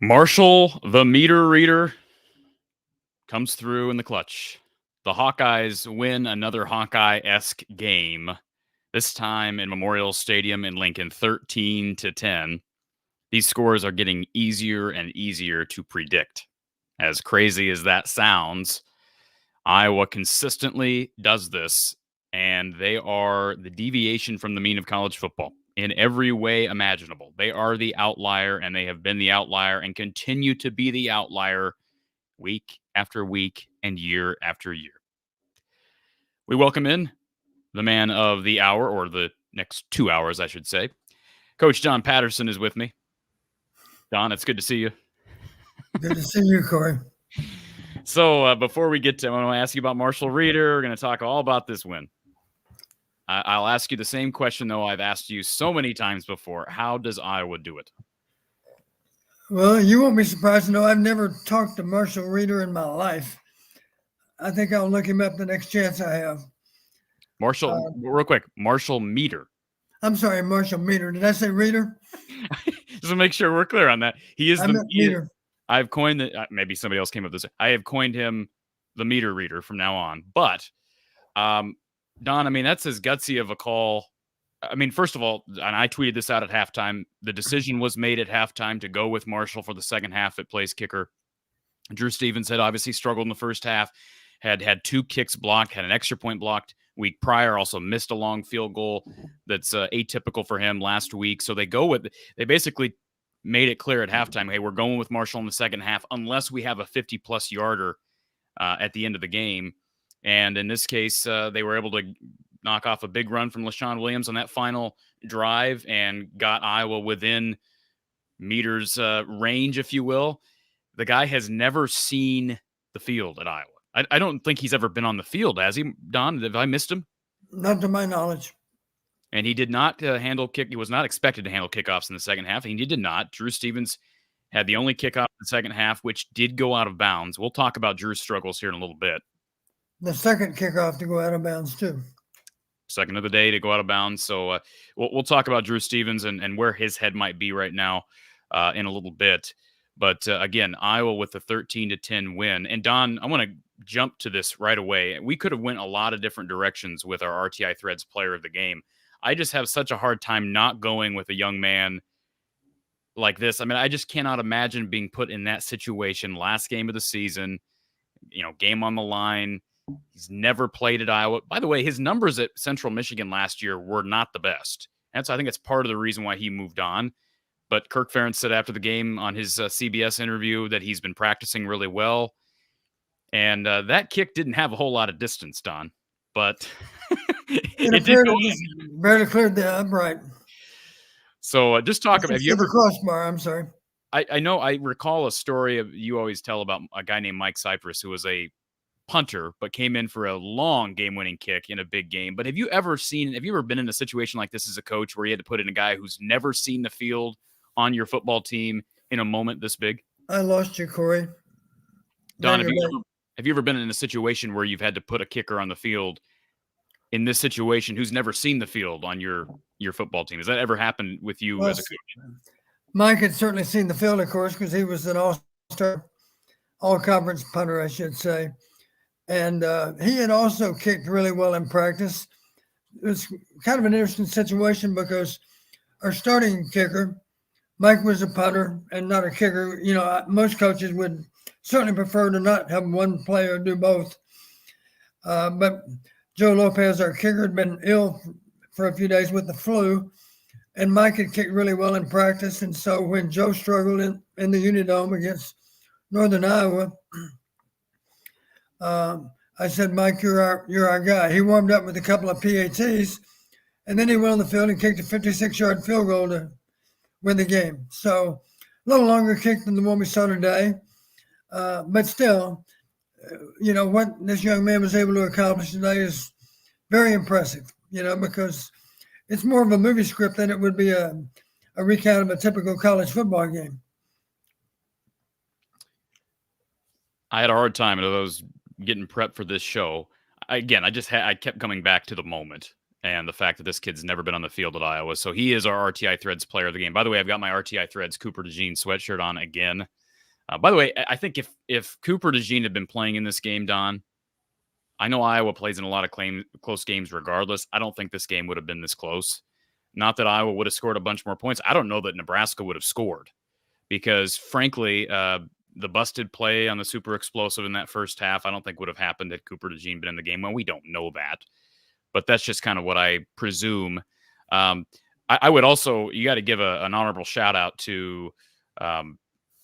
Marshall, the meter reader, comes through in the clutch. The Hawkeyes win another Hawkeye-esque game, this time in Memorial Stadium in Lincoln, 13-10. These scores are getting easier and easier to predict. As crazy as that sounds, Iowa consistently does this, and they are the deviation from the mean of college football in every way imaginable. They are the outlier, and they have been the outlier and continue to be the outlier week after week and year after year. We welcome in the man of the hour, or the next 2 hours, I should say. Coach Don Patterson is with me. Don, it's good to see you. Good to see you, Corey. So before we get to, I want to ask you about Marshall Reeder. We're going to talk all about this win. I'll ask you the same question, though, I've asked you so many times before. How does Iowa do it? Well, you won't be surprised to know I've never talked to Marshall Reeder in my life. I think I'll look him up the next chance I have. Marshall, real quick, Marshall Meeder. I'm sorry, Marshall Meeder. Did I say Reeder? Just to make sure we're clear on that. He is the Meeder. I've coined the, maybe somebody else came up with this. I have coined him the meter reader from now on. But, Don, I mean, that's as gutsy of a call. I mean, first of all, and I tweeted this out at halftime, the decision was made at halftime to go with Marshall for the second half at place kicker. Drew Stevens had obviously struggled in the first half, had 2 kicks blocked, had an extra point blocked week prior, also missed a long field goal that's atypical for him last week. So they basically made it clear at halftime, hey, we're going with Marshall in the second half unless we have a 50-plus yarder at the end of the game. And in this case, they were able to knock off a big run from LaShawn Williams on that final drive and got Iowa within meters range, if you will. The guy has never seen the field at Iowa. I don't think he's ever been on the field, has he, Don? Have I missed him? Not to my knowledge. And he did not handle kick. He was not expected to handle kickoffs in the second half. He did not. Drew Stevens had the only kickoff in the second half, which did go out of bounds. We'll talk about Drew's struggles here in a little bit. The second kickoff to go out of bounds, too. Second of the day to go out of bounds. So we'll talk about Drew Stevens and where his head might be right now in a little bit. But again, Iowa with the 13-10 win. And Don, I want to jump to this right away. We could have went a lot of different directions with our RTI Threads player of the game. I just have such a hard time not going with a young man like this. I mean, I just cannot imagine being put in that situation last game of the season, game on the line. He's never played at Iowa. By the way, his numbers at Central Michigan last year were not the best. And so I think it's part of the reason why he moved on. But Kirk Ferentz said after the game on his CBS interview that he's been practicing really well. And that kick didn't have a whole lot of distance, Don. But it did go barely cleared the upright. So just talk about, have you ever crossbar? I'm sorry. I know I recall a story you always tell about a guy named Mike Cypress who was a punter but came in for a long game-winning kick in a big game. But have you ever been in a situation like this as a coach where you had to put in a guy who's never seen the field on your football team in a moment this big? I lost you, Corey. Don, have you ever been in a situation where you've had to put a kicker on the field in this situation who's never seen the field on your football team? Has that ever happened with you as a coach? Mike had certainly seen the field, of course, because he was an all-star, all-conference punter, I should say. And he had also kicked really well in practice. It was kind of an interesting situation because our starting kicker, Mike was a punter and not a kicker. Most coaches would certainly prefer to not have one player do both. But Joe Lopez, our kicker, had been ill for a few days with the flu, and Mike had kicked really well in practice. And so when Joe struggled in the Unidome against Northern Iowa, I said, Mike, you're our guy. He warmed up with a couple of PATs, and then he went on the field and kicked a 56-yard field goal to win the game. So a little longer kick than the one we saw today. But still, what this young man was able to accomplish today is very impressive, because it's more of a movie script than it would be a recount of a typical college football game. I had a hard time as I was getting prepped for this show. I kept coming back to the moment and the fact that this kid's never been on the field at Iowa. So he is our RTI Threads player of the game. By the way, I've got my RTI Threads Cooper DeJean sweatshirt on again. By the way, I think if Cooper DeJean had been playing in this game, Don, I know Iowa plays in a lot of close games regardless. I don't think this game would have been this close. Not that Iowa would have scored a bunch more points. I don't know that Nebraska would have scored because, frankly, the busted play on the super explosive in that first half, I don't think would have happened had Cooper DeJean been in the game. Well, we don't know that, but that's just kind of what I presume. I would also, you got to give an honorable shout out to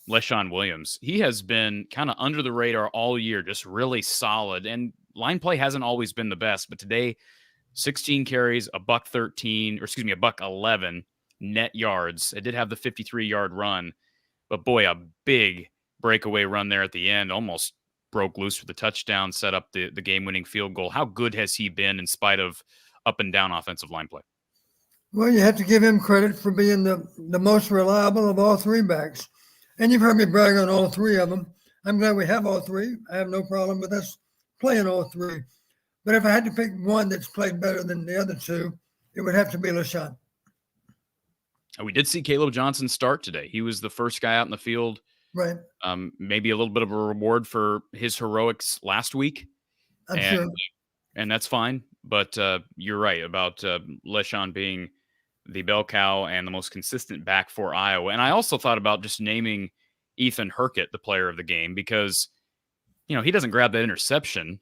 LeSean Williams. He has been kind of under the radar all year, just really solid. And line play hasn't always been the best, but today, 16 carries, a buck 11 net yards. It did have the 53-yard run, but boy, a big breakaway run there at the end, almost broke loose for the touchdown, set up the game-winning field goal. How good has he been in spite of up and down offensive line play? Well, you have to give him credit for being the most reliable of all three backs. And you've heard me brag on all three of them. I'm glad we have all three. I have no problem with us playing all three. But if I had to pick one that's played better than the other two, it would have to be LeSean. We did see Caleb Johnson start today. He was the first guy out in the field. Right. Maybe a little bit of a reward for his heroics last week. I'm sure. And that's fine. But you're right about LeSean being the bell cow and the most consistent back for Iowa. And I also thought about just naming Ethan Herkett the player of the game because, he doesn't grab that interception.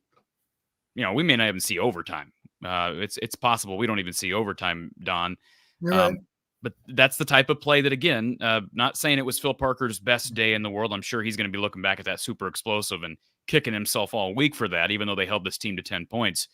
We may not even see overtime. It's possible we don't even see overtime, Don. You're right. But that's the type of play that, again, not saying it was Phil Parker's best day in the world. I'm sure he's going to be looking back at that super explosive and kicking himself all week for that, even though they held this team to 10 points.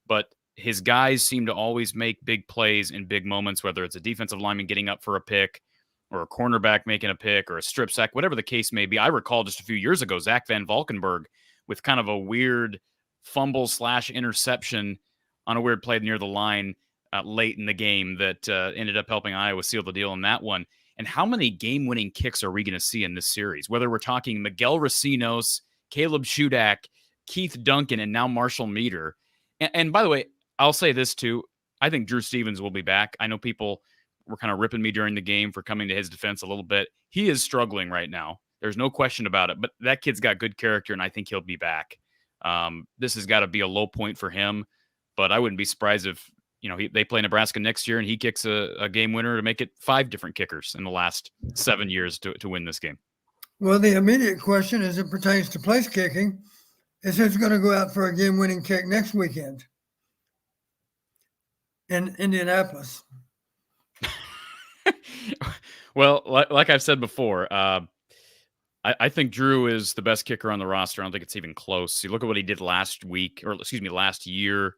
But his guys seem to always make big plays in big moments, whether it's a defensive lineman getting up for a pick or a cornerback making a pick or a strip sack, whatever the case may be. I recall just a few years ago, Zach Van Valkenburg with kind of a weird fumble/interception on a weird play near the line late in the game that ended up helping Iowa seal the deal in that one. And how many game-winning kicks are we going to see in this series? Whether we're talking Miguel Racinos, Caleb Shudak, Keith Duncan, and now Marshall Meter. And by the way, I'll say this too. I think Drew Stevens will be back. I know people were kind of ripping me during the game for coming to his defense a little bit. He is struggling right now. There's no question about it. But that kid's got good character, and I think he'll be back. This has got to be a low point for him. But I wouldn't be surprised if they play Nebraska next year and he kicks a game winner to make it 5 different kickers in the last 7 years to win this game. Well, the immediate question as it pertains to place kicking is who's going to go out for a game-winning kick next weekend in Indianapolis. Well, like I've said before, I think Drew is the best kicker on the roster. I don't think it's even close. You look at what he did last year.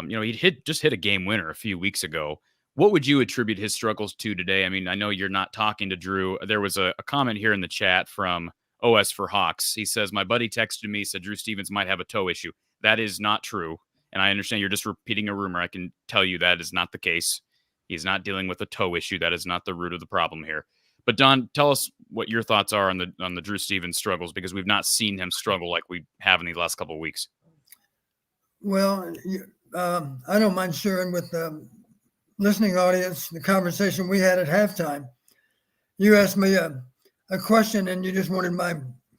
He just hit a game winner a few weeks ago. What would you attribute his struggles to today? I mean, I know you're not talking to Drew. There was a comment here in the chat from OS for Hawks. He says, my buddy texted me, said Drew Stevens might have a toe issue. That is not true. And I understand you're just repeating a rumor. I can tell you that is not the case. He's not dealing with a toe issue. That is not the root of the problem here. But Don, tell us what your thoughts are on the Drew Stevens struggles, because we've not seen him struggle like we have in these last couple of weeks. Well, I don't mind sharing with the listening audience the conversation we had at halftime. You asked me a question, and you just wanted my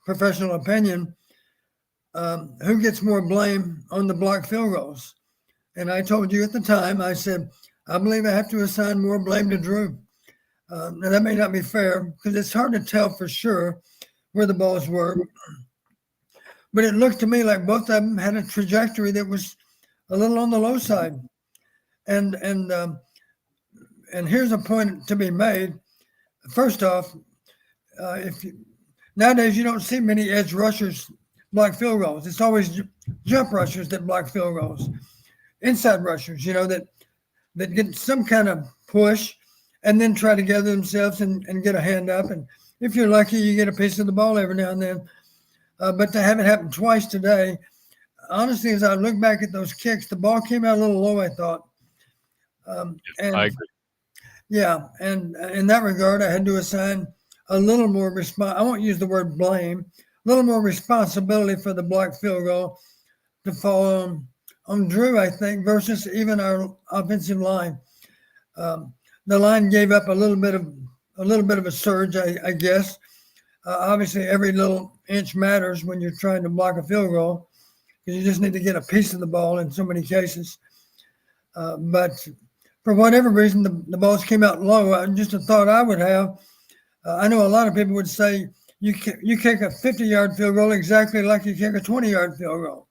professional opinion. Who gets more blame on the blocked field goals? And I told you at the time, I said, I believe I have to assign more blame to Drew. And that may not be fair because it's hard to tell for sure where the balls were. But it looked to me like both of them had a trajectory that was a little on the low side. And here's a point to be made. First off, nowadays you don't see many edge rushers block field goals. It's always jump rushers that block field goals, inside rushers, that get some kind of push and then try to gather themselves and get a hand up. And if you're lucky, you get a piece of the ball every now and then. But to have it happen twice today, honestly, as I look back at those kicks, the ball came out a little low, I thought. And I agree. Yeah, and in that regard, I had to assign a little more I won't use the word blame, a little more responsibility for the blocked field goal to fall on Drew, I think, versus even our offensive line. The line gave up a little bit of a surge, I guess. Obviously, every little inch matters when you're trying to block a field goal because you just need to get a piece of the ball in so many cases. But for whatever reason, the balls came out low. Just a thought I would have. I know a lot of people would say you kick a 50-yard field goal exactly like you kick a 20-yard field goal.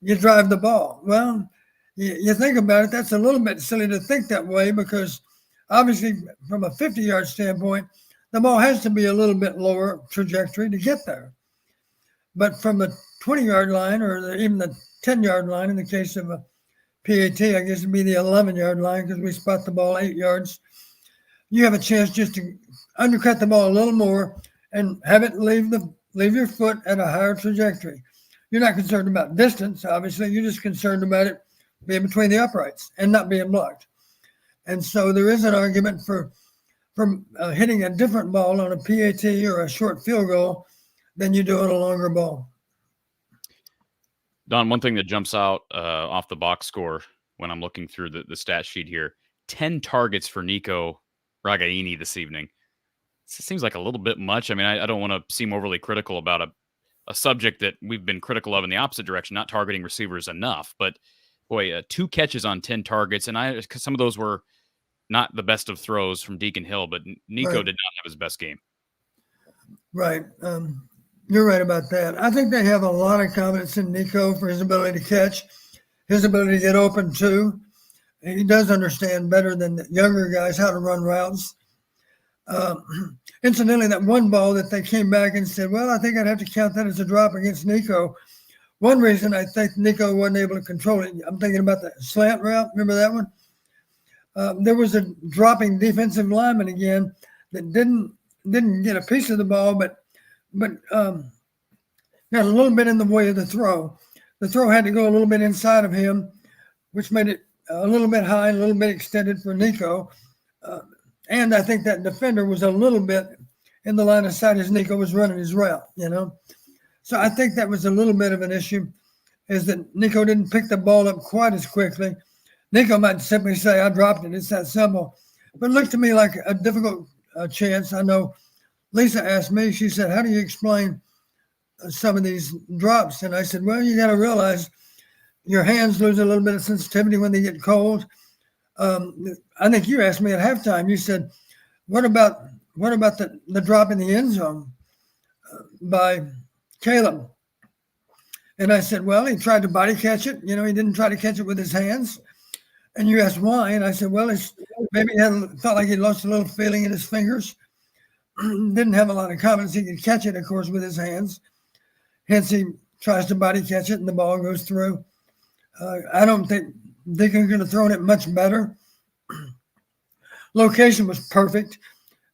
You drive the ball. Well, you think about it, that's a little bit silly to think that way because obviously from a 50-yard standpoint, the ball has to be a little bit lower trajectory to get there. But from the 20-yard line or even the 10-yard line, in the case of a PAT, I guess it'd be the 11-yard line because we spot the ball 8 yards, you have a chance just to undercut the ball a little more and have it leave your foot at a higher trajectory. You're not concerned about distance, obviously. You're just concerned about it being between the uprights and not being blocked. And so there is an argument for hitting a different ball on a PAT or a short field goal than you do on a longer ball. Don, one thing that jumps out off the box score when I'm looking through the stat sheet here, 10 targets for Nico Ragaini this evening. It seems like a little bit much. I mean, I don't want to seem overly critical about a subject that we've been critical of in the opposite direction, not targeting receivers enough. But, boy, 2 catches on 10 targets, and some of those were not the best of throws from Deacon Hill, but Nico Right. did not have his best game. Right. You're right about that. I think they have a lot of confidence in Nico for his ability to catch, his ability to get open too. He does understand better than the younger guys how to run routes. Incidentally, that one ball that they came back and said, well, I think I'd have to count that as a drop against Nico. One reason I think Nico wasn't able to control it, I'm thinking about the slant route. Remember that one? There was a dropping defensive lineman again that didn't get a piece of the ball, but got a little bit in the way of the throw. The throw had to go a little bit inside of him, which made it a little bit high, a little bit extended for Nico. And I think that defender was a little bit in the line of sight as Nico was running his route, So I think that was a little bit of an issue, is that Nico didn't pick the ball up quite as quickly. Nico might simply say, I dropped it. It's that simple. But it looked to me like a difficult chance. I know Lisa asked me, she said, how do you explain some of these drops? And I said, well, you got to realize your hands lose a little bit of sensitivity when they get cold. I think you asked me at halftime, you said, what about the drop in the end zone by Caleb? And I said, well, he tried to body catch it. He didn't try to catch it with his hands. And you asked why. And I said, well, maybe he felt like he lost a little feeling in his fingers. Didn't have a lot of confidence he could catch it, of course, with his hands. Hence, he tries to body catch it and the ball goes through. I don't think Deacon could have thrown it much better. Location was perfect.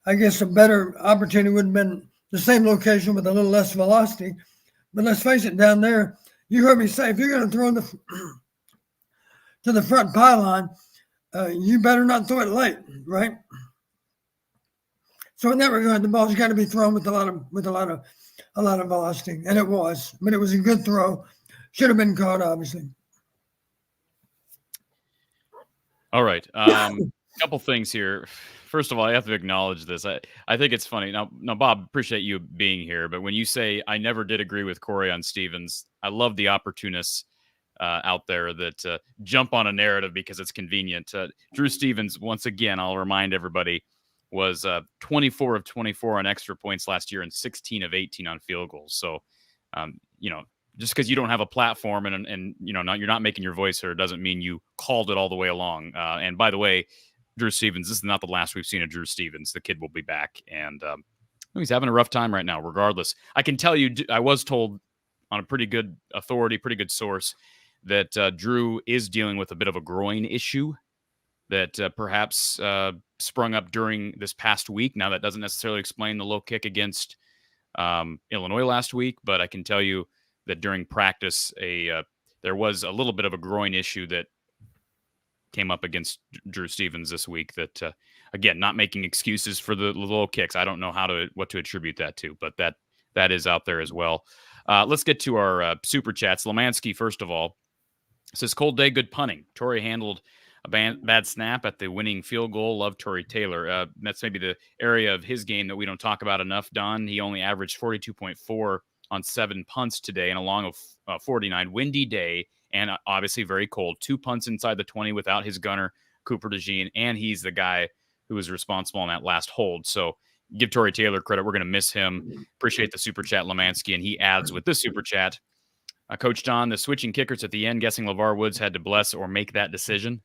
I guess a better opportunity would have been the same location with a little less velocity. But let's face it, down there, you heard me say, if you're going to throw to the front pylon, you better not throw it late, right? So in that regard, the ball's got to be thrown with a lot of velocity, and it was. But it was a good throw. Should have been caught, obviously. All right. A couple things here. First of all, I have to acknowledge this. I think it's funny. Now, Bob, appreciate you being here. But when you say I never did agree with Corey on Stevens, I love the opportunists out there that jump on a narrative because it's convenient. Drew Stevens, once again, I'll remind everybody, was 24 of 24 on extra points last year and 16 of 18 on field goals. So, just because you don't have a platform and you're not making your voice heard doesn't mean you called it all the way along. And by the way, Drew Stevens, this is not the last we've seen of Drew Stevens. The kid will be back, and he's having a rough time right now. Regardless, I can tell you, I was told on a pretty good authority, pretty good source, that Drew is dealing with a bit of a groin issue that perhaps sprung up during this past week. Now, that doesn't necessarily explain the low kick against Illinois last week, but I can tell you that during practice, there was a little bit of a groin issue that came up against Drew Stevens this week. That again, not making excuses for the low kicks. I don't know what to attribute that to, but that is out there as well. Let's get to our super chats. Lemansky, first of all, says, cold day, good punting. Torrey handled a bad snap at the winning field goal. Love Torrey Taylor. That's maybe the area of his game that we don't talk about enough, Don. He only averaged 42.4 on 7 punts today in a long of 49. Windy day and obviously very cold. 2 punts inside the 20 without his gunner, Cooper DeJean, and he's the guy who was responsible on that last hold. So give Torrey Taylor credit. We're going to miss him. Appreciate the super chat, Lemansky. And he adds with this super chat, Coach Don, the switching kickers at the end, guessing LeVar Woods had to bless or make that decision.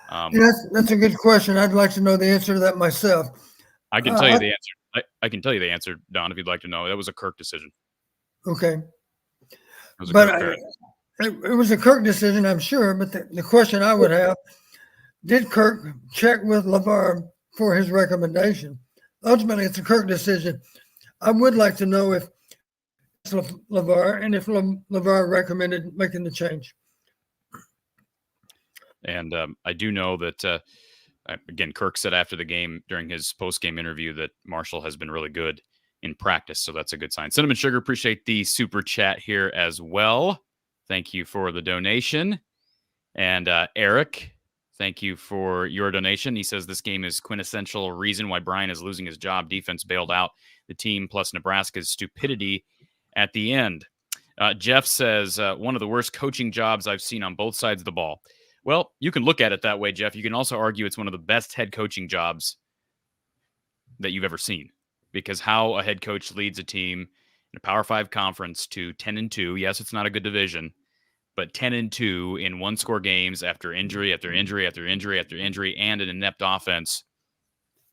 That's a good question. I'd like to know the answer to that myself. I can tell you the answer. I can tell you the answer, Don, if you'd like to know. That was a Kirk decision. Okay. It was a Kirk decision, I'm sure. But the question I would have, did Kirk check with LeVar for his recommendation? Ultimately, it's a Kirk decision. I would like to know if it's LeVar and if LeVar recommended making the change. And I do know that, again, Kirk said after the game during his post-game interview that Marshall has been really good in practice. So that's a good sign. Cinnamon Sugar, appreciate the super chat here as well. Thank you for the donation. And Eric, thank you for your donation. He says this game is quintessential reason why Brian is losing his job. Defense bailed out the team plus Nebraska's stupidity at the end. Jeff says one of the worst coaching jobs I've seen on both sides of the ball. Well, you can look at it that way, Jeff. You can also argue it's one of the best head coaching jobs that you've ever seen, because how a head coach leads a team in a Power 5 conference to 10-2. Yes, it's not a good division, but 10-2 in one-score games after injury, after injury, after injury, after injury, and an inept offense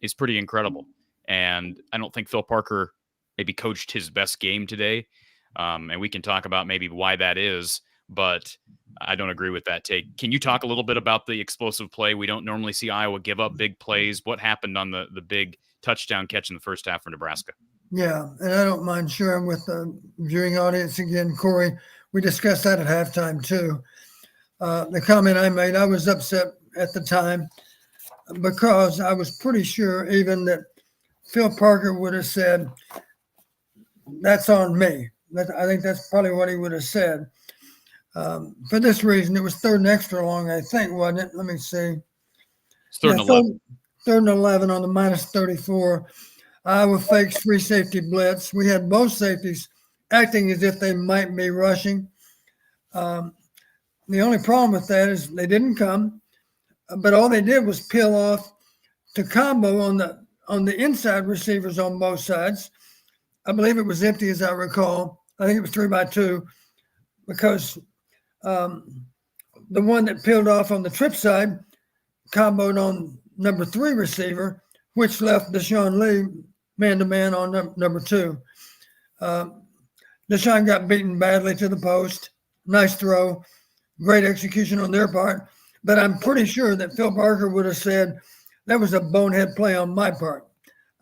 is pretty incredible. And I don't think Phil Parker maybe coached his best game today. And we can talk about maybe why that is, but I don't agree with that take. Can you talk a little bit about the explosive play? We don't normally see Iowa give up big plays. What happened on the big touchdown catch in the first half for Nebraska? Yeah, and I don't mind sharing with the viewing audience again, Corey. We discussed that at halftime too. The comment I made, I was upset at the time because I was pretty sure even that Phil Parker would have said, that's on me. I think that's probably what he would have said. For this reason, it was third and extra long, I think, wasn't it? Let me see. It's third and 11. Third and 11 on the minus 34. Iowa fakes free safety blitz. We had both safeties acting as if they might be rushing. The only problem with that is they didn't come, but all they did was peel off to combo on the inside receivers on both sides. I believe it was empty, as I recall. I think it was 3-by-2 because the one that peeled off on the trip side comboed on number 3 receiver, which left Deshaun Lee man-to-man on number 2. Deshaun got beaten badly to the post. Nice throw. Great execution on their part. But I'm pretty sure that Phil Parker would have said, that was a bonehead play on my part.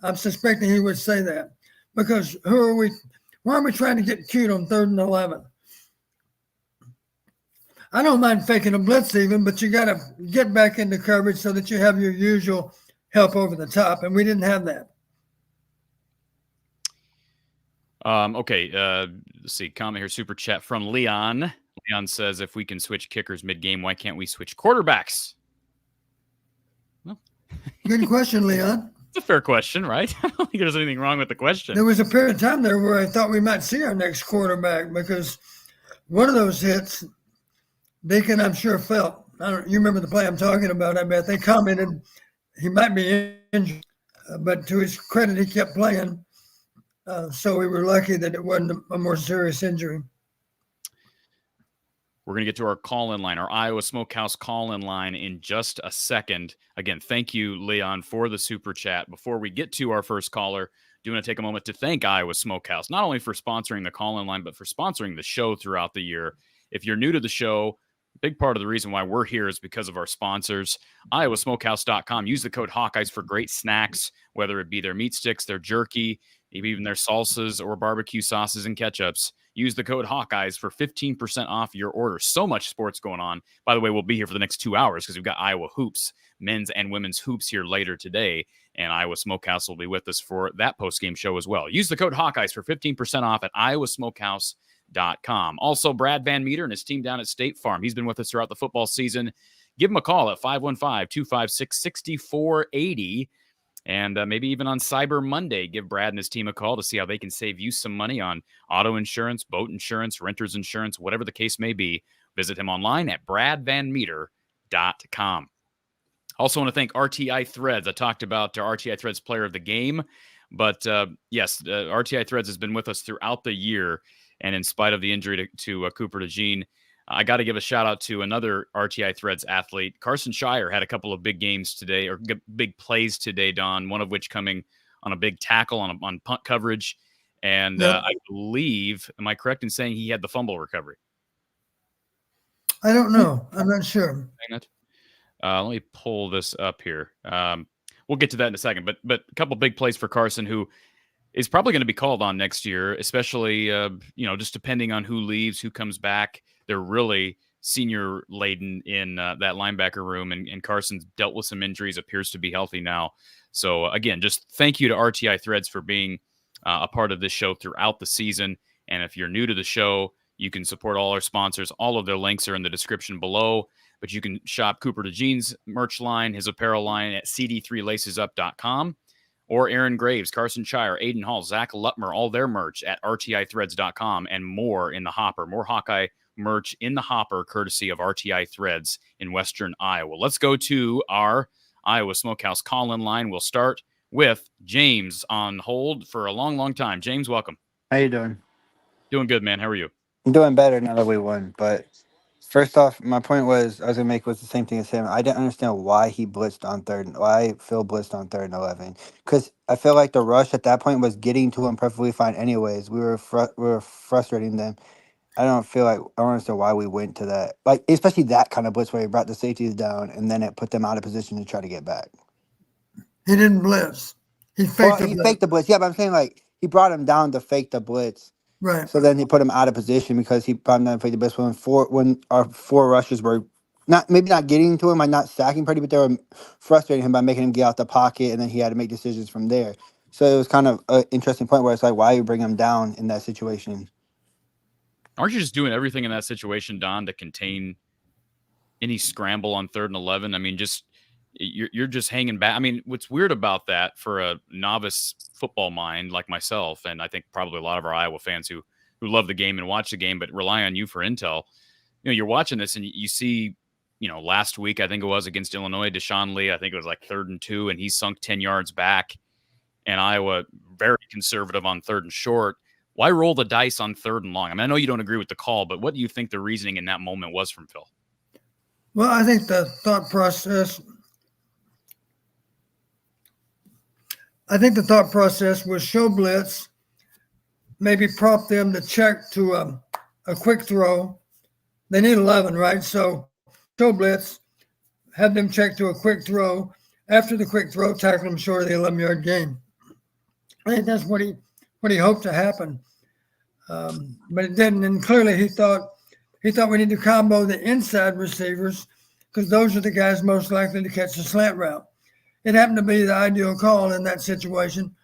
I'm suspecting he would say that. Because why are we trying to get cute on 3rd and 11? I don't mind faking a blitz even, but you got to get back into coverage so that you have your usual help over the top, and we didn't have that. Okay, let's see. Comment here, super chat from Leon. Leon says, if we can switch kickers mid-game, why can't we switch quarterbacks? Well, good question, Leon. It's a fair question, right? I don't think there's anything wrong with the question. There was a period of time there where I thought we might see our next quarterback because one of those hits, Deacon, I'm sure felt. You remember the play I'm talking about? I bet they commented he might be injured. But to his credit, he kept playing. So we were lucky that it wasn't a more serious injury. We're going to get to our call-in line, our Iowa Smokehouse call-in line in just a second. Again, thank you, Leon, for the super chat. Before we get to our first caller, do want to take a moment to thank Iowa Smokehouse, not only for sponsoring the call-in line, but for sponsoring the show throughout the year. If you're new to the show, a big part of the reason why we're here is because of our sponsors. iowasmokehouse.com. Use the code Hawkeyes for great snacks, whether it be their meat sticks, their jerky, maybe even their salsas or barbecue sauces and ketchups. Use the code Hawkeyes for 15% off your order. So much sports going on. By the way, we'll be here for the next 2 hours because we've got Iowa hoops, men's and women's hoops here later today. And Iowa Smokehouse will be with us for that post-game show as well. Use the code Hawkeyes for 15% off at iowasmokehouse.com. Also, Brad Van Meter and his team down at State Farm. He's been with us throughout the football season. Give him a call at 515-256-6480. And maybe even on Cyber Monday, give Brad and his team a call to see how they can save you some money on auto insurance, boat insurance, renter's insurance, whatever the case may be. Visit him online at bradvanmeter.com. Also want to thank RTI Threads. I talked about our RTI Threads player of the game. But yes, RTI Threads has been with us throughout the year. And in spite of the injury to Cooper DeJean, I got to give a shout out to another RTI Threads athlete. Carson Shire had a couple of big games today, or big plays today, Don, one of which coming on a big tackle on punt coverage. And yep. I believe, am I correct in saying he had the fumble recovery? I don't know. I'm not sure. Let me pull this up here. We'll get to that in a second. But a couple big plays for Carson, who is probably going to be called on next year, especially, just depending on who leaves, who comes back. They're really senior laden in that linebacker room, and Carson's dealt with some injuries, appears to be healthy now. So again, just thank you to RTI Threads for being a part of this show throughout the season. And if you're new to the show, you can support all our sponsors. All of their links are in the description below, but you can shop Cooper DeJean's merch line, his apparel line at cd3lacesup.com. Or Aaron Graves, Carson Shire, Aiden Hall, Zach Lutmer, all their merch at rtithreads.com, and more in the hopper. More Hawkeye merch in the hopper, courtesy of RTI Threads in Western Iowa. Let's go to our Iowa Smokehouse call-in line. We'll start with James on hold for a long, long time. James, welcome. How you doing? Doing good, man. How are you? I'm doing better now that we won, but first off, my point I was going to make was the same thing as him. I didn't understand why he blitzed on why Phil blitzed on 3rd and 11. Because I feel like the rush at that point was getting to him perfectly fine anyways. We were frustrating them. I don't understand why we went to that. Like, especially that kind of blitz where he brought the safeties down and then it put them out of position to try to get back. He didn't blitz. He faked the blitz. Yeah, but I'm saying, like, he brought him down to fake the blitz. Right. So then he put him out of position because he brought him down to fake the blitz when our 4 rushes were not getting to him, like not sacking pretty, but they were frustrating him by making him get out the pocket, and then he had to make decisions from there. So it was kind of an interesting point where it's like, why you bring him down in that situation? Aren't you just doing everything in that situation, Don, to contain any scramble on 3rd and 11? I mean, you're just hanging back. I mean, what's weird about that for a novice football mind like myself, and I think probably a lot of our Iowa fans who love the game and watch the game but rely on you for intel, you're watching this and you see, last week, I think it was against Illinois, Deshaun Lee, I think it was like 3rd and 2, and he sunk 10 yards back, and Iowa very conservative on 3rd and short. Why roll the dice on 3rd and long? I mean, I know you don't agree with the call, but what do you think the reasoning in that moment was from Phil? Well, I think the thought process was show blitz, maybe prop them to check to a quick throw. They need 11, right? So show blitz, have them check to a quick throw. After the quick throw, tackle them short of the 11-yard gain. I think that's what he hoped to happen, but it didn't. And clearly, he thought we need to combo the inside receivers because those are the guys most likely to catch the slant route. It happened to be the ideal call in that situation.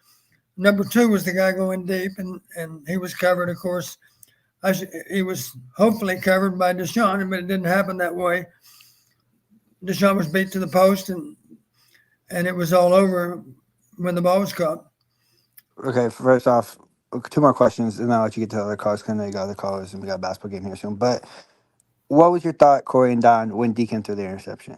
Number 2 was the guy going deep, and he was covered, of course. He was hopefully covered by Deshaun, but it didn't happen that way. Deshaun was beat to the post, and it was all over when the ball was caught. Okay, first off, 2 more questions, and I'll let you get to the other calls because I know you got other callers, and we got a basketball game here soon. But what was your thought, Corey and Don, when Deacon threw the interception?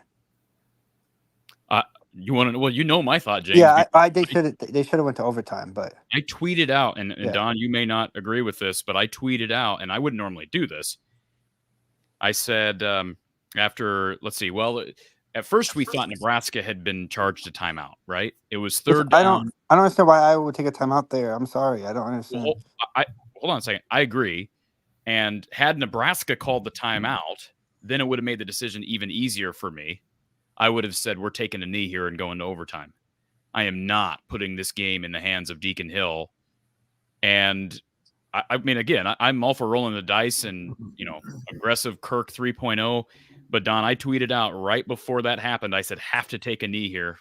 You want to? Well, you know my thought, James. Yeah, they should have went to overtime, but I tweeted out, and Yeah. Don, you may not agree with this, but I tweeted out, and I wouldn't normally do this. I said after, let's see, well, at first we thought Nebraska had been charged a timeout, right? It was third down. I don't understand why I would take a timeout there. I'm sorry, I don't understand. Well, hold on a second. I agree. And had Nebraska called the timeout, then it would have made the decision even easier for me. I would have said, we're taking a knee here and going to overtime. I am not putting this game in the hands of Deacon Hill. And I mean, again, I'm all for rolling the dice and, aggressive Kirk 3.0. But Don, I tweeted out right before that happened. I said, have to take a knee here.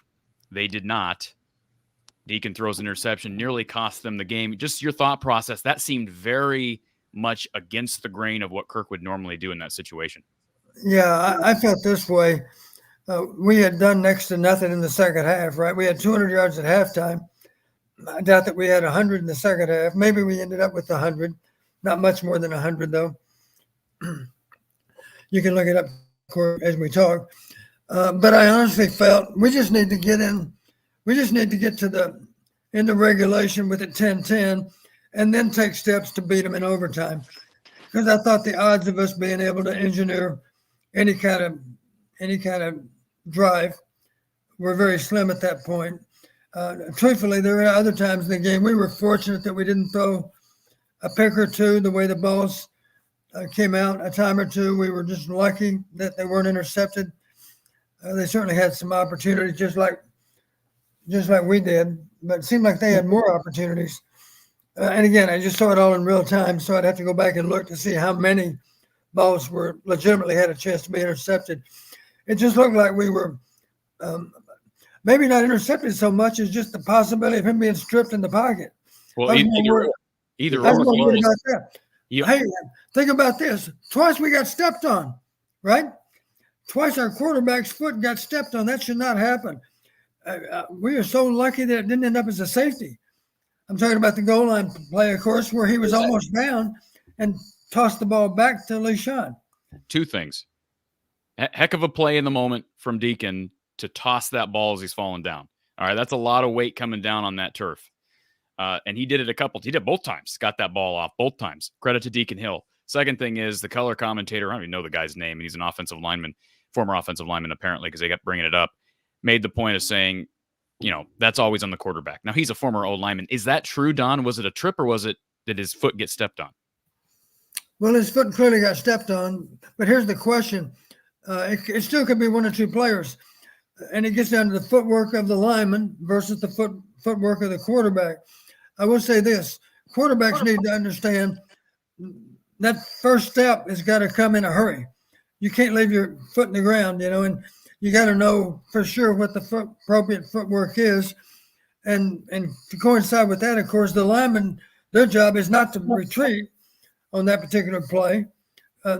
They did not. Deacon throws an interception, nearly cost them the game. Just your thought process. That seemed very much against the grain of what Kirk would normally do in that situation. Yeah, I felt this way. We had done next to nothing in the second half, right? We had 200 yards at halftime. I doubt that we had 100 in the second half. Maybe we ended up with 100. Not much more than 100, though. You can look it up as we talk. But I honestly felt we just need to get in. We just need to get to the end of regulation with it 10-10 and then take steps to beat them in overtime. Because I thought the odds of us being able to engineer any kind of drive were very slim at that point. Truthfully, there were other times in the game we were fortunate that we didn't throw a pick or two the way the balls came out. A time or two, we were just lucky that they weren't intercepted. They certainly had some opportunities, just like we did, but it seemed like they had more opportunities. And again, I just saw it all in real time, so I'd have to go back and look to see how many balls were legitimately had a chance to be intercepted. It just looked like we were maybe not intercepted so much as just the possibility of him being stripped in the pocket. Well, either or. Yeah. Hey, think about this. Twice we got stepped on, right? Twice our quarterback's foot got stepped on. That should not happen. We are so lucky that it didn't end up as a safety. I'm talking about the goal line play, of course, where he was almost down and tossed the ball back to LeSean. Two things. Heck of a play in the moment from Deacon to toss that ball as he's falling down. All right, that's a lot of weight coming down on that turf. And he did it he did both times. Got that ball off both times. Credit to Deacon Hill. Second thing is the color commentator, I don't even know the guy's name, and he's an offensive lineman, former offensive lineman apparently, because they kept bringing it up, made the point of saying, that's always on the quarterback. Now, he's a former old lineman. Is that true, Don? Was it a trip or did his foot get stepped on? Well, his foot clearly got stepped on, but here's the question. It still could be one or two players, and it gets down to the footwork of the lineman versus the footwork of the quarterback. I will say this. Quarterbacks need to understand that first step has got to come in a hurry. You can't leave your foot in the ground, and you got to know for sure what the appropriate footwork is. And to coincide with that, of course, the linemen, their job is not to retreat on that particular play.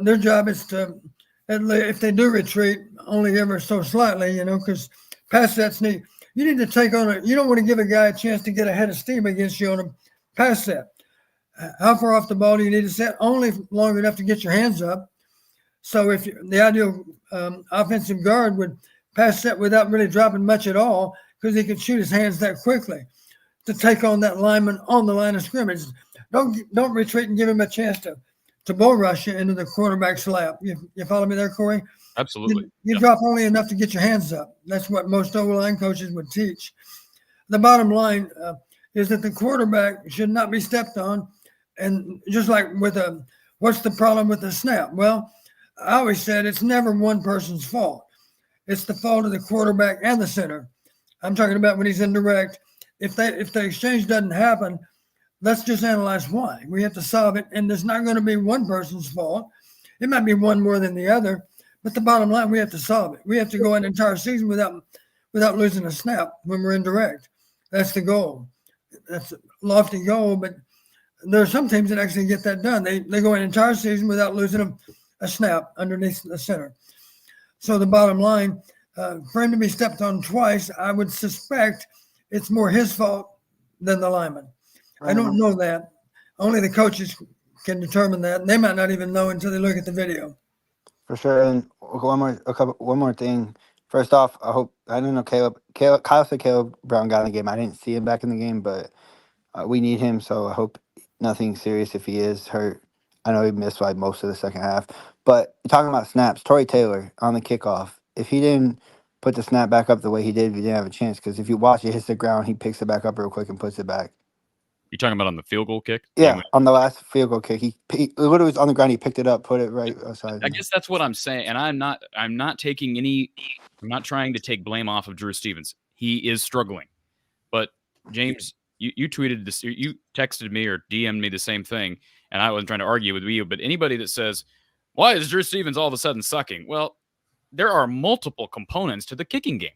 Their job is to, if they do retreat, only ever so slightly, because pass sets need, you need to take on it. You don't want to give a guy a chance to get ahead of steam against you on a pass set. How far off the ball do you need to set? Only long enough to get your hands up. So if the ideal offensive guard would pass set without really dropping much at all, because he could shoot his hands that quickly to take on that lineman on the line of scrimmage. Don't retreat and give him a chance to bull rush you into the quarterback's lap. You follow me there, Corey? Absolutely. You drop only enough to get your hands up. That's what most O-line coaches would teach. The bottom line is that the quarterback should not be stepped on. And just like what's the problem with the snap? Well, I always said it's never one person's fault. It's the fault of the quarterback and the center. I'm talking about when he's indirect. If the exchange doesn't happen, let's just analyze why. We have to solve it, and it's not going to be one person's fault. It might be one more than the other, but the bottom line, we have to solve it. We have to go an entire season without losing a snap when we're indirect. That's the goal. That's a lofty goal, but there are some teams that actually get that done. They go an entire season without losing a snap underneath the center. So the bottom line, for him to be stepped on twice, I would suspect it's more his fault than the lineman. I don't know that. Only the coaches can determine that. And they might not even know until they look at the video. For sure. And one more thing First off, I don't know Kyle said Caleb Brown got in the game. I didn't see him back in the game, but we need him, so I hope nothing serious if he is hurt. I know he missed like most of the second half. But talking about snaps, Torrey Taylor on the kickoff. If he didn't put the snap back up the way he did, we didn't have a chance. Because if you watch, it hits the ground, he picks it back up real quick and puts it back. You're talking about on the field goal kick? Yeah, on the last field goal kick, he literally was on the ground. He picked it up, put it right aside. I guess that's what I'm saying, and I'm not trying to take blame off of Drew Stevens. He is struggling, but James, you tweeted this, you texted me or DM'd me the same thing, and I wasn't trying to argue with you. But anybody that says, "Why is Drew Stevens all of a sudden sucking?" Well, there are multiple components to the kicking game,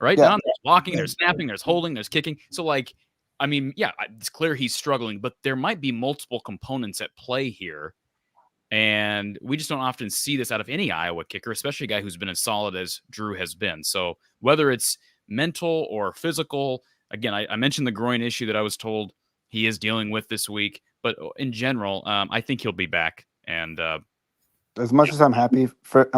right? Yeah. Don, there's blocking, there's snapping, there's holding, there's kicking. So, like, I mean, yeah, it's clear he's struggling, but there might be multiple components at play here. And we just don't often see this out of any Iowa kicker, especially a guy who's been as solid as Drew has been. So whether it's mental or physical, again, I mentioned the groin issue that I was told he is dealing with this week. But in general, I think he'll be back. And as much as I'm happy for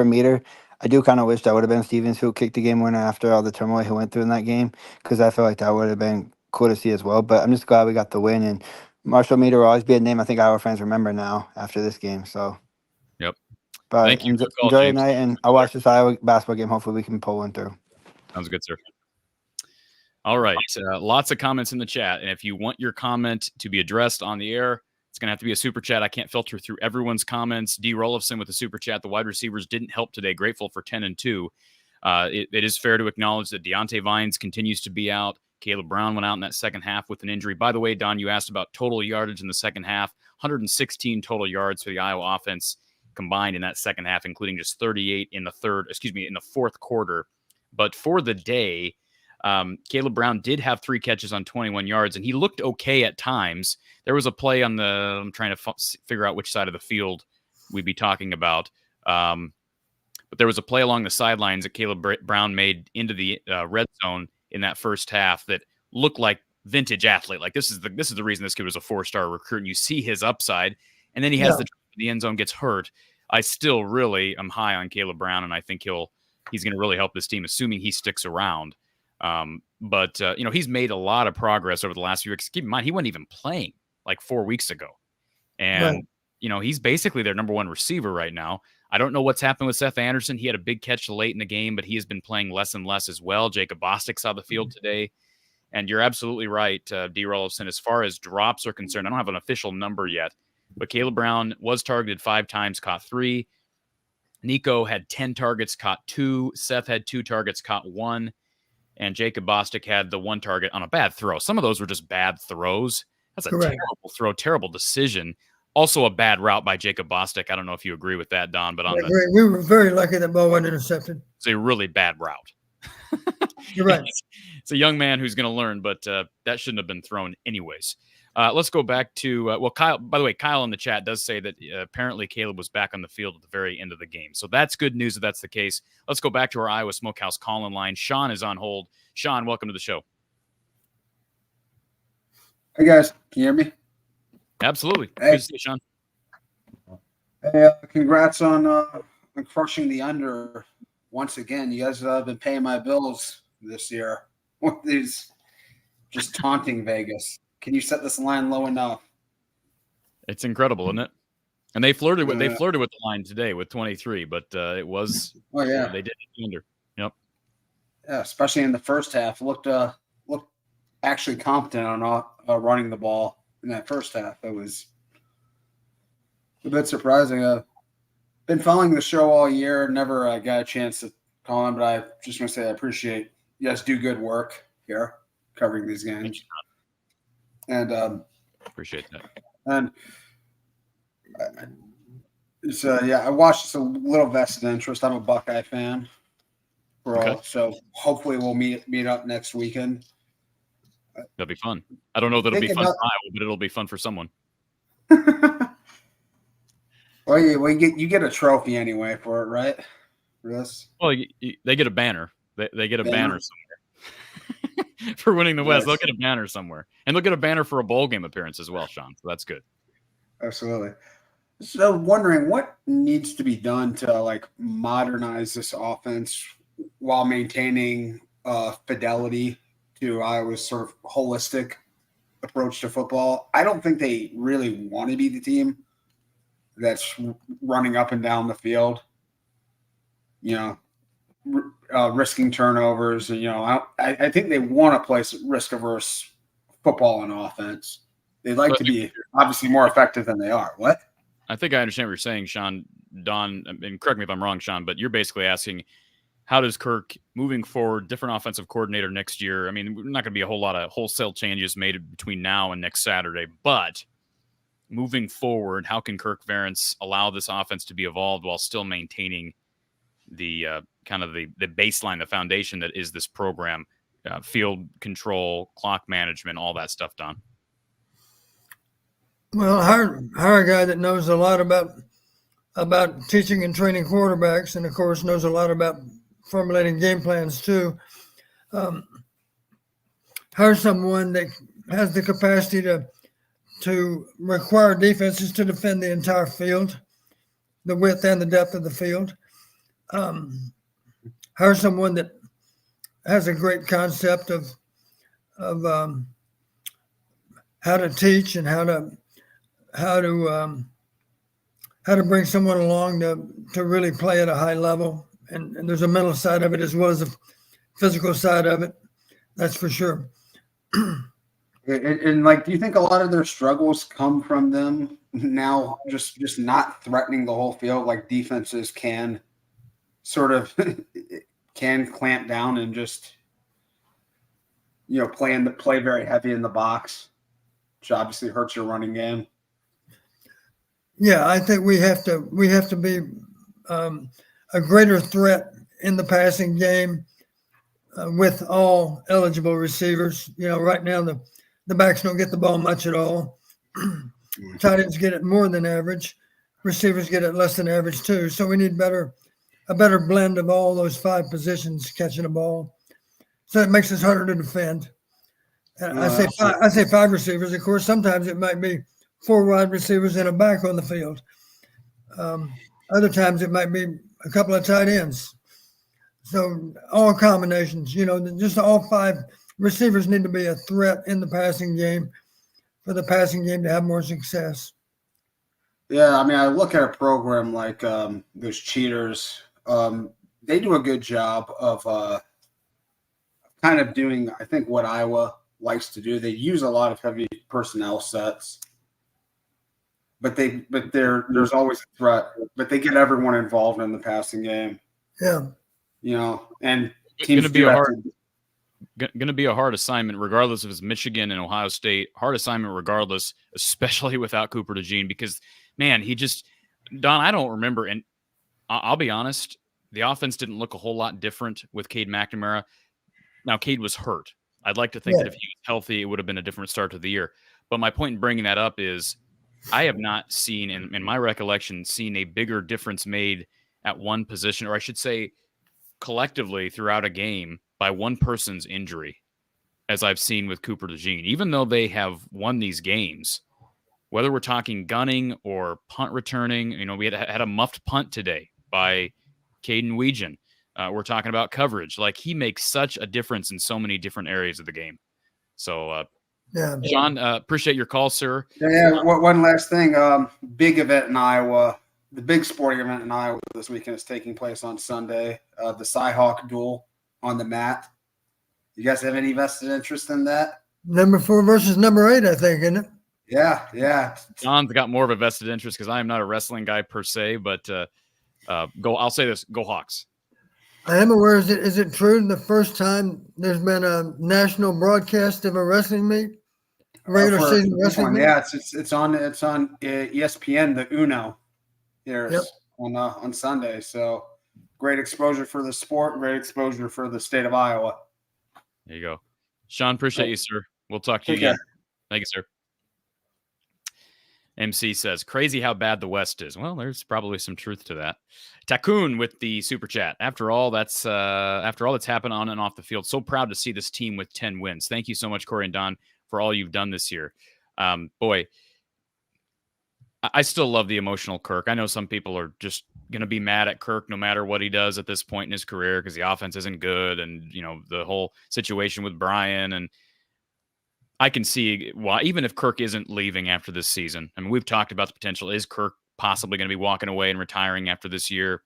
Meter, I do kind of wish that would have been Stevens who kicked the game winner after all the turmoil he went through in that game, because I feel like that would have been cool to see as well. But I'm just glad we got the win, and Marshall Meter will always be a name I think Iowa fans remember now after this game. So, yep. But Thank you. Enjoy the night, and I'll watch this Iowa basketball game. Hopefully, we can pull one through. Sounds good, sir. All right. Lots of comments in the chat, and if you want your comment to be addressed on the air, it's going to have to be a super chat. I can't filter through everyone's comments. D. Rollifson with the super chat. The wide receivers didn't help today. Grateful for 10-2. It is fair to acknowledge that Deontay Vines continues to be out. Caleb Brown went out in that second half with an injury. By the way, Don, you asked about total yardage in the second half. 116 total yards for the Iowa offense combined in that second half, including just 38 in the fourth quarter. But for the day, Caleb Brown did have 3 catches on 21 yards, and he looked okay at times. There was a play on I'm trying to figure out which side of the field we'd be talking about. But there was a play along the sidelines that Caleb Brown made into the red zone in that first half that looked like vintage athlete. Like this is the reason this kid was a 4-star recruit. And you see his upside, and then he has the end zone, gets hurt. I still really am high on Caleb Brown, and I think he's going to really help this team, assuming he sticks around. But he's made a lot of progress over the last few weeks. Keep in mind, he wasn't even playing like 4 weeks ago. And, he's basically their number one receiver right now. I don't know what's happened with Seth Anderson. He had a big catch late in the game, but he has been playing less and less as well. Jacob Bostic saw the field today. And you're absolutely right, D. Rollifson, as far as drops are concerned. I don't have an official number yet, but Caleb Brown was targeted 5 times, caught 3. Nico had 10 targets, caught 2. Seth had 2 targets, caught 1. And Jacob Bostic had the 1 target on a bad throw. Some of those were just bad throws. That's a terrible throw, terrible decision. Also a bad route by Jacob Bostic. I don't know if you agree with that, Don, but we were very lucky that ball wasn't intercepted. It's a really bad route. You're right. It's a young man who's going to learn, but that shouldn't have been thrown anyways. Let's go back to Kyle. By the way, Kyle in the chat does say that apparently Caleb was back on the field at the very end of the game. So that's good news if that's the case. Let's go back to our Iowa Smokehouse call-in line. Sean is on hold. Sean, welcome to the show. Hey, guys. Can you hear me? Absolutely. Hey. Good to see you, Sean. Hey, congrats on crushing the under once again. You guys have been paying my bills this year with these just taunting Vegas. Can you set this line low enough? It's incredible, isn't it? And they flirted with the line today with 23, but it was they did it under. Yep. Yeah, especially in the first half, looked actually competent on running the ball in that first half. It was a bit surprising. Been following the show all year. Never got a chance to call in, but I just want to say I appreciate you guys do good work here covering these games. And appreciate that. And I watched this a little vested interest. I'm a Buckeye fan, so hopefully we'll meet up next weekend. That'll be fun. I don't know that it'll be fun for Iowa, but it'll be fun for someone. Well, you get a trophy anyway for it, right? For this? Well, they get a banner. They get a banner somewhere for winning the West. They'll get a banner somewhere, and they'll get a banner for a bowl game appearance as well, Sean. So that's good. Absolutely. So, wondering what needs to be done to modernize this offense while maintaining fidelity to Iowa's sort of holistic approach to football. I don't think they really want to be the team that's running up and down the field, risking turnovers. I think they want to play risk-averse football and offense. They'd like to be obviously more effective than they are. What? I think I understand what you're saying, Sean. Don, and correct me if I'm wrong, Sean, but you're basically asking, how does Kirk, moving forward, different offensive coordinator next year? I mean, we're not going to be a whole lot of wholesale changes made between now and next Saturday, but moving forward, how can Kirk Ferentz allow this offense to be evolved while still maintaining the kind of the baseline, the foundation that is this program, field control, clock management, all that stuff, Don? Well, hire a guy that knows a lot about teaching and training quarterbacks, and of course knows a lot about formulating game plans too. Hire someone that has the capacity to require defenses to defend the entire field, the width and the depth of the field. Hire someone that has a great concept of how to teach and how to bring someone along to really play at a high level. And there's a mental side of it as well as a physical side of it. That's for sure. And like, do you think a lot of their struggles come from them now just not threatening the whole field? Like defenses can sort of clamp down and just play very heavy in the box, which obviously hurts your running game. Yeah, I think we have to be a greater threat in the passing game with all eligible receivers. Right now the backs don't get the ball much at all. Tight ends get it more than average. Receivers get it less than average too. So we need a better blend of all those 5 positions catching the ball. So it makes us harder to defend. And I say 5 receivers. Of course, sometimes it might be 4 wide receivers and a back on the field. Other times it might be a couple of tight ends. So all combinations, just all 5 receivers need to be a threat in the passing game for the passing game to have more success. Yeah, I mean, I look at a program like those Cheaters. They do a good job of kind of doing, I think, what Iowa likes to do. They use a lot of heavy personnel sets. But there's always a threat. But they get everyone involved in the passing game. Yeah. And teams going to be a hard assignment, regardless if it's Michigan and Ohio State. Hard assignment, regardless, especially without Cooper DeJean, because man, Don, I don't remember, and I'll be honest, the offense didn't look a whole lot different with Cade McNamara. Now, Cade was hurt. I'd like to think that if he was healthy, it would have been a different start to the year. But my point in bringing that up is, I have not seen, in my recollection, a bigger difference made at one position, or I should say collectively throughout a game by one person's injury, as I've seen with Cooper DeJean. Even though they have won these games, whether we're talking gunning or punt returning, we had a muffed punt today by Caden Weegan. We're talking about coverage. Like, he makes such a difference in so many different areas of the game. So, John, appreciate your call, sir. Yeah, one last thing. Big event in Iowa. The big sporting event in Iowa this weekend is taking place on Sunday. The Cy-Hawk duel on the mat. You guys have any vested interest in that? Number 4 versus number 8, I think, isn't it? Yeah. John's got more of a vested interest because I am not a wrestling guy per se, but I'll say this: go Hawks. I am aware. Is it true the first time there's been a national broadcast of a wrestling meet? Regular season wrestling meet? Yeah, it's on ESPN, the Uno here on Sunday. So great exposure for the sport, great exposure for the state of Iowa. There you go. Sean, appreciate you, sir. We'll talk to you again. Thank you, sir. MC says, crazy how bad the West is. Well, there's probably some truth to that. Takun with the super chat. After all that's happened on and off the field, so proud to see this team with 10 wins. Thank you so much, Corey and Don, for all you've done this year. Boy, I still love the emotional Kirk. I know some people are just going to be mad at Kirk no matter what he does at this point in his career because the offense isn't good, and the whole situation with Brian. And I can see why, even if Kirk isn't leaving after this season. I mean, we've talked about the potential. Is Kirk possibly going to be walking away and retiring after this year?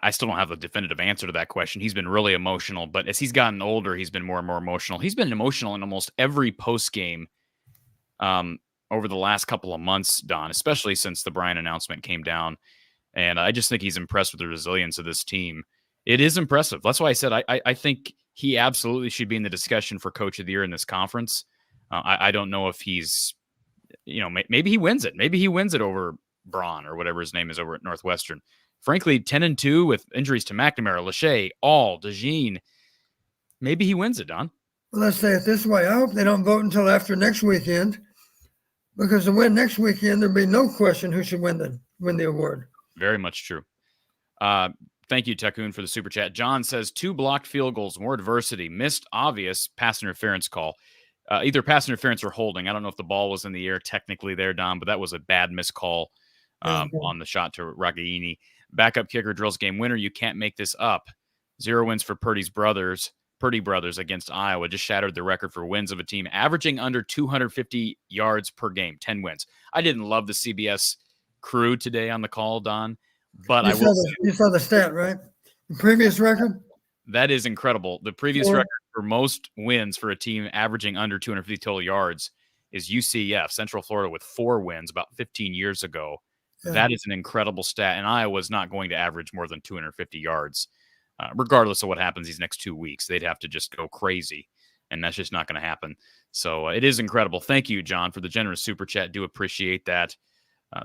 I still don't have a definitive answer to that question. He's been really emotional, but as he's gotten older, he's been more and more emotional. He's been emotional in almost every post game over the last couple of months, Don, especially since the Brian announcement came down. And I just think he's impressed with the resilience of this team. It is impressive. That's why I said I think he absolutely should be in the discussion for Coach of the Year in this conference. I don't know if he's, maybe he wins it. Maybe he wins it over Braun or whatever his name is over at Northwestern. Frankly, 10-2 with injuries to McNamara, Lachey, All, DeJean. Maybe he wins it, Don. Well, let's say it this way. I hope they don't vote until after next weekend, because to win next weekend, there'd be no question who should win the award. Very much true. Thank you, Tekun, for the super chat. John says 2 blocked field goals, more adversity, missed obvious pass interference call. Either pass interference or holding. I don't know if the ball was in the air technically there, Don, but that was a bad missed call on the shot to Ragaini. Backup kicker drills game winner. You can't make this up. 0 wins for Purdy brothers against Iowa. Just shattered the record for wins of a team averaging under 250 yards per game. 10 wins. I didn't love the CBS crew today on the call, Don, but you saw the stat, right? The previous record? That is incredible. The previous record for most wins for a team averaging under 250 total yards is UCF, Central Florida, with 4 wins about 15 years ago. Yeah. That is an incredible stat, and Iowa's not going to average more than 250 yards, regardless of what happens these next 2 weeks. They'd have to just go crazy, and that's just not going to happen. So it is incredible. Thank you, John, for the generous super chat. Do appreciate that.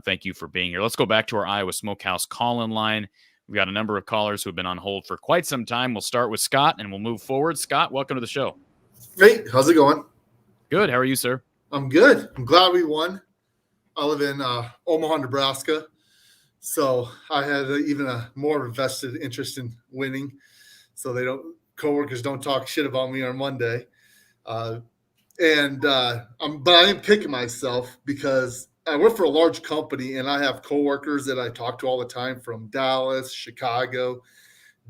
Thank you for being here. Let's go back to our Iowa Smokehouse call-in line. We've got a number of callers who have been on hold for quite some time. We'll start with Scott, and we'll move forward. Scott, welcome to the show. Hey, how's it going? Good. How are you, sir? I'm good. I'm glad we won. I live in Omaha, Nebraska, so I had even a more vested interest in winning, so coworkers don't talk shit about me on Monday. But I am kicking myself because I work for a large company, and I have coworkers that I talk to all the time from Dallas, Chicago,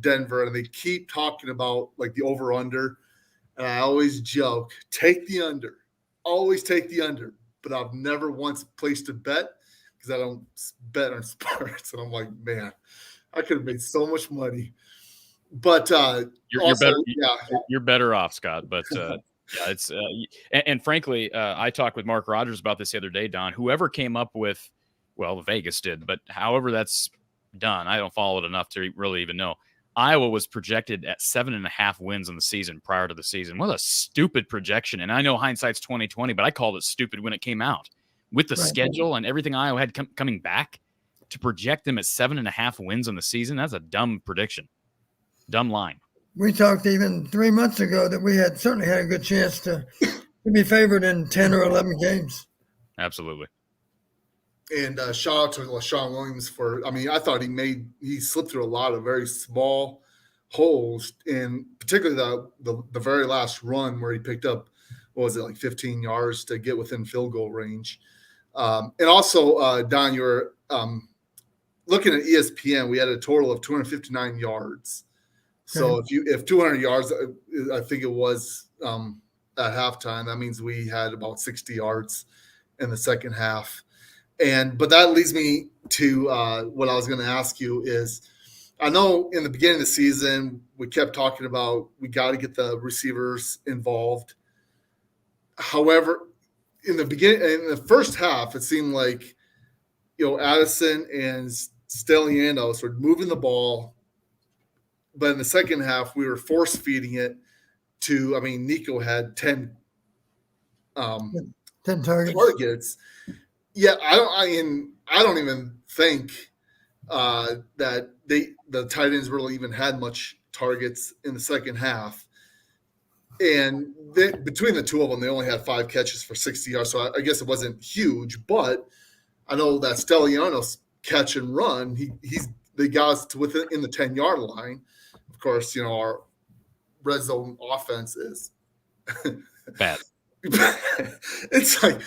Denver, and they keep talking about like the over-under. And I always joke, take the under. Always take the under. But I've never once placed a bet because I don't bet on sports. And I'm like, man, I could have made so much money. But you're better off, Scott. But yeah, it's and frankly, I talked with Mark Rogers about this the other day, Don. Whoever came up with, well, Vegas did, but however that's done, I don't follow it enough to really even know. Iowa was projected at 7.5 wins in the season prior to the season. What a stupid projection. And I know hindsight's 20/20, but I called it stupid when it came out. With the schedule and everything Iowa had coming back, to project them at 7.5 wins in the season, that's a dumb prediction. Dumb line. We talked even 3 months ago that we had certainly had a good chance to be favored in 10 or 11 games. Absolutely. And shout out to LaShawn Williams I thought he slipped through a lot of very small holes, and particularly the very last run where he picked up, 15 yards to get within field goal range. And also, Don, you were looking at ESPN, we had a total of 259 yards. So if 200 yards, I think it was at halftime, that means we had about 60 yards in the second half. But that leads me to what I was going to ask you is, I know in the beginning of the season, we kept talking about we got to get the receivers involved. However, in the first half, it seemed like, Addison and Stelianos were moving the ball. But in the second half, we were force feeding it to, Nico had 10 targets. Yeah, I don't even think that the tight ends really even had much targets in the second half. And between the two of them, they only had 5 catches for 60 yards. So I guess it wasn't huge, but I know that Stelianos catch and run, they got us to within the 10-yard line. Of course, our red zone offense is bad. It's like,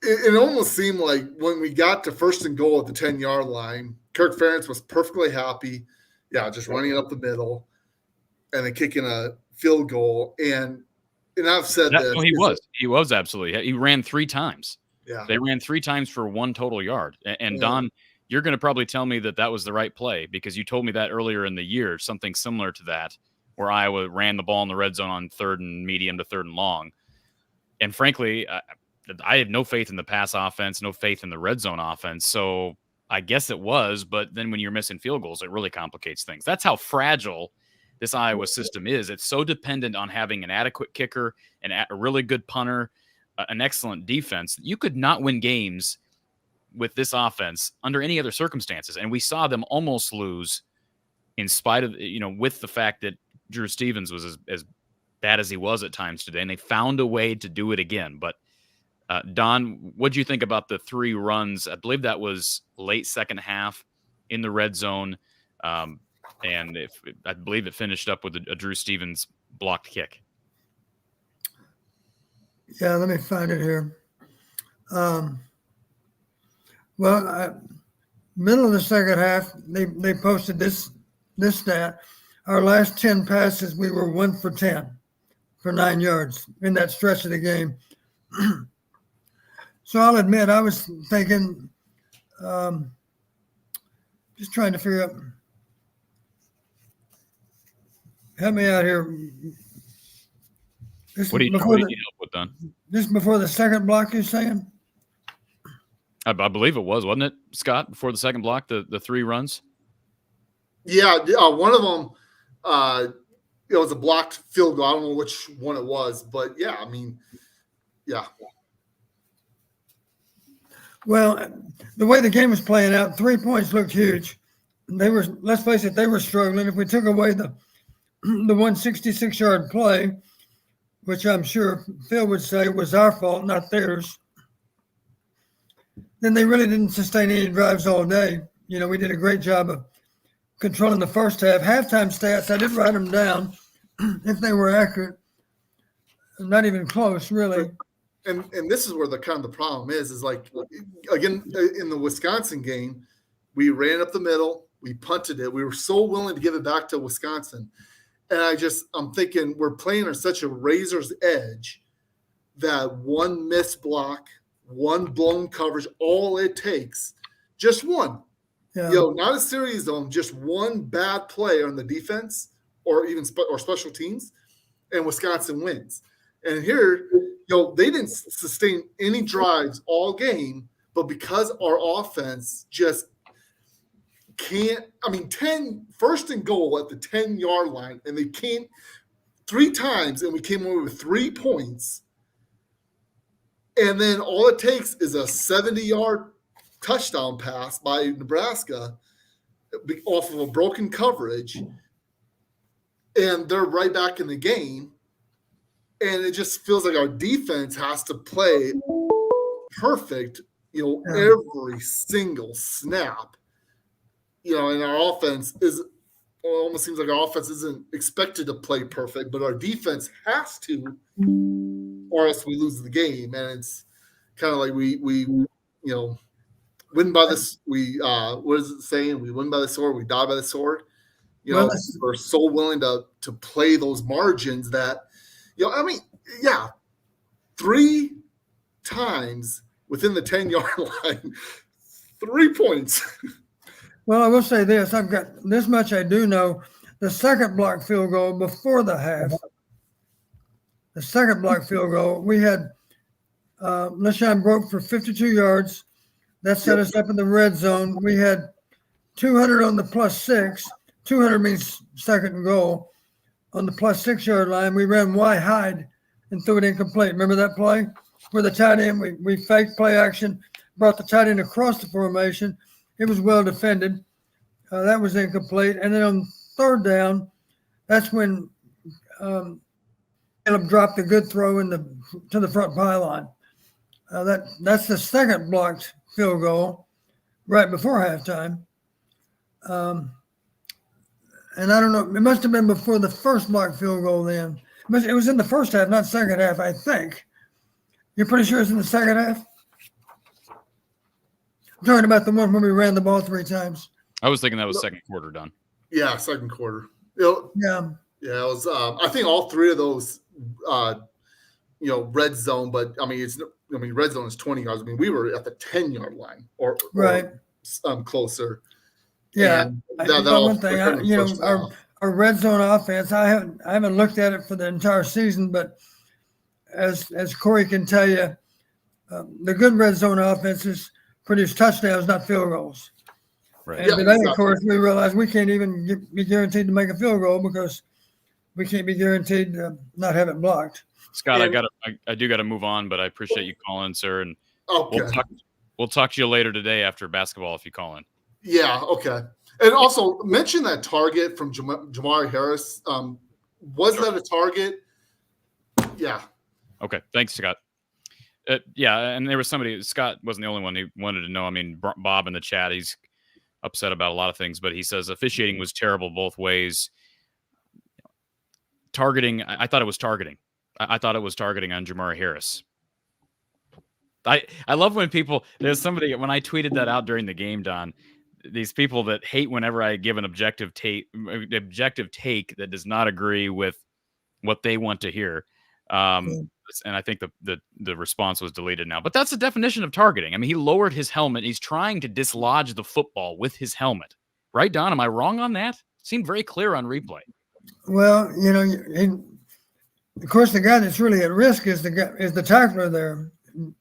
it almost seemed like when we got to 1st and goal at the 10-yard line, Kirk Ferentz was perfectly happy. Yeah, just running it up the middle and then kicking a field goal. And I've said this. No, he was absolutely. He ran 3 times. Yeah. They ran 3 times for 1 total yard. And Don, you're going to probably tell me that was the right play because you told me that earlier in the year, something similar to that, where Iowa ran the ball in the red zone on 3rd and medium to 3rd and long. And frankly, I have no faith in the pass offense, no faith in the red zone offense. So I guess it was, but then when you're missing field goals, it really complicates things. That's how fragile this Iowa system is. It's so dependent on having an adequate kicker, a really good punter, an excellent defense. You could not win games with this offense under any other circumstances. And we saw them almost lose in spite of, with the fact that Drew Stevens was as bad as he was at times today. And they found a way to do it again. But Don, what do you think about the 3 runs? I believe that was late second half in the red zone. And I believe it finished up with a Drew Stevens blocked kick. Yeah, let me find it here. Middle of the second half, they posted this stat. Our last 10 passes, we were 1 for 10 for 9 yards in that stretch of the game. So I'll admit, I was thinking, just trying to figure out, help me out here. What do you need help with, Don? Just before the second block, you're saying? I believe it was, wasn't it, Scott, before the second block, the 3 runs? Yeah, one of them, it was a blocked field goal. I don't know which one it was, but yeah, I mean, yeah. Well, the way the game was playing out, 3 points looked huge. Let's face it, they were struggling. If we took away the 166-yard play, which I'm sure Phil would say was our fault, not theirs, then they really didn't sustain any drives all day. We did a great job of controlling the first half. Halftime stats, I did write them down if they were accurate. Not even close, really. And this is where the problem is like, again, in the Wisconsin game, we ran up the middle, we punted it. We were so willing to give it back to Wisconsin. And I'm thinking we're playing on such a razor's edge that one missed block, one blown coverage, all it takes, just one, not a series of them, just one bad play on the defense or even special teams, and Wisconsin wins. And here, they didn't sustain any drives all game, but because our offense just can't, 1st and goal at the 10-yard line, and they can't 3 times, and we came away with 3 points. And then all it takes is a 70-yard touchdown pass by Nebraska off of a broken coverage, and they're right back in the game. And it just feels like our defense has to play perfect, every single snap. And our offense almost seems like our offense isn't expected to play perfect, but our defense has to, or else we lose the game. And it's kind of like we win by this. What is it saying? We win by the sword. We die by the sword. We're so willing to play those margins that, 3 times within the 10-yard line, 3 points. Well, I will say this. I've got this much I do know. The second block field goal before the half, we had LeSean broke for 52 yards. That set us up in the red zone. We had 200 on the +6. 200 means second and goal. On the +6-yard line, we ran wide hide and threw it incomplete. Remember that play? Where the tight end, we faked play action, brought the tight end across the formation. It was well defended. That was incomplete. And then on 3rd down, that's when Caleb dropped a good throw to the front pylon. That's the second blocked field goal right before halftime. And I don't know, it must have been before the first blocked field goal then. It was in the first half, not second half, I think. You're pretty sure it's in the second half? I'm talking about the one when we ran the ball 3 times. I was thinking that was second quarter done. Yeah, second quarter. Yeah. Yeah, it was. I think all 3 of those, red zone. But I mean, red zone is 20 yards. I mean, we were at the 10-yard line or closer. Yeah. And One thing, our red zone offense. I haven't looked at it for the entire season, but as Corey can tell you, the good red zone offenses produce touchdowns, not field goals. Right. And today, of course, we realize we can't even be guaranteed to make a field goal because we can't be guaranteed to not have it blocked. Scott, I do got to move on, but I appreciate you calling, sir. And okay. we'll talk to you later today after basketball if you call in. Yeah. Okay. And also mention that target from Jamari Harris. Was that a target? Yeah. Okay. Thanks, Scott. Yeah, and there was somebody. Scott wasn't the only one who wanted to know. I mean, Bob in the chat, he's upset about a lot of things, but he says officiating was terrible both ways. Targeting, I thought it was targeting. I thought it was targeting on Jamari Harris. I love when people, there's somebody, when I tweeted that out during the game, Don, these people that hate whenever I give an objective take that does not agree with what they want to hear. And I think the response was deleted now. But that's the definition of targeting. I mean, he lowered his helmet. He's trying to dislodge the football with his helmet. Right, Don? Am I wrong on that? Seemed very clear on replay. Well, of course, the guy that's really at risk is the tackler there,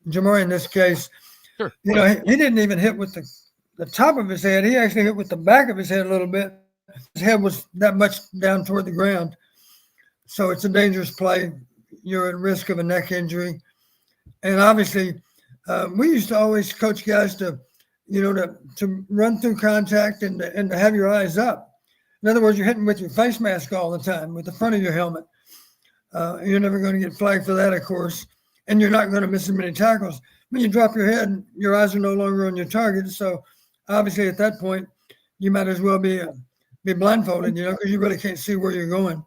Jamari in this case. Sure. He didn't even hit with the top of his head. He actually hit with the back of his head a little bit. His head was that much down toward the ground. So it's a dangerous play. You're at risk of a neck injury. And obviously, we used to always coach guys to run through contact and to have your eyes up. In other words, you're hitting with your face mask all the time, with the front of your helmet. You're never going to get flagged for that, of course, and you're not going to miss as many tackles. When you drop your head, your eyes are no longer on your target. So obviously, at that point, you might as well be blindfolded, because you really can't see where you're going.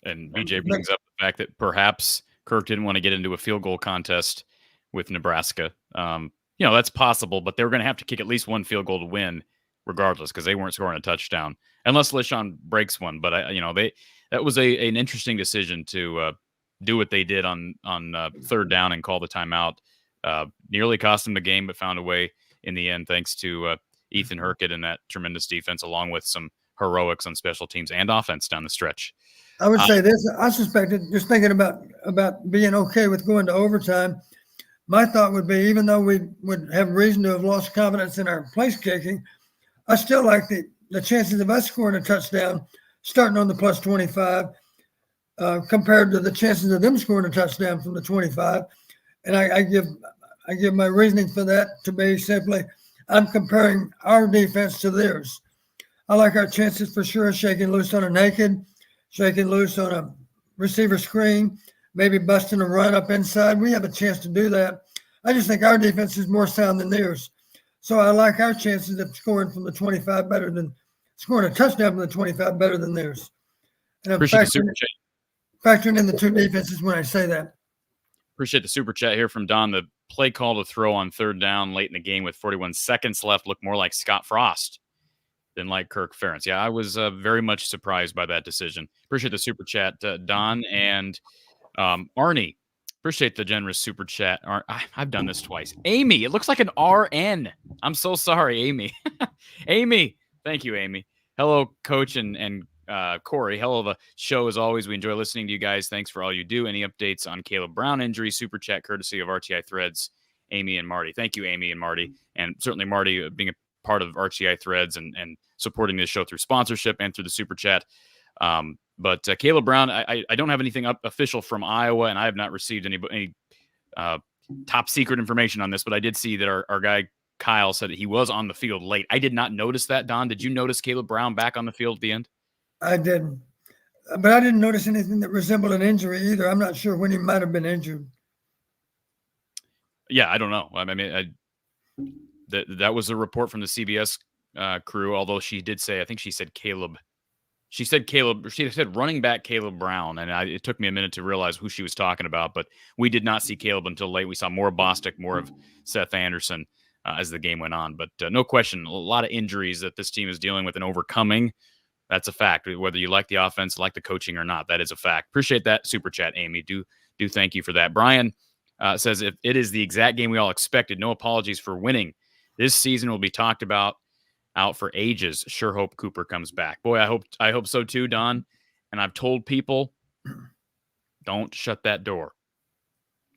And BJ brings up the fact that perhaps Kirk didn't want to get into a field goal contest with Nebraska. That's possible, but they were going to have to kick at least one field goal to win, regardless, because they weren't scoring a touchdown unless LeSean breaks one. But that was an interesting decision to do what they did on third down and call the timeout. Nearly cost them the game, but found a way in the end, thanks to Ethan Hurkett and that tremendous defense, along with some heroics on special teams and offense down the stretch. I would say this. I suspected, just thinking about being okay with going to overtime, my thought would be, even though we would have reason to have lost confidence in our place kicking, I still like the chances of us scoring a touchdown starting on the plus 25 compared to the chances of them scoring a touchdown from the 25. And I give my reasoning for that to be simply, I'm comparing our defense to theirs. I like our chances for sure, shaking loose on a naked, shaking loose on a receiver screen, maybe busting a run up inside. We have a chance to do that. I just think our defense is more sound than theirs. So I like our chances of scoring from the 25 better than scoring a touchdown from the 25 better than theirs. And I'm factoring in the two defenses when I say that. Appreciate the super chat here from Don. The play call to throw on third down late in the game with 41 seconds left looked more like Scott Frost than like Kirk Ferentz. Yeah, I was very much surprised by that decision. Appreciate the super chat, Don. And Arnie, appreciate the generous super chat. I've done this twice. Amy, it looks like an RN. I'm so sorry, Amy. Amy, thank you, Amy. Hello, Coach and Corey. Hell of a show as always. We enjoy listening to you guys. Thanks for all you do. Any updates on Caleb Brown injury? Super chat courtesy of RTI Threads, Amy and Marty. Thank you, Amy and Marty. And certainly Marty being a part of RTI Threads and supporting this show through sponsorship and through the super chat. But Caleb Brown, I don't have anything official from Iowa, and I have not received any top secret information on this, but I did see that our guy Kyle said that he was on the field late. I did not notice that, Don. Did you notice Caleb Brown back on the field at the end? I didn't. But I didn't notice anything that resembled an injury either. I'm not sure when he might have been injured. Yeah, I don't know. I mean, that was a report from the CBS crew, although she did say, I think she said Caleb She said running back Caleb Brown, and it took me a minute to realize who she was talking about, but we did not see Caleb until late. We saw more of Bostic, more of Seth Anderson as the game went on. But no question, a lot of injuries that this team is dealing with and overcoming. That's a fact. Whether you like the offense, like the coaching or not, that is a fact. Appreciate that super chat, Amy. Do thank you for that. Brian says, if it is the exact game we all expected, no apologies for winning. This season will be talked about out for ages. Sure hope Cooper comes back. Boy, I hope so too, Don. And I've told people, don't shut that door.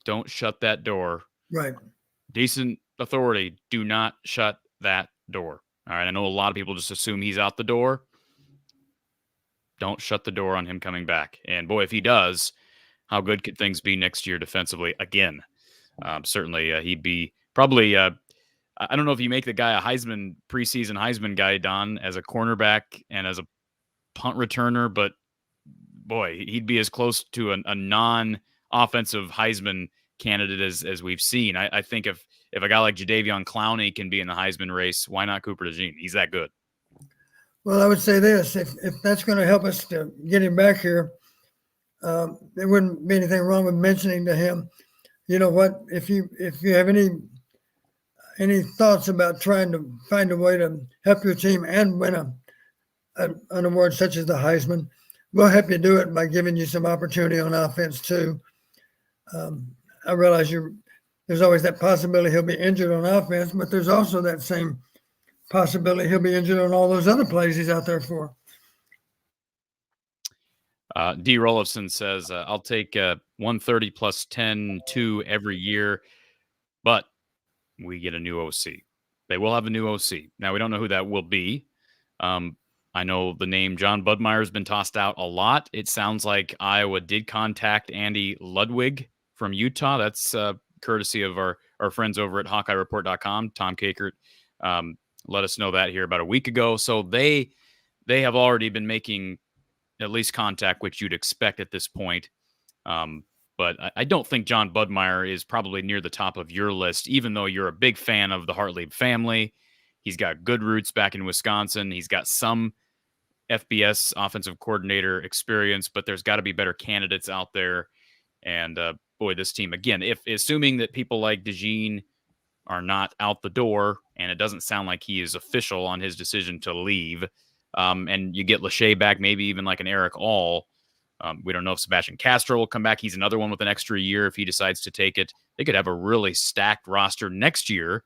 Don't shut that door. Right. Decent authority, do not shut that door. All right, I know a lot of people just assume he's out the door. Don't shut the door on him coming back. And boy, if he does, how good could things be next year defensively again? Certainly, he'd be probably I don't know if you make the guy a preseason Heisman guy, Don, as a cornerback and as a punt returner, but boy, he'd be as close to a non-offensive Heisman candidate as we've seen. I think if a guy like Jadeveon Clowney can be in the Heisman race, why not Cooper DeJean? He's that good. Well, I would say this: if that's going to help us to get him back here, there wouldn't be anything wrong with mentioning to him, you know what? If you have any thoughts about trying to find a way to help your team and win an award such as the Heisman, we'll help you do it by giving you some opportunity on offense too. I realize there's always that possibility he'll be injured on offense, but there's also that same possibility he'll be injured on all those other plays he's out there for. D. Rollifson says, I'll take 130 plus 10-2 every year, but we get a new OC. They will have a new OC. Now, we don't know who that will be. I know the name John Budmeyer has been tossed out a lot. It sounds like Iowa did contact Andy Ludwig from Utah. That's courtesy of our friends over at HawkeyeReport.com. Tom Kakert let us know that here about a week ago. So they have already been making at least contact, which you'd expect at this point. But I don't think John Budmeyer is probably near the top of your list, even though you're a big fan of the Hartlieb family. He's got good roots back in Wisconsin. He's got some FBS offensive coordinator experience, but there's got to be better candidates out there. And boy, this team, again, assuming that people like DeJean are not out the door, and it doesn't sound like he is official on his decision to leave, and you get Lachey back, maybe even like an Eric All. We don't know if Sebastian Castro will come back. He's another one with an extra year if he decides to take it. They could have a really stacked roster next year.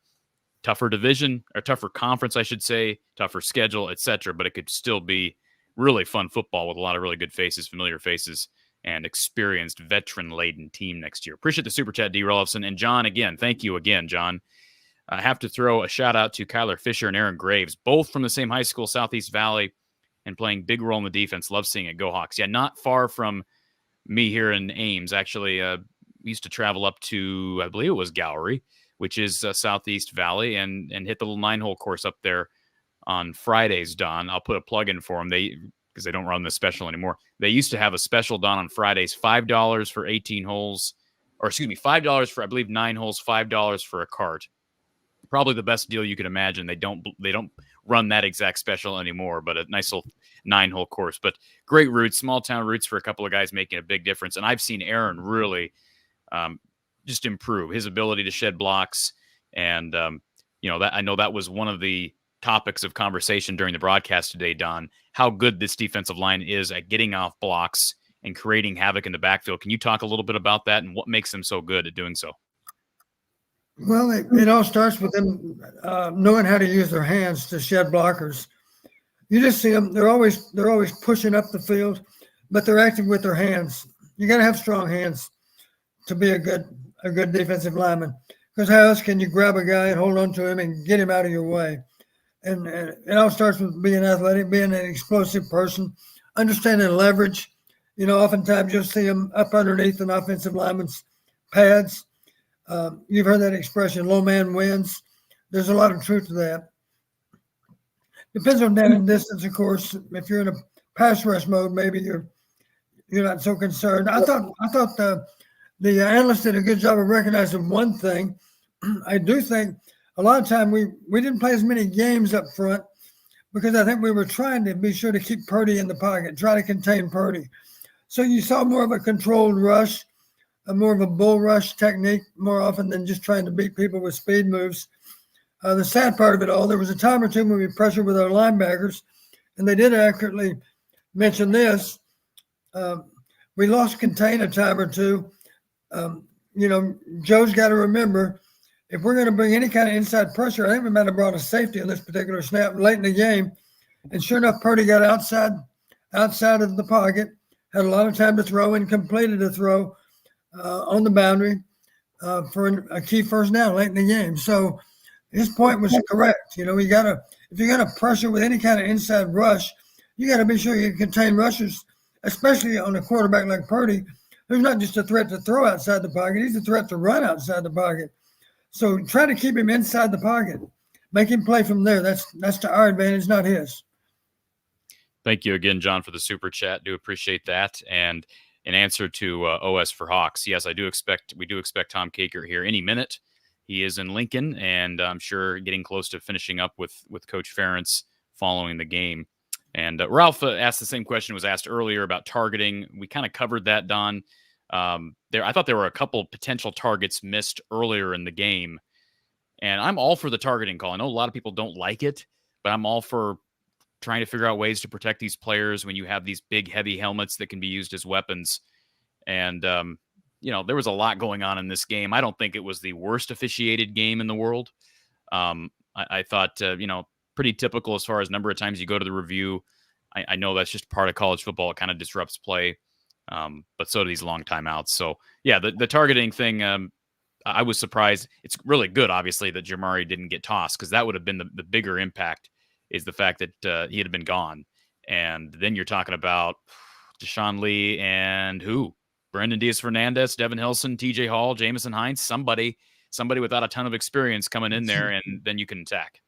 Tougher division, or tougher conference, I should say, tougher schedule, etc. But it could still be really fun football with a lot of really good faces, familiar faces, and experienced veteran-laden team next year. Appreciate the super chat, D. Rollifson. And John, again, thank you again, John. I have to throw a shout-out to Kyler Fisher and Aaron Graves, both from the same high school, Southeast Valley, and playing big role in the defense. Love seeing it. Go Hawks. Yeah, not far from me here in Ames. Actually, we used to travel up to, I believe it was Gowrie, which is Southeast Valley, and hit the little 9-hole course up there on Fridays, Don. I'll put a plug in for them. Because they don't run this special anymore. They used to have a special, Don, on Fridays, $5 for 18 holes, or excuse me, $5 for, I believe, 9 holes, $5 for a cart. Probably the best deal you could imagine. They don't run that exact special anymore, but a nice little 9-hole course. But great routes, small town routes for a couple of guys making a big difference. And I've seen Aaron really just improve his ability to shed blocks. And that I know that was one of the topics of conversation during the broadcast today, Don, how good this defensive line is at getting off blocks and creating havoc in the backfield. Can you talk a little bit about that and what makes them so good at doing so? Well, it all starts with them knowing how to use their hands to shed blockers. You just see them; they're always pushing up the field, but they're acting with their hands. You got to have strong hands to be a good defensive lineman. Because how else can you grab a guy and hold on to him and get him out of your way? And it all starts with being athletic, being an explosive person, understanding leverage. Oftentimes you'll see them up underneath an offensive lineman's pads. You've heard that expression, low man wins. There's a lot of truth to that. Depends on down and distance, of course. If you're in a pass rush mode, maybe you're not so concerned. I thought the analyst did a good job of recognizing one thing. I do think a lot of time we didn't play as many games up front because I think we were trying to be sure to keep Purdy in the pocket, try to contain Purdy. So you saw more of a controlled rush, more of a bull rush technique more often than just trying to beat people with speed moves. The sad part of it all, there was a time or two when we pressured with our linebackers, and they did accurately mention this. We lost contain a time or two. Joe's got to remember, if we're going to bring any kind of inside pressure, I think we might have brought a safety on this particular snap late in the game. And sure enough, Purdy got outside of the pocket, had a lot of time to throw and completed a throw on the boundary for a key first down late in the game. So his point was correct. If you're going to pressure with any kind of inside rush, you got to be sure you can contain rushers, especially on a quarterback like Purdy, who's not just a threat to throw outside the pocket, he's a threat to run outside the pocket. So try to keep him inside the pocket. Make him play from there. That's to our advantage, not his. Thank you again, John, for the super chat. Do appreciate that. And in answer to OS for Hawks, yes, we do expect Tom Kakert here any minute. He is in Lincoln, and I'm sure getting close to finishing up with Coach Ferentz following the game. And Ralph asked the same question, was asked earlier about targeting. We kind of covered that, Don. I thought there were a couple potential targets missed earlier in the game, and I'm all for the targeting call. I know a lot of people don't like it, but I'm all for trying to figure out ways to protect these players when you have these big, heavy helmets that can be used as weapons. And, there was a lot going on in this game. I don't think it was the worst officiated game in the world. I thought, pretty typical as far as number of times you go to the review. I know that's just part of college football. It kind of disrupts play. But so do these long timeouts. So, yeah, the targeting thing, I was surprised. It's really good, obviously, that Jamari didn't get tossed, because that would have been the bigger impact, is the fact that he had been gone. And then you're talking about Deshaun Lee and who? Brendan Diaz-Fernandez, Devin Hilson, TJ Hall, Jamison Hines, somebody without a ton of experience coming in there, and then you can attack.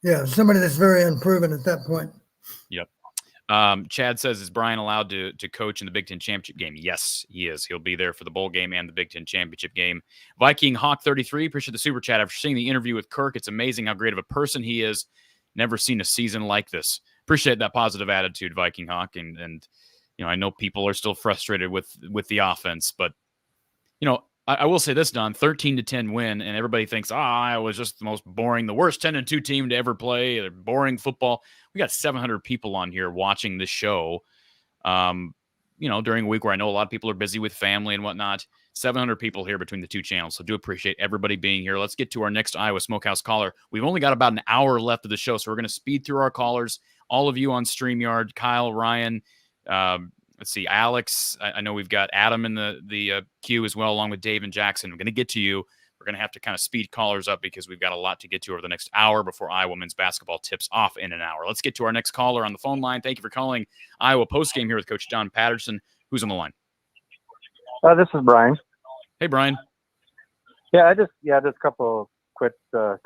Yeah, somebody that's very unproven at that point. Yep. Chad says, is Brian allowed to coach in the Big Ten Championship game? Yes, he is. He'll be there for the bowl game and the Big Ten Championship game. Viking Hawk 33, appreciate the super chat. After seeing the interview with Kirk, it's amazing how great of a person he is. Never seen a season like this. Appreciate that positive attitude, Viking Hawk. And I know people are still frustrated with the offense, but I will say this, Don, 13-10 win, and everybody thinks, I was just the worst 10-2 team to ever play. They're boring football. We got 700 people on here watching this show, during a week where I know a lot of people are busy with family and whatnot. 700 people here between the two channels, so do appreciate everybody being here. Let's get to our next Iowa Smokehouse caller. We've only got about an hour left of the show, so we're going to speed through our callers. All of you on StreamYard, Kyle, Ryan, let's see, Alex. I know we've got Adam in the queue as well, along with Dave and Jackson. We're going to get to you. We're going to have to kind of speed callers up because we've got a lot to get to over the next hour before Iowa men's basketball tips off in an hour. Let's get to our next caller on the phone line. Thank you for calling Iowa Postgame here with Coach John Patterson. Who's on the line? This is Brian. Hey, Brian. Yeah, just a couple of quick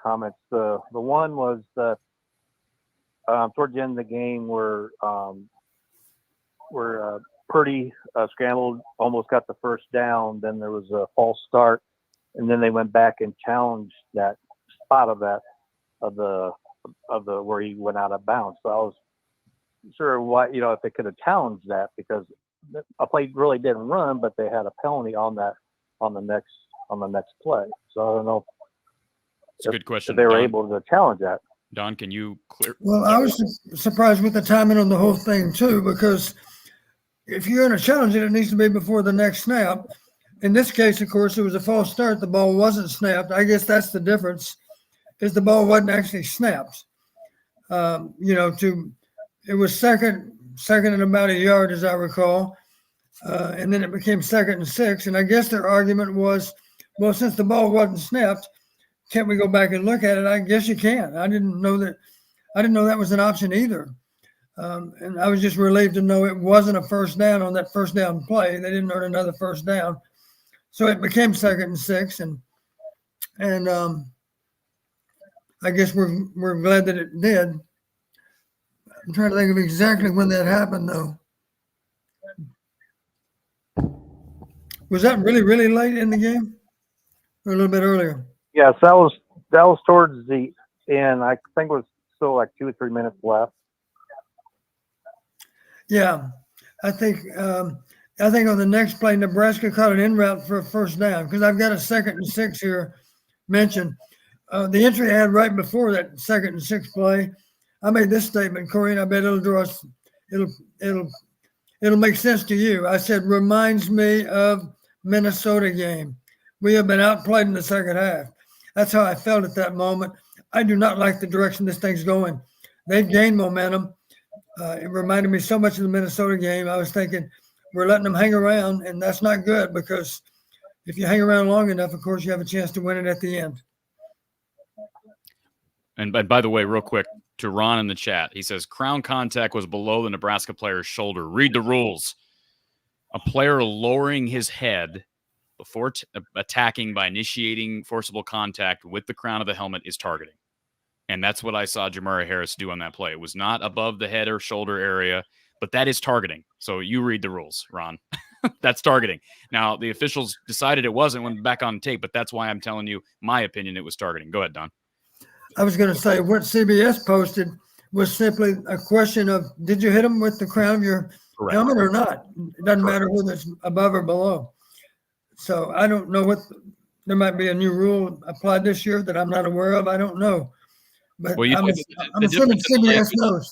comments. The one was that towards the end of the game, where Purdy scrambled, almost got the first down. Then there was a false start, and then they went back and challenged that spot of the where he went out of bounds. So I was sure if they could have challenged that, because a play really didn't run, but they had a penalty on the next play. So I don't know. It's a good question. If they were able to challenge that. Don, can you clear? Well, I was surprised with the timing on the whole thing too, because if you're going to challenge it, it needs to be before the next snap. In this case, of course, it was a false start. The ball wasn't snapped. I guess that's the difference, is the ball wasn't actually snapped. It was second and about a yard, as I recall. And then it became 2nd and 6. And I guess their argument was, well, since the ball wasn't snapped, can't we go back and look at it? I guess you can. I didn't know that was an option either. And I was just relieved to know it wasn't a first down on that first down play. They didn't earn another first down. So it became 2nd and 6. And I guess we're glad that it did. I'm trying to think of exactly when that happened, though. Was that really, really late in the game, or a little bit earlier? Yes, that was towards the end. I think it was still like 2 or 3 minutes left. Yeah, I think on the next play, Nebraska caught an in route for a first down because I've got a 2nd and 6 here mentioned. The entry I had right before that 2nd and 6 play, I made this statement, Corey, and I bet it'll draw us. It'll make sense to you. I said, reminds me of Minnesota game. We have been outplayed in the second half. That's how I felt at that moment. I do not like the direction this thing's going. They've gained momentum. It reminded me so much of the Minnesota game. I was thinking, we're letting them hang around, and that's not good because if you hang around long enough, of course, you have a chance to win it at the end. And by the way, real quick, to Ron in the chat, he says, crown contact was below the Nebraska player's shoulder. Read the rules. A player lowering his head before attacking by initiating forcible contact with the crown of the helmet is targeting. And that's what I saw Jamari Harris do on that play. It was not above the head or shoulder area, but that is targeting. So you read the rules, Ron. That's targeting. Now, the officials decided it wasn't when back on tape, but that's why I'm telling you my opinion it was targeting. Go ahead, Don. I was going to say what CBS posted was simply a question of, did you hit him with the crown of your helmet or not? It doesn't matter whether it's above or below. So I don't know there might be a new rule applied this year that I'm not aware of. I don't know. But well, I'm assuming CBS knows.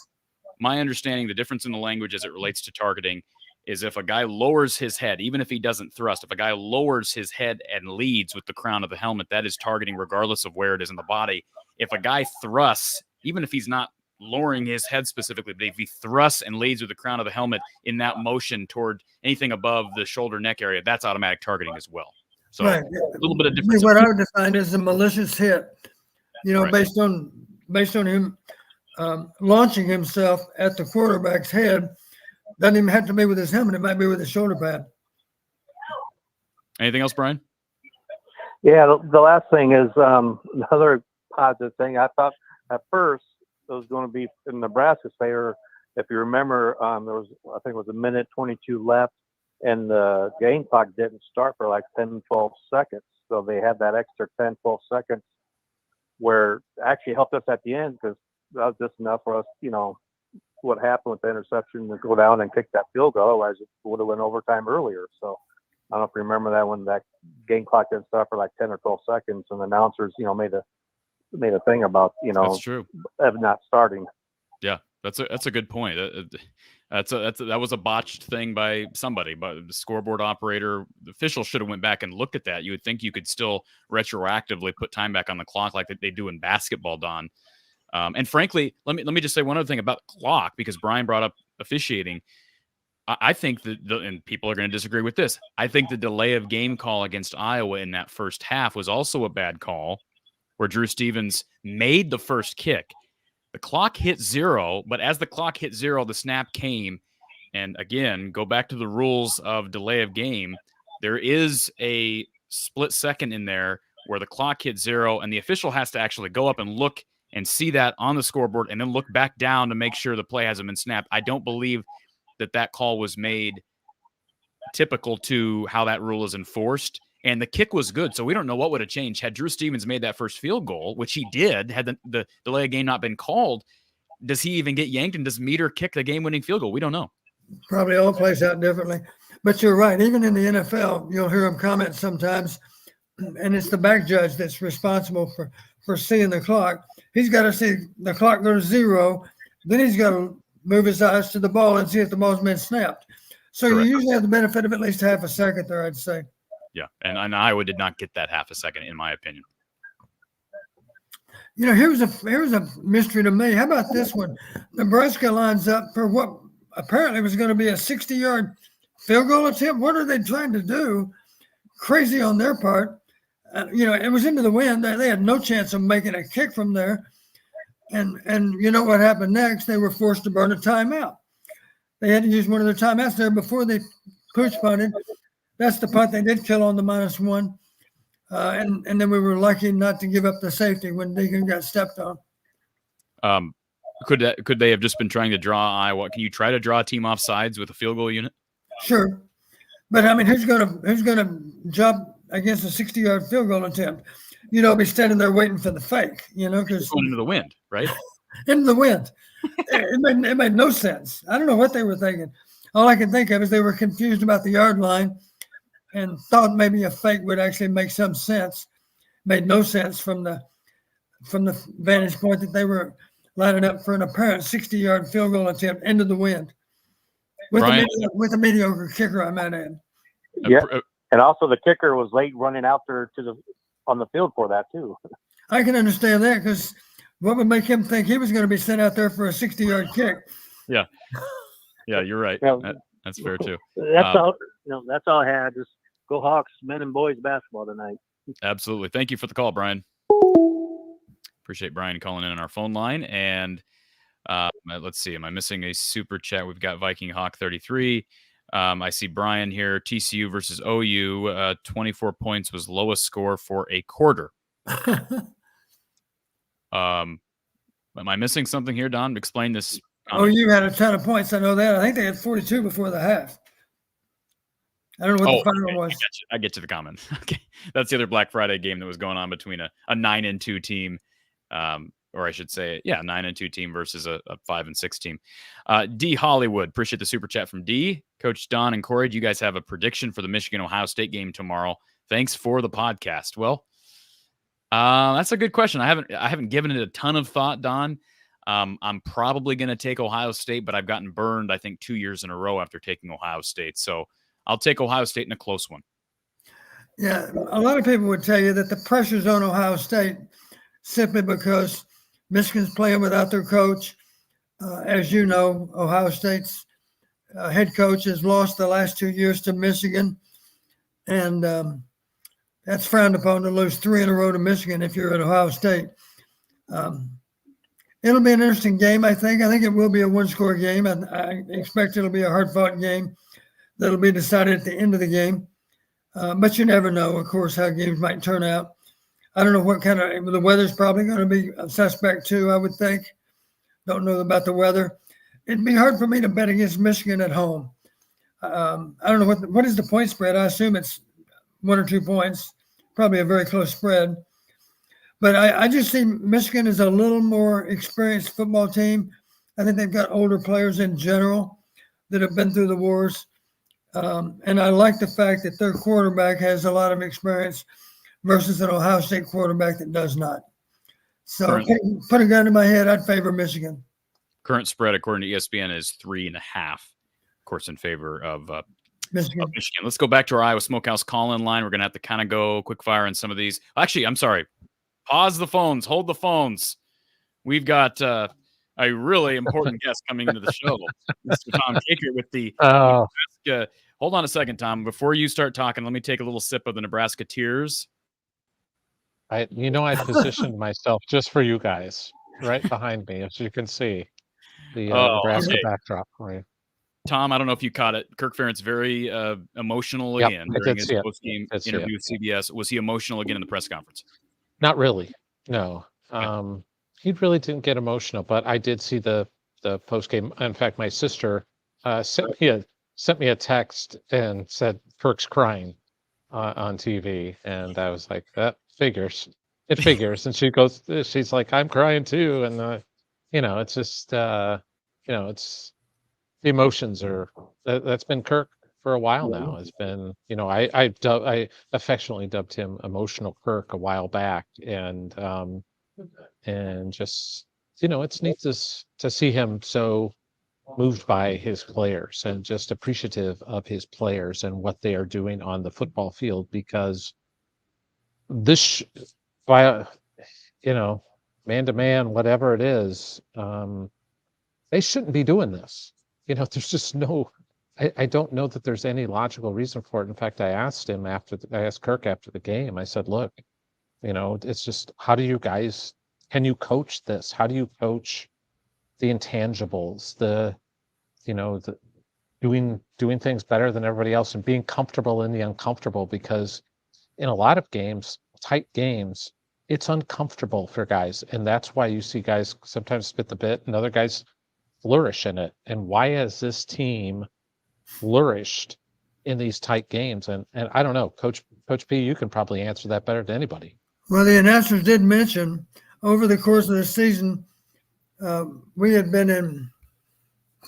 My understanding, the difference in the language as it relates to targeting is if a guy lowers his head, even if he doesn't thrust, if a guy lowers his head and leads with the crown of the helmet, that is targeting regardless of where it is in the body. If a guy thrusts, even if he's not lowering his head specifically, but if he thrusts and leads with the crown of the helmet in that motion toward anything above the shoulder neck area, that's automatic targeting as well. So right. A little bit of difference. What I would define as a malicious hit, right. based on him launching himself at the quarterback's head. Doesn't even have to be with his helmet. It might be with his shoulder pad. Anything else, Brian? Yeah, the last thing is another positive thing. I thought at first it was going to be in Nebraska's favor. If you remember, there was, I think it was a minute 22 left, and the game clock didn't start for like 10, 12 seconds. So they had that extra 10, 12 seconds where it actually helped us at the end because that was just enough for us, what happened with the interception to go down and kick that field goal. Otherwise, it would have went overtime earlier. So I don't know if you remember that when that game clock didn't start for like 10 or 12 seconds, and the announcers, made a thing about, that's true, of not starting. Yeah, that's a good point. That was a botched thing by somebody, but the scoreboard operator, the official should have went back and looked at that. You would think you could still retroactively put time back on the clock like they do in basketball, Don. And frankly, let me just say one other thing about the clock, because Brian brought up officiating. I think that, and people are going to disagree with this, I think the delay of game call against Iowa in that first half was also a bad call, where Drew Stevens made the first kick. The clock hit 0, but as the clock hit 0, the snap came. And again, go back to the rules of delay of game. There is a split second in there where the clock hit 0, and the official has to actually go up and look and see that on the scoreboard and then look back down to make sure the play hasn't been snapped. I don't believe that call was made typical to how that rule is enforced. And the kick was good, so we don't know what would have changed. Had Drew Stevens made that first field goal, which he did, had the delay of game not been called, does he even get yanked, and does Meter kick the game-winning field goal? We don't know. Probably all plays out differently. But you're right. Even in the NFL, you'll hear him comment sometimes, and it's the back judge that's responsible for seeing the clock. He's got to see the clock go to 0. Then he's got to move his eyes to the ball and see if the ball's been snapped. So Correct. You usually have the benefit of at least half a second there, I'd say. Yeah, and Iowa did not get that half a second, in my opinion. Here's a mystery to me. How about this one? Nebraska lines up for what apparently was going to be a 60-yard field goal attempt. What are they trying to do? Crazy on their part. It was into the wind. They had no chance of making a kick from there. And you know what happened next? They were forced to burn a timeout. They had to use one of their timeouts there before they push punted. That's the punt they did kill on the -1. And then we were lucky not to give up the safety when Deacon got stepped on. Could they have just been trying to draw Iowa? Can you try to draw a team off sides with a field goal unit? Sure. But I mean, who's gonna jump against a 60-yard field goal attempt? Be standing there waiting for the fake, because going into the wind, right? into the wind. It made no sense. I don't know what they were thinking. All I can think of is they were confused about the yard line and thought maybe a fake would actually make some sense. Made no sense from the vantage point that they were lining up for an apparent 60-yard field goal attempt into the wind with a mediocre kicker, I might add. Yeah, and also the kicker was late running out there on the field for that too. I can understand that, because what would make him think he was going to be sent out there for a 60-yard kick? Yeah, you're right. Yeah. That's fair too. That's all. That's all I had. Just go Hawks, men and boys basketball tonight. Absolutely. Thank you for the call, Brian. Appreciate Brian calling in on our phone line. And let's see. Am I missing a super chat? We've got Viking Hawk 33. I see Brian here. TCU versus OU. 24 points was lowest score for a quarter. Am I missing something here, Don? Explain this. OU had a ton of points. I know that. I think they had 42 before the half. I don't know what the final was. I get to the comment. Okay, that's the other Black Friday game that was going on between a 9-2 team, or I should say, 9-2 team versus a 5-6 team. D Hollywood, appreciate the super chat from D. Coach Don and Corey, do you guys have a prediction for the Michigan Ohio State game tomorrow? Thanks for the podcast. Well, that's a good question. I haven't given it a ton of thought, Don. I'm probably going to take Ohio State, but I've gotten burned, I think, 2 years in a row after taking Ohio State. So I'll take Ohio State in a close one. Yeah, a lot of people would tell you that the pressure's on Ohio State simply because Michigan's playing without their coach. As you know, Ohio State's head coach has lost the last 2 years to Michigan, and that's frowned upon to lose 3 in a row to Michigan if you're at Ohio State. It'll be an interesting game, I think. I think it will be a one-score game. I expect it'll be a hard-fought game that'll be decided at the end of the game. But you never know, of course, how games might turn out. I don't know what kind of – the weather's probably going to be a suspect too, I would think. Don't know about the weather. It'd be hard for me to bet against Michigan at home. I don't know what is the point spread. I assume it's 1 or 2 points, probably a very close spread. But I just see Michigan as a little more experienced football team. I think they've got older players in general that have been through the wars. And I like the fact that their quarterback has a lot of experience versus an Ohio State quarterback that does not. So put a gun to my head, I'd favor Michigan. Current spread, according to ESPN, is 3.5, of course, in favor of Michigan. Let's go back to our Iowa Smokehouse call-in line. We're going to have to kind of go quick fire on some of these. Actually, I'm sorry. Pause the phones. Hold the phones. We've got a really important guest coming into the show. Mr. Tom Kakert with the Nebraska. Hold on a second, Tom. Before you start talking, let me take a little sip of the Nebraska Tears. I positioned myself just for you guys right behind me, as you can see. The Nebraska backdrop. Right. Tom, I don't know if you caught it. Kirk Ferentz very emotional again during his post-game interview with CBS. Was he emotional again in the press conference? Not really. No. He really didn't get emotional, but I did see the post-game. In fact, my sister sent me a text and said Kirk's crying on TV, and I was like, that figures. It figures. And she's like, I'm crying too, and it's just it's the emotions are that's been Kirk for a while now. Has been I affectionately dubbed him Emotional Kirk a while back, and just it's neat to see him so moved by his players and just appreciative of his players and what they are doing on the football field, because this man to man, whatever it is, they shouldn't be doing this. There's just I don't know that there's any logical reason for it. In fact, I asked Kirk after the game, I said, look, it's just, how do you guys, can you coach this? How do you coach the intangibles, the doing things better than everybody else and being comfortable in the uncomfortable? Because in a lot of games, tight games, it's uncomfortable for guys. And that's why you see guys sometimes spit the bit and other guys flourish in it. And why has this team flourished in these tight games? And I don't know, Coach P, you can probably answer that better than anybody. Well, the announcers did mention over the course of the season, We had been in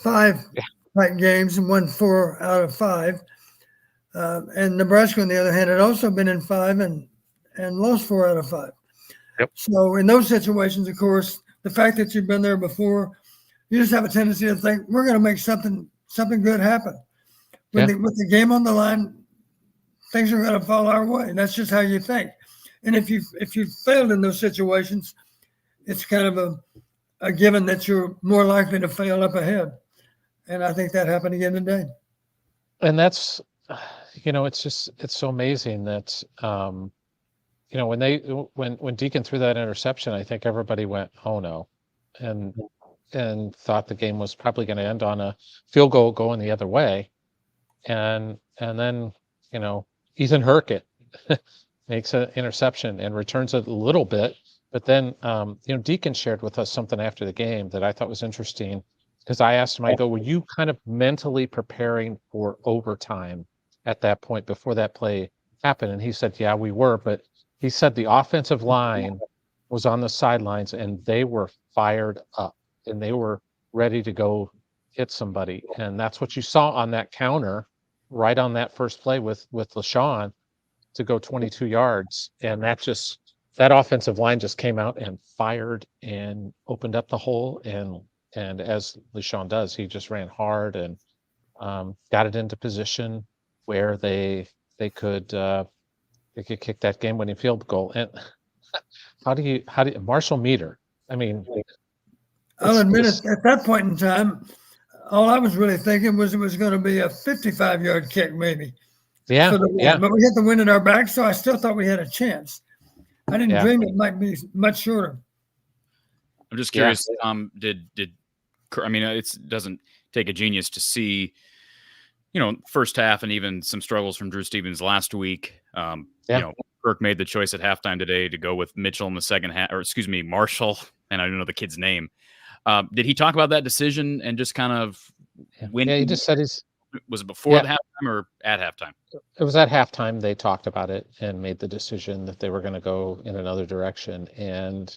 5 Yeah. tight games and won 4 out of 5. And Nebraska, on the other hand, had also been in 5 and lost 4 out of 5. Yep. So in those situations, of course, the fact that you've been there before, you just have a tendency to think we're going to make something good happen. With the game on the line, things are going to fall our way. That's just how you think. And if you failed in those situations, it's kind of a given that you're more likely to fail up ahead. And I think that happened again today. And that's, it's so amazing that, when Deacon threw that interception, I think everybody went, oh no, and thought the game was probably going to end on a field goal going the other way. And then, Ethan Hurkett makes an interception and returns it a little bit. But then, Deacon shared with us something after the game that I thought was interesting, because I asked him, I go, were you kind of mentally preparing for overtime at that point before that play happened? And he said, yeah, we were. But he said the offensive line was on the sidelines and they were fired up and they were ready to go hit somebody. And that's what you saw on that counter right on that first play with LaShawn to go 22 yards. And that offensive line just came out and fired and opened up the hole. And as LaShawn does, he just ran hard and got it into position where they could kick that game-winning field goal. And how do you Marshall Meter? I mean, I'll admit it, at that point in time, all I was really thinking was it was going to be a 55-yard kick, maybe. Yeah, But we had the wind at our back, so I still thought we had a chance. I didn't dream it might be much shorter. I'm just curious. Did I mean, it doesn't take a genius to see, first half and even some struggles from Drew Stevens last week. Kirk made the choice at halftime today to go with Mitchell in the second half, or excuse me, Marshall, and I don't know the kid's name. Did he talk about that decision and just kind of when? Yeah, he just said was it before the halftime or at halftime? It was at halftime. They talked about it and made the decision that they were going to go in another direction. And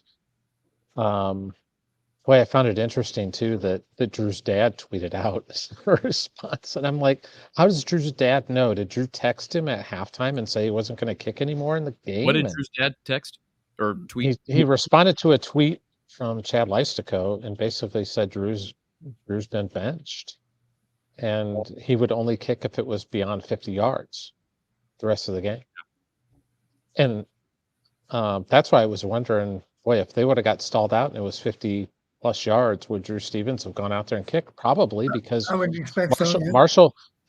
I found it interesting too that Drew's dad tweeted out a response, and I'm like, how does Drew's dad know? Did Drew text him at halftime and say he wasn't going to kick anymore in the game? What did Drew's dad text or tweet? He responded to a tweet from Chad Leistico and basically said Drew's been benched, and he would only kick if it was beyond 50 yards the rest of the game. And that's why I was wondering, if they would have got stalled out and it was 50 plus yards, would Drew Stevens have gone out there and kicked? Probably, because I would expect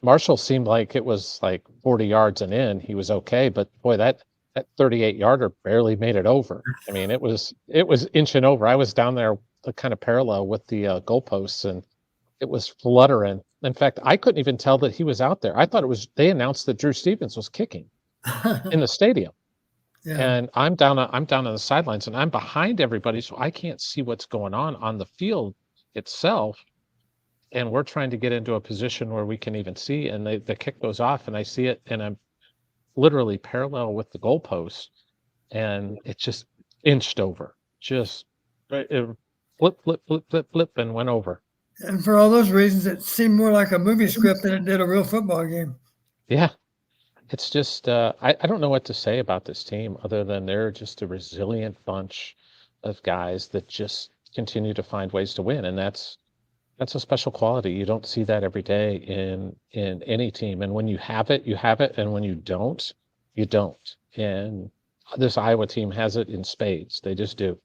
Marshall seemed like it was like 40 yards and in, he was okay, but that 38 yarder barely made it over. I mean, it was inching over. I was down there kind of parallel with the goalposts, and it was fluttering. In fact, I couldn't even tell that he was out there. I thought they announced that Drew Stevens was kicking in the stadium. Yeah. And I'm down on the sidelines, and I'm behind everybody, so I can't see what's going on the field itself. And we're trying to get into a position where we can even see, and the kick goes off, and I see it, and I'm literally parallel with the goalpost, and it just inched over, just it flip, and went over. And for all those reasons, it seemed more like a movie script than it did a real football game. Yeah. It's just, I don't know what to say about this team other than they're just a resilient bunch of guys that just continue to find ways to win. And that's a special quality. You don't see that every day in any team. And when you have it, you have it. And when you don't, you don't. And this Iowa team has it in spades. They just do.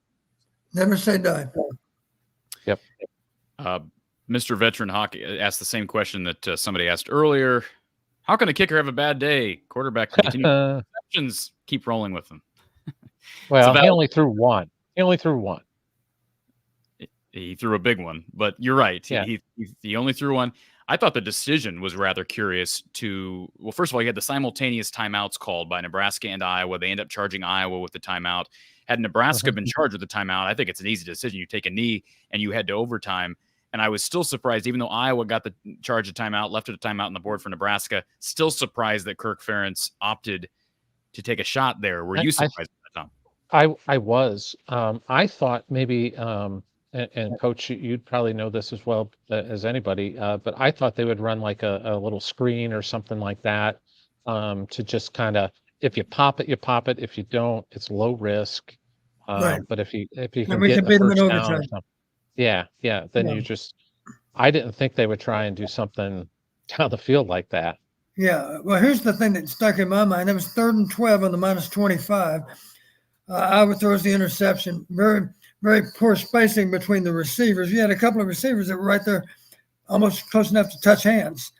Never say die. Yep. Mr. Veteran Hockey asked the same question that somebody asked earlier. How can a kicker have a bad day? Quarterback continue receptions, keep rolling with them. Well, he only threw one. He threw a big one, but you're right. Yeah. He only threw one. I thought the decision was rather curious first of all, you had the simultaneous timeouts called by Nebraska and Iowa. They end up charging Iowa with the timeout. Had Nebraska been charged with the timeout, I think it's an easy decision. You take a knee and you head to overtime. And I was still surprised, even though Iowa got the charge of timeout, left it a timeout on the board for Nebraska, still surprised that Kirk Ferentz opted to take a shot there. Were you surprised at that, Tom? I was. I thought maybe, and and Coach, you'd probably know this as well as anybody, but I thought they would run like a little screen or something like that, to just kind of, if you pop it, you pop it. If you don't, it's low risk. Right. But if you And can we get can a beat them in first down or overtime. something, yeah, then Yeah. you just, I didn't think they would try and do something down the field like that. Yeah. Well, here's the thing that stuck in my mind. It was 3rd and 12 on the -25. Iowa throws the interception. Very, very poor spacing between the receivers. You had a couple of receivers that were right there, almost close enough to touch hands.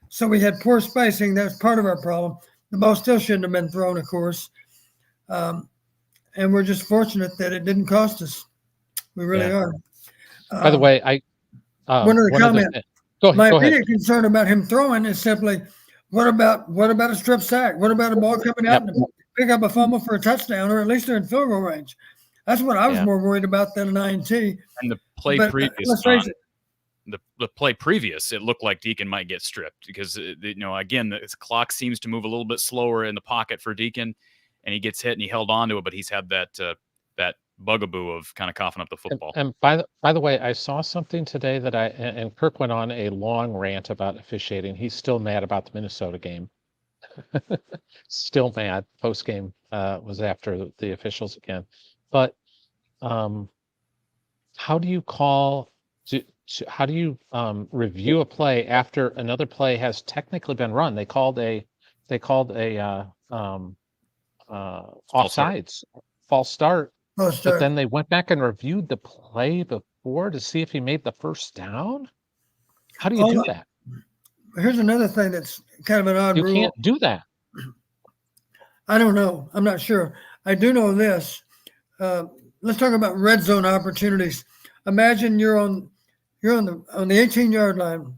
So we had poor spacing. That's part of our problem. The ball still shouldn't have been thrown, of course. And we're just fortunate that it didn't cost us. We really Yeah. are. By the way, one other comment. Go My ahead. immediate concern about him throwing is simply, what about a strip sack? What about a ball coming out and pick up a fumble for a touchdown, or at least they're in field goal range? That's what I was more worried about than an INT. And the play But previous, let's face it, the play previous, it looked like Deacon might get stripped because, again, the clock seems to move a little bit slower in the pocket for Deacon, and he gets hit and he held on to it, but he's had that bugaboo of kind of coughing up the football. And by the way, I saw something today that and Kirk went on a long rant about officiating. He's still mad about the Minnesota game. Still mad. Postgame was after the officials again. But how do you review a play after another play has technically been run? They called a offsides, false start. But then they went back and reviewed the play before to see if he made the first down. How do you do that? Here's another thing that's kind of an odd rule. You can't do that. I don't know. I'm not sure. I do know this. Let's talk about red zone opportunities. Imagine you're on the 18-yard line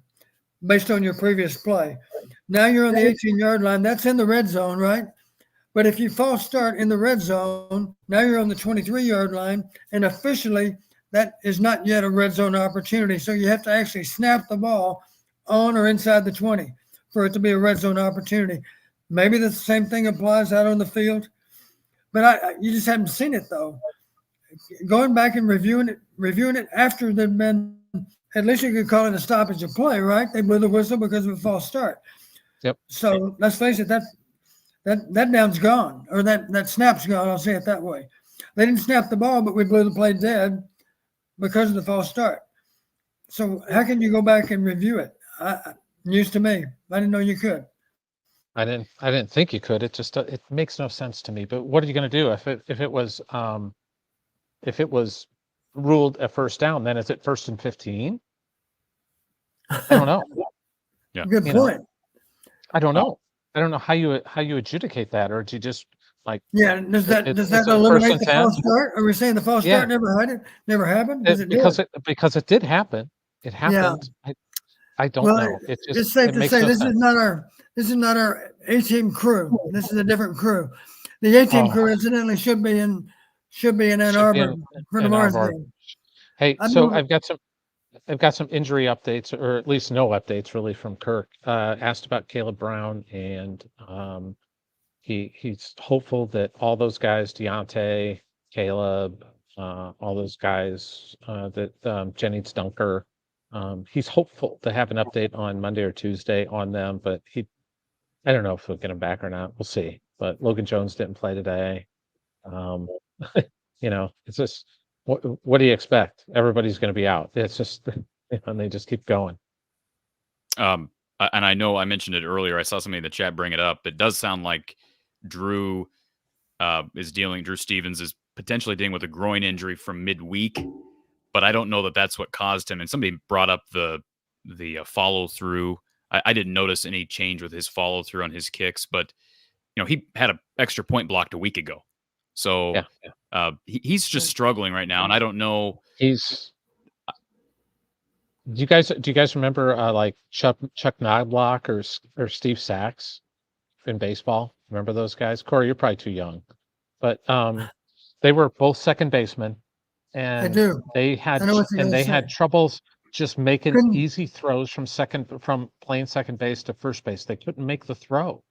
based on your previous play. Now you're on the 18-yard line. That's in the red zone, right? But if you false start in the red zone, now you're on the 23-yard line, and officially that is not yet a red zone opportunity. So you have to actually snap the ball on or inside the 20 for it to be a red zone opportunity. Maybe the same thing applies out on the field, but you just haven't seen it though. Going back and reviewing it after there'd been, at least you could call it a stoppage of play, right? They blew the whistle because of a false start. Yep. So let's face it, that down's gone, or that snap's gone. I'll say it that way. They didn't snap the ball, but we blew the play dead because of the false start. So how can you go back and review it? News to me. I didn't know you could. I didn't think you could. It just it makes no sense to me. But what are you going to do if it was ruled a first down? Then is it 1st and 15? I don't know. Yeah. Good point. I don't know. I don't know how you adjudicate that, or do you just does that eliminate the false start? Are we saying the false start never happened? Because it did happen. It happened. Yeah. I don't know. It's safe to say this is not our A-team crew. This is a different crew. The A-team crew incidentally should be in Ann Arbor for tomorrow's game. Hey, so I've got some injury updates, or at least no updates really from Kirk. Asked about Caleb Brown, and he's hopeful that all those guys, Deontay, Caleb, all those guys, that Jennings Dunker, he's hopeful to have an update on Monday or Tuesday on them, but I don't know if we'll get him back or not. We'll see. But Logan Jones didn't play today. It's just, what do you expect? Everybody's going to be out. It's just, and they just keep going. And I know I mentioned it earlier. I saw somebody in the chat bring it up. It does sound like Drew Stevens is potentially dealing with a groin injury from midweek, but I don't know that that's what caused him. And somebody brought up the follow through. I didn't notice any change with his follow through on his kicks, but he had an extra point blocked a week ago. So he's just struggling right now, and I don't know. Do you guys remember like Chuck Knobloch or Steve Sachs in baseball? Remember those guys? Corey, you're probably too young, but they were both second basemen, and they had troubles just making easy throws from playing second base to first base. They couldn't make the throw,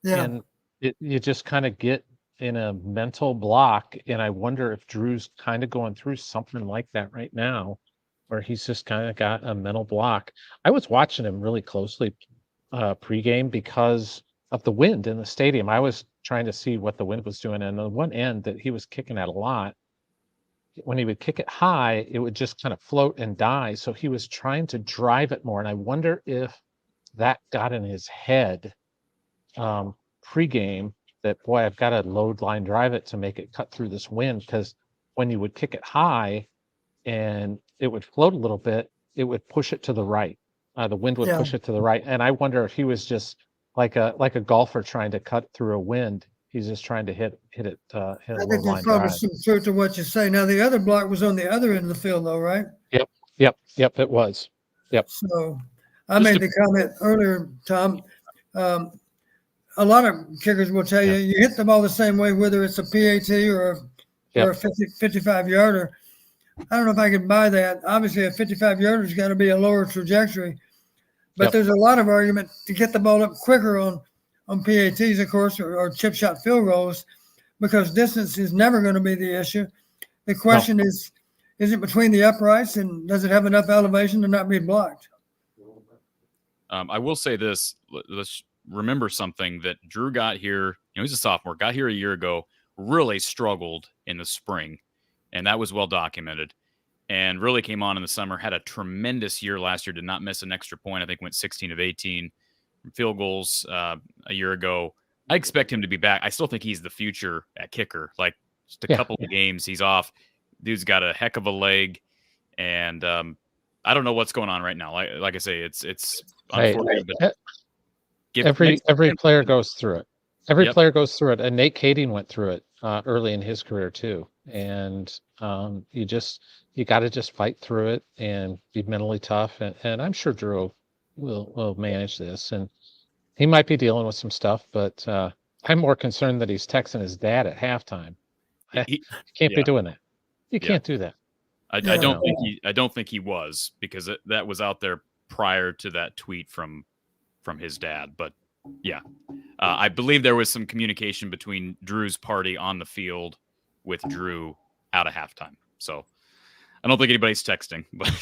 and you just kind of get in a mental block, and I wonder if Drew's kind of going through something like that right now, where he's just kind of got a mental block. I was watching him really closely pregame because of the wind in the stadium. I was trying to see what the wind was doing, and the one end that he was kicking at a lot, when he would kick it high, it would just kind of float and die. So he was trying to drive it more, and I wonder if that got in his head pregame, that boy, I've got to load line drive it to make it cut through this wind, because when you would kick it high and it would float a little bit, it would push it to the right. The wind would Yeah. push it to the right, and I wonder if he was just like a golfer trying to cut through a wind. He's just trying to hit a I low think there's line probably drive. some truth to what you say. Now, the other block was on the other end of the field, though, right? Yep, it was. So I Just made the comment earlier, Tom. A lot of kickers will tell you, you hit the ball the same way, whether it's a PAT or a 55-yarder. I don't know if I can buy that. Obviously, a 55-yarder's got to be a lower trajectory. But there's a lot of argument to get the ball up quicker on PATs, of course, or chip shot field goals, because distance is never going to be the issue. The question is it between the uprights, and does it have enough elevation to not be blocked? I will say this. Let's remember something, that Drew got here. He's a sophomore, got here a year ago, really struggled in the spring, and that was well documented, and really came on in the summer, had a tremendous year last year, did not miss an extra point. I think went 16 of 18 field goals a year ago. I expect him to be back. I still think he's the future at kicker. Like, just a couple of games he's off. Dude's got a heck of a leg, and I don't know what's going on right now. Like I say, it's unfortunate. But Every player goes through it. Every player goes through it, and Nate Kading went through it early in his career too. And you got to just fight through it and be mentally tough. And I'm sure Drew will manage this, and he might be dealing with some stuff, but I'm more concerned that he's texting his dad at halftime. You can't be doing that. You can't do that. I don't think he was, because that was out there prior to that tweet from his dad. But I believe there was some communication between Drew's party on the field with Drew out of halftime. So I don't think anybody's texting, but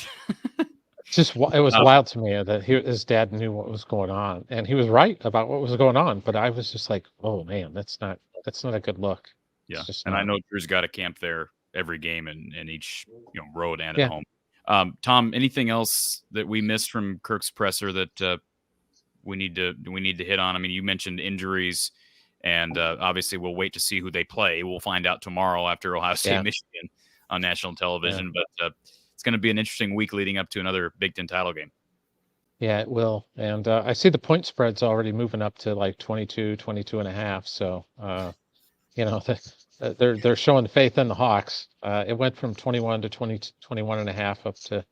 it was wild to me that his dad knew what was going on, and he was right about what was going on. But I was just like, oh man, that's not a good look. Yeah, and I know Drew's got a camp there every game in each road and at home. Tom, anything else that we missed from Kirk's presser that we need to hit on? I mean, you mentioned injuries, and obviously we'll wait to see who they play. We'll find out tomorrow after Ohio State Michigan on national television. But it's going to be an interesting week leading up to another Big Ten title game. Yeah, it will. And I see the point spread's already moving up to like 22 and a half. So, they're showing faith in the Hawks. It went from 21 to 21 and a half up to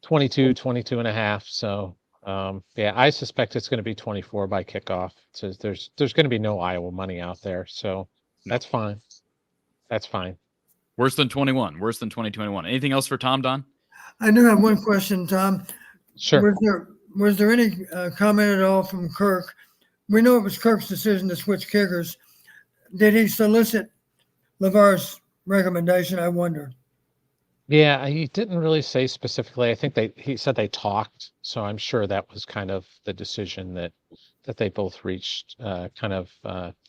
22 and a half. So, I suspect it's going to be 24 by kickoff. So there's going to be no Iowa money out there. So that's fine. That's fine. Worse than 21. Worse than 2021. Anything else for Tom, Don? I do have one question, Tom. Sure. Was there any comment at all from Kirk? We know it was Kirk's decision to switch kickers. Did he solicit LeVar's recommendation? I wonder. Yeah, he didn't really say specifically. I think he said they talked, so I'm sure that was kind of the decision that they both reached kind of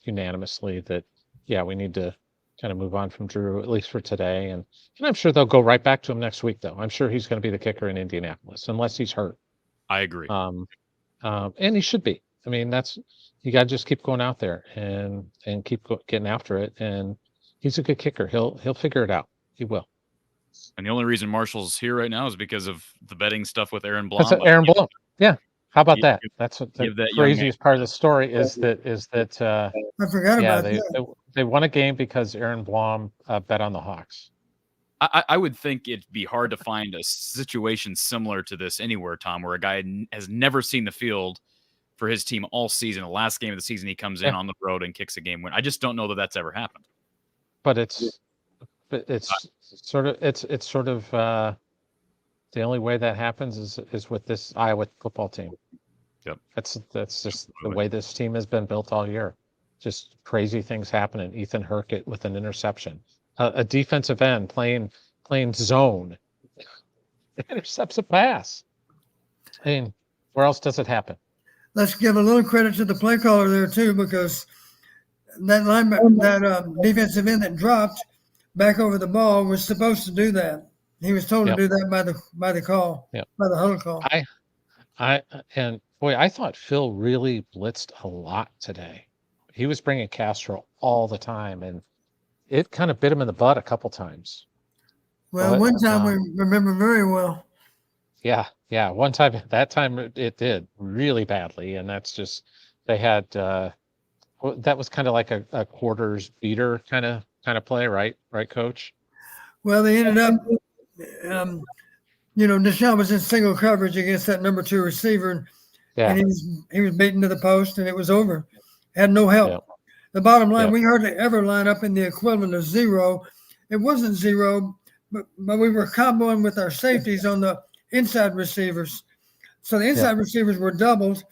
unanimously, that we need to kind of move on from Drew, at least for today. And I'm sure they'll go right back to him next week, though. I'm sure he's going to be the kicker in Indianapolis, unless he's hurt. I agree. And he should be. I mean, you got to just keep going out there and keep getting after it. And he's a good kicker. He'll figure it out. He will. And the only reason Marshall's here right now is because of the betting stuff with Aaron Blum. That's Aaron Blum. Yeah. How about that? That's what the craziest part of the story is that I forgot about that. They won a game because Aaron Blum bet on the Hawks. I would think it'd be hard to find a situation similar to this anywhere, Tom, where a guy has never seen the field for his team all season. The last game of the season, he comes in on the road and kicks a game win. I just don't know that that's ever happened. But it's sort of the only way that happens is with this Iowa football team. Yep. That's just the way this team has been built all year. just crazy things happening. Ethan Herkett with an interception, a defensive end playing zone intercepts a pass. I mean, where else does it happen? Let's give a little credit to the play caller there too, because that defensive end that dropped back over the ball was supposed to do that. He was told to do that by the call, by the huddle call. I thought Phil really blitzed a lot today. He was bringing Castro all the time, and it kind of bit him in the butt a couple times. Well, one time we remember very well. Yeah. One time, that time it did really badly, and that's just they had that was kind of like a quarters beater kind of play, right, Coach? Well, they ended up, Deshaun was in single coverage against that number 2 receiver, and he was beaten to the post, and it was over. Had no help. Yeah. The bottom line, we hardly ever line up in the equivalent of 0. It wasn't 0, but we were comboing with our safeties on the inside receivers. So the inside receivers were doubled,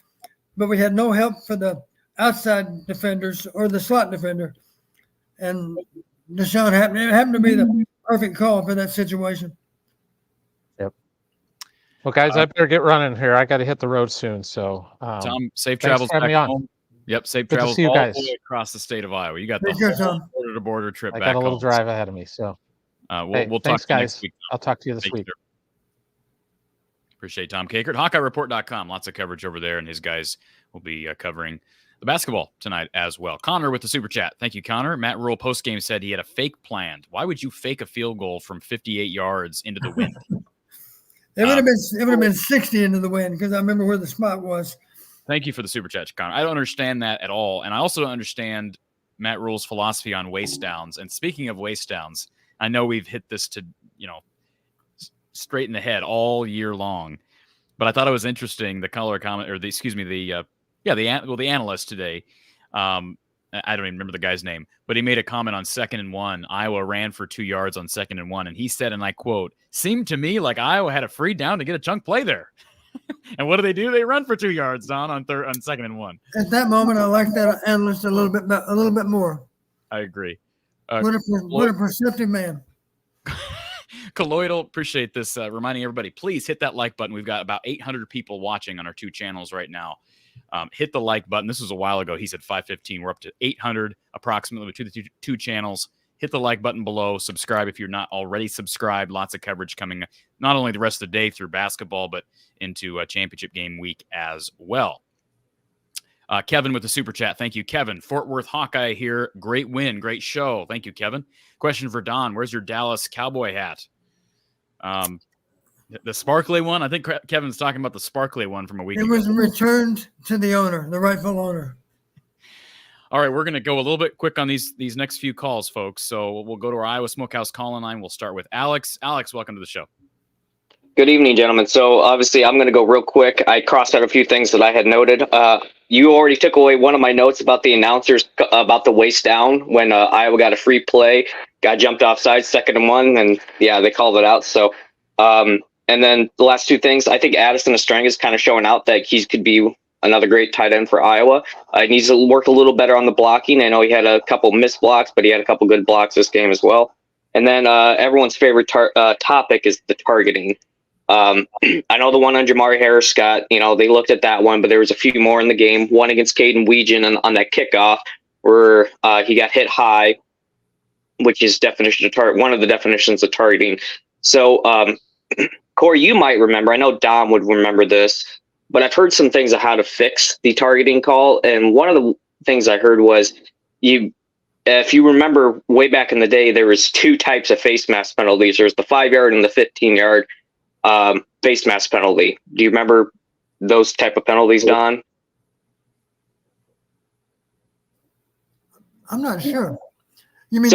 but we had no help for the outside defenders or the slot defender. And Deshaun happened to be the perfect call for that situation. Yep. Well, guys, I better get running here. I got to hit the road soon. So, Tom, safe travels back home. Yep, safe Good travels to see you all guys. the way across the state of Iowa. You got the border-to-border trip back home. I got a little drive ahead of me. So, we'll thanks, talk to you guys. next week. I'll talk to you this week. Appreciate Tom Kakert. HawkeyeReport.com. Lots of coverage over there, and his guys will be covering the basketball tonight as well. Connor with the super chat. Thank you, Connor. Matt Rule postgame said he had a fake planned. Why would you fake a field goal from 58 yards into the wind? It would have been 60 into the wind, because I remember where the spot was. Thank you for the super chat, Connor. I don't understand that at all, and I also don't understand Matt Rule's philosophy on waste downs. And speaking of waste downs, I know we've hit this to straight in the head all year long, but I thought it was interesting. The color comment, or the analyst today. I don't even remember the guy's name, but he made a comment on 2nd and 1. Iowa ran for 2 yards on 2nd and 1, and he said, and I quote, "Seemed to me like Iowa had a free down to get a chunk play there." And what do? They run for 2 yards, Don, on 2nd and 1. At that moment, I liked that analyst a little bit more. I agree. What a perceptive man. Colloidal, appreciate this. Reminding everybody, please hit that like button. We've got about 800 people watching on our 2 channels right now. Hit the like button. This was a while ago. He said 515. We're up to 800 approximately between the 2 channels. Hit the like button below. Subscribe if you're not already subscribed. Lots of coverage coming, not only the rest of the day through basketball, but into a championship game week as well. Kevin with the super chat. Thank you, Kevin. Fort Worth Hawkeye here. Great win. Great show. Thank you, Kevin. Question for Don. Where's your Dallas Cowboy hat? The sparkly one? I think Kevin's talking about the sparkly one from a week ago. It was returned to the owner, the rightful owner. All right, we're going to go a little bit quick on these next few calls, folks. So we'll go to our Iowa Smokehouse call-in line. We'll start with Alex. Alex, welcome to the show. Good evening, gentlemen. So obviously I'm going to go real quick. I crossed out a few things that I had noted. You already took away one of my notes about the announcers about the waist down when Iowa got a free play, got jumped offside, 2nd and 1, and they called it out. So, and then the last 2 things, I think Addison Estranga is kind of showing out that he could be another great tight end for Iowa. He needs to work a little better on the blocking. I know he had a couple missed blocks, but he had a couple good blocks this game as well. And then everyone's favorite topic is the targeting. I know the one on Jamari Harris got, they looked at that one, but there was a few more in the game. One against Caden Weegan on that kickoff where he got hit high, which is one of the definitions of targeting. So, Corey, you might remember, I know Dom would remember this, but I've heard some things of how to fix the targeting call. And one of the things I heard was if you remember way back in the day, there was 2 types of face mask penalties. There was the 5-yard and the 15-yard face mask penalty. Do you remember those type of penalties, Don? I'm not sure. You mean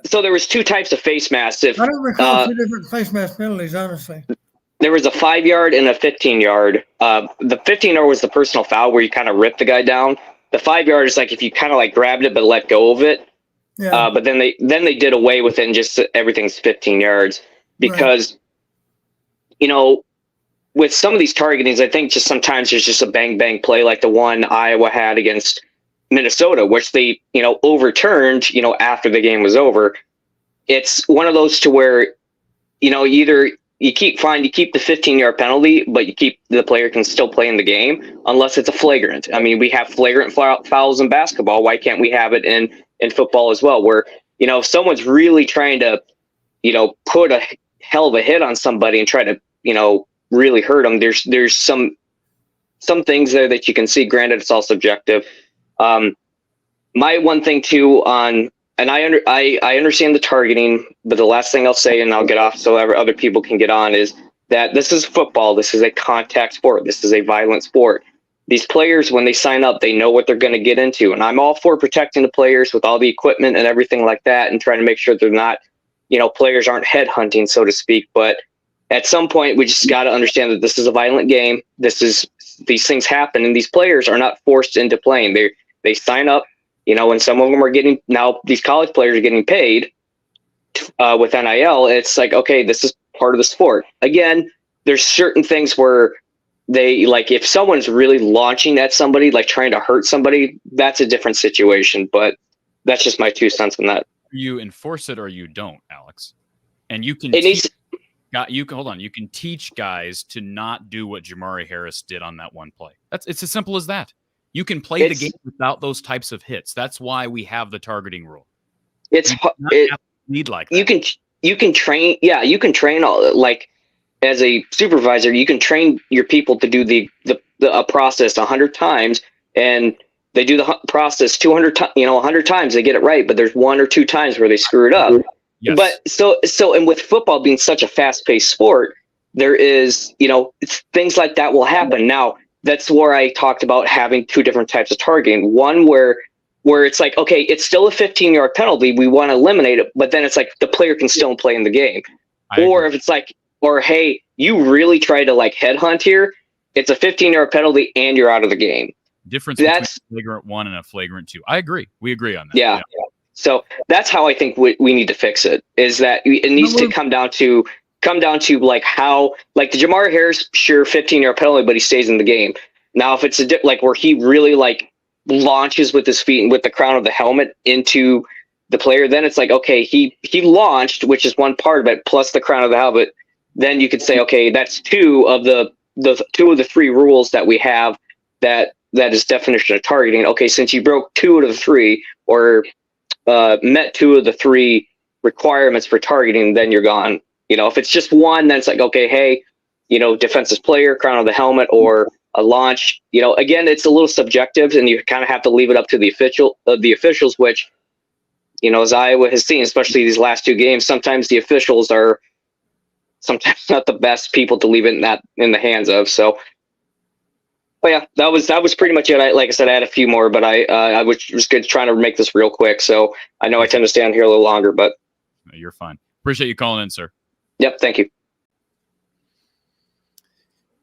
so there was 2 types of face masks. I don't recall 2 different face mask penalties, honestly. There was a 5-yard and a 15-yard. The 15-yard was the personal foul where you kind of rip the guy down. The 5-yard is like if you kind of like grabbed it but let go of it. Yeah. But then they did away with it and just everything's 15 yards because, with some of these targetings, I think just sometimes there's just a bang play like the one Iowa had against Minnesota, which they, overturned, after the game was over. It's one of those to where, either you keep the 15-yard penalty, but the player can still play in the game unless it's a flagrant. I mean, we have flagrant fouls in basketball. Why can't we have it in football as well? Where, if someone's really trying to, put a hell of a hit on somebody and try to, really hurt them, there's some things there that you can see. Granted, it's all subjective. My one thing too and I understand the targeting, but the last thing I'll say, and I'll get off so other people can get on, is that this is football. This is a contact sport. This is a violent sport. These players, when they sign up, they know what they're going to get into. And I'm all for protecting the players with all the equipment and everything like that, and trying to make sure they're not, players aren't headhunting, so to speak. But at some point, we just got to understand that this is a violent game. These things happen, and these players are not forced into playing. They sign up. And some of them are getting, now these college players are getting paid with NIL. It's like, okay, this is part of the sport. Again, there's certain things where they, like, if someone's really launching at somebody, like trying to hurt somebody, that's a different situation. But that's just my 2 cents on that. You enforce it or you don't, Alex. And you can hold on. You can teach guys to not do what Jamari Harris did on that one play. It's as simple as that. You can play the game without those types of hits. That's why we have the targeting rule. Need like that. You can train. Yeah, you can train like as a supervisor. You can train your people to do a process 100 times, and they do the process 200 times. 100 times they get it right, but there's 1 or 2 times where they screw it up. Yes. But and with football being such a fast-paced sport, there is things like that will happen now. That's where I talked about having 2 different types of targeting. One where it's like, okay, it's still a 15-yard penalty. We want to eliminate it, but then it's like the player can still play in the game. Or if it's like, hey, you really try to like headhunt here, it's a 15-yard penalty and you're out of the game. Difference between a flagrant 1 and a flagrant 2. I agree. We agree on that. Yeah. So that's how I think we need to fix it, is that it needs to come down to like how, like the Jamar Harris, sure, 15-yard penalty, but he stays in the game. Now, if it's like where he really like launches with his feet and with the crown of the helmet into the player, then it's like, okay, he launched, which is one part of it, plus the crown of the helmet. Then you could say, okay, that's 2 of the 2 of the 3 rules that we have that is definition of targeting. Okay, since you broke 2 out of the 3 or met 2 of the 3 requirements for targeting, then you're gone. If it's just 1, then it's like, okay, hey, defensive player, crown of the helmet, or a launch. Again, it's a little subjective, and you kind of have to leave it up to the officials, which, as Iowa has seen, especially these last 2 games, sometimes the officials are sometimes not the best people to leave it in the hands of. So, but yeah, that was pretty much it. Like I said, I had a few more, but I was just good trying to make this real quick. So I know I tend to stay on here a little longer, but you're fine. Appreciate you calling in, sir. Yep, thank you.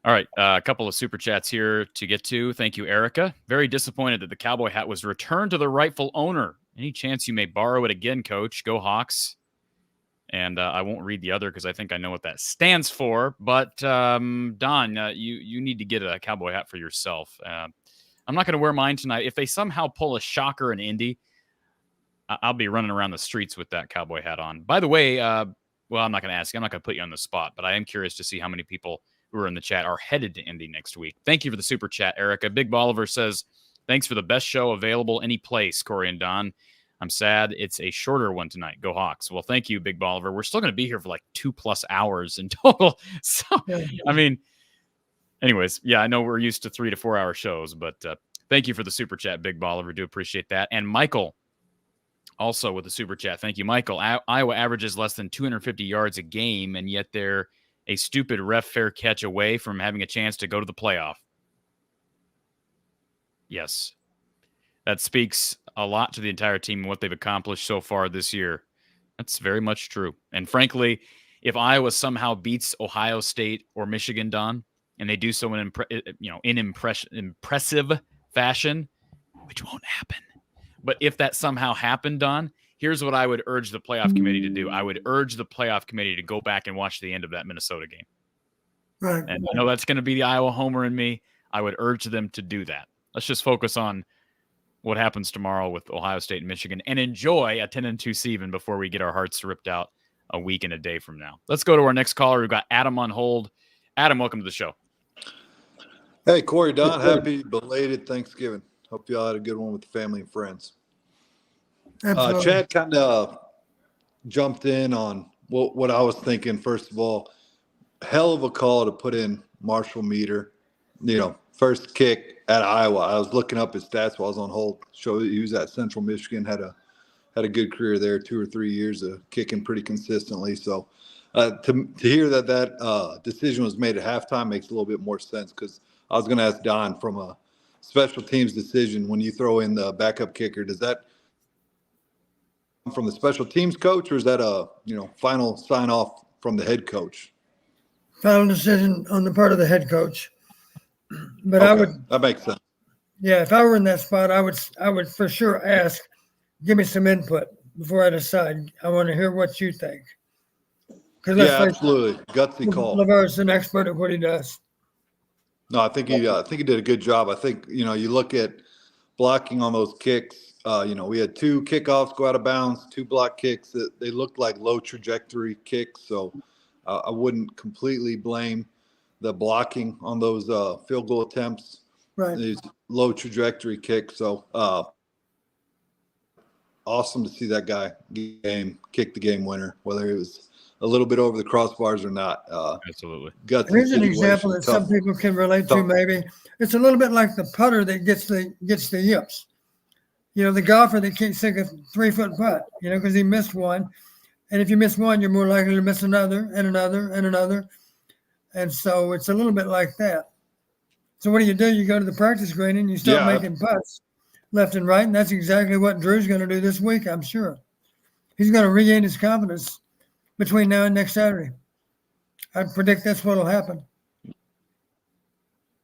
All right, a couple of super chats here to get to. Thank you, Erica. Very disappointed that the cowboy hat was returned to the rightful owner. Any chance you may borrow it again, Coach? Go Hawks. And I won't read the other because I think I know what that stands for. But Don, you need to get a cowboy hat for yourself. I'm not going to wear mine tonight. If they somehow pull a shocker in Indy, I'll be running around the streets with that cowboy hat on. By the way, well, I'm not going to ask you. I'm not going to put you on the spot, but I am curious to see how many people who are in the chat are headed to Indy next week. Thank you for the super chat, Erica. Big Bolivar says, thanks for the best show available any place, Corey and Don. I'm sad it's a shorter one tonight. Go Hawks. Well, thank you, Big Bolivar. We're still going to be here for like 2+ hours in total. So, I mean, anyways, yeah, I know we're used to 3 to 4 hour shows, but thank you for the super chat, Big Bolivar. Do appreciate that. And Michael, also with the super chat. Thank you, Michael. Iowa averages less than 250 yards a game, and yet they're a stupid ref fair catch away from having a chance to go to the playoff. Yes. That speaks a lot to the entire team and what they've accomplished so far this year. That's very much true. And frankly, if Iowa somehow beats Ohio State or Michigan, Don, and they do so in impressive fashion, which won't happen. But if that somehow happened, Don, here's what I would urge the playoff committee to do. I would urge the playoff committee to go back and watch the end of that Minnesota game. Right. And I know that's going to be the Iowa homer in me. I would urge them to do that. Let's just focus on what happens tomorrow with Ohio State and Michigan and enjoy a 10-2 season before we get our hearts ripped out a week and a day from now. Let's go to our next caller. We've got Adam on hold. Adam, welcome to the show. Hey, Corey, Don, happy belated Thanksgiving. Hope you all had a good one with the family and friends. Absolutely. Chad kind of jumped in on what I was thinking. First of all, hell of a call to put in Marshall Meter. First kick at Iowa. I was looking up his stats while I was on hold. Showed he was at Central Michigan, had a good career there, 2 or 3 years of kicking pretty consistently. So to hear that decision was made at halftime makes a little bit more sense, because I was going to ask Don, from a special teams decision, when you throw in the backup kicker, does that come from the special teams coach, or is that a final sign off from the head coach? Final decision on the part of the head coach. But Okay, that makes sense. Yeah, if I were in that spot, I would for sure ask, give me some input before I decide. I want to hear what you think. Yeah, absolutely. Gutsy call. LeVar's an expert at what he does. No, I think he did a good job. I think, you look at blocking on those kicks. We had 2 kickoffs go out of bounds, 2 block kicks that they looked like low trajectory kicks. So I wouldn't completely blame the blocking on those field goal attempts. Right. These low trajectory kicks. So awesome to see that guy kick the game winner, whether it was a little bit over the crossbars or not. Absolutely. Here's an example that some people can relate to. Maybe it's a little bit like the putter that gets the yips. The golfer that can't sink a 3-foot putt. Because he missed one, and if you miss one, you're more likely to miss another and another and another, and so it's a little bit like that. So what do? You go to the practice green and you start making putts left and right, and that's exactly what Drew's going to do this week. I'm sure he's going to regain his confidence between now and next Saturday. I predict that's what will happen.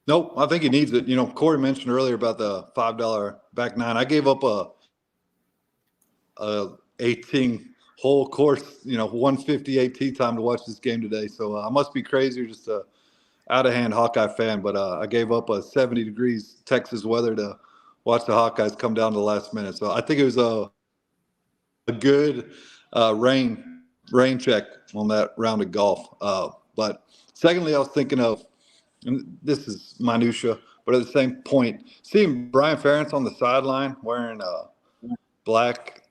Nope, I think he needs it. Corey mentioned earlier about the $5 back nine. I gave up a 18-hole course, 158 tee time to watch this game today. So I must be crazy, or just a out-of-hand Hawkeye fan. But I gave up a 70 degrees Texas weather to watch the Hawkeyes come down to the last minute. So I think it was a good rain check on that round of golf. But secondly, I was thinking of, and this is minutia, but at the same point, seeing Brian Ferentz on the sideline wearing a black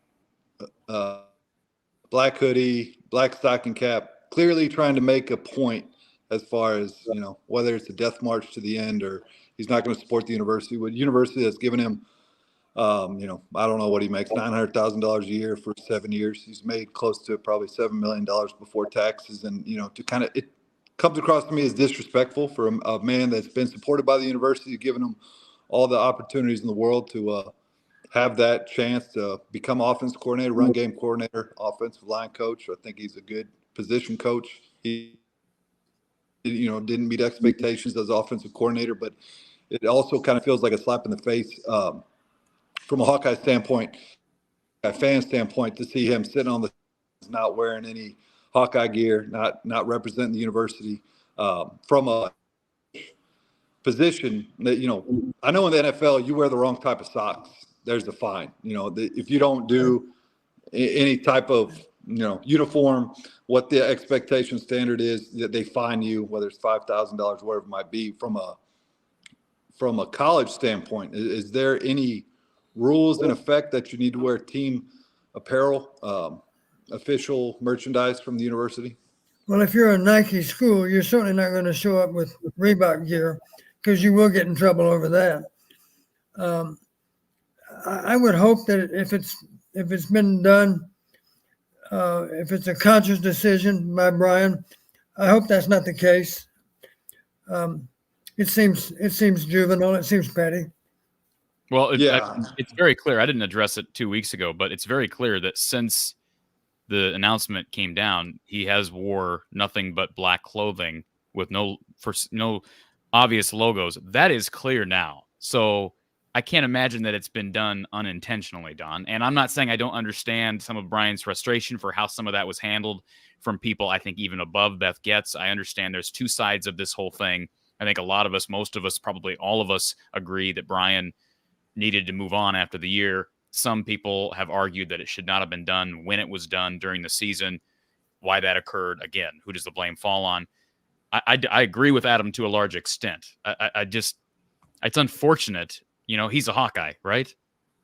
hoodie, black stocking cap, clearly trying to make a point as far as, whether it's a death march to the end or he's not going to support the university. But university that's given him, I don't know what he makes, $900,000 a year for 7 years. He's made close to probably $7 million before taxes. And, to kind of, it comes across to me as disrespectful for a man that's been supported by the university, giving him all the opportunities in the world to have that chance to become offensive coordinator, run game coordinator, offensive line coach. I think he's a good position coach. He, didn't meet expectations as offensive coordinator, but it also kind of feels like a slap in the face from a Hawkeye standpoint, a fan standpoint, to see him sitting on the not wearing any Hawkeye gear, not representing the university from a position that, I know in the NFL you wear the wrong type of socks, there's the fine. If you don't do any type of uniform, what the expectation standard is, that they fine you, whether it's $5,000, whatever it might be. From a college standpoint, is there any rules in effect that you need to wear team apparel, official merchandise from the university? Well, if you're a Nike school, you're certainly not going to show up with Reebok gear, because you will get in trouble over that. I would hope that if it's been done, if it's a conscious decision by Brian, I hope that's not the case. It seems juvenile. It seems petty. Well, it's very clear. I didn't address it 2 weeks ago, but it's very clear that since the announcement came down, he has wore nothing but black clothing with no obvious logos. That is clear now. So I can't imagine that it's been done unintentionally, Don. And I'm not saying I don't understand some of Brian's frustration for how some of that was handled from people, I think, even above Beth Getz. I understand there's two sides of this whole thing. I think a lot of us, most of us, probably all of us agree that Brian needed to move on after the year. Some people have argued that it should not have been done when it was done during the season. Why that occurred, again, who does the blame fall on? I agree with Adam to a large extent. I just, it's unfortunate. You know, he's a Hawkeye, right?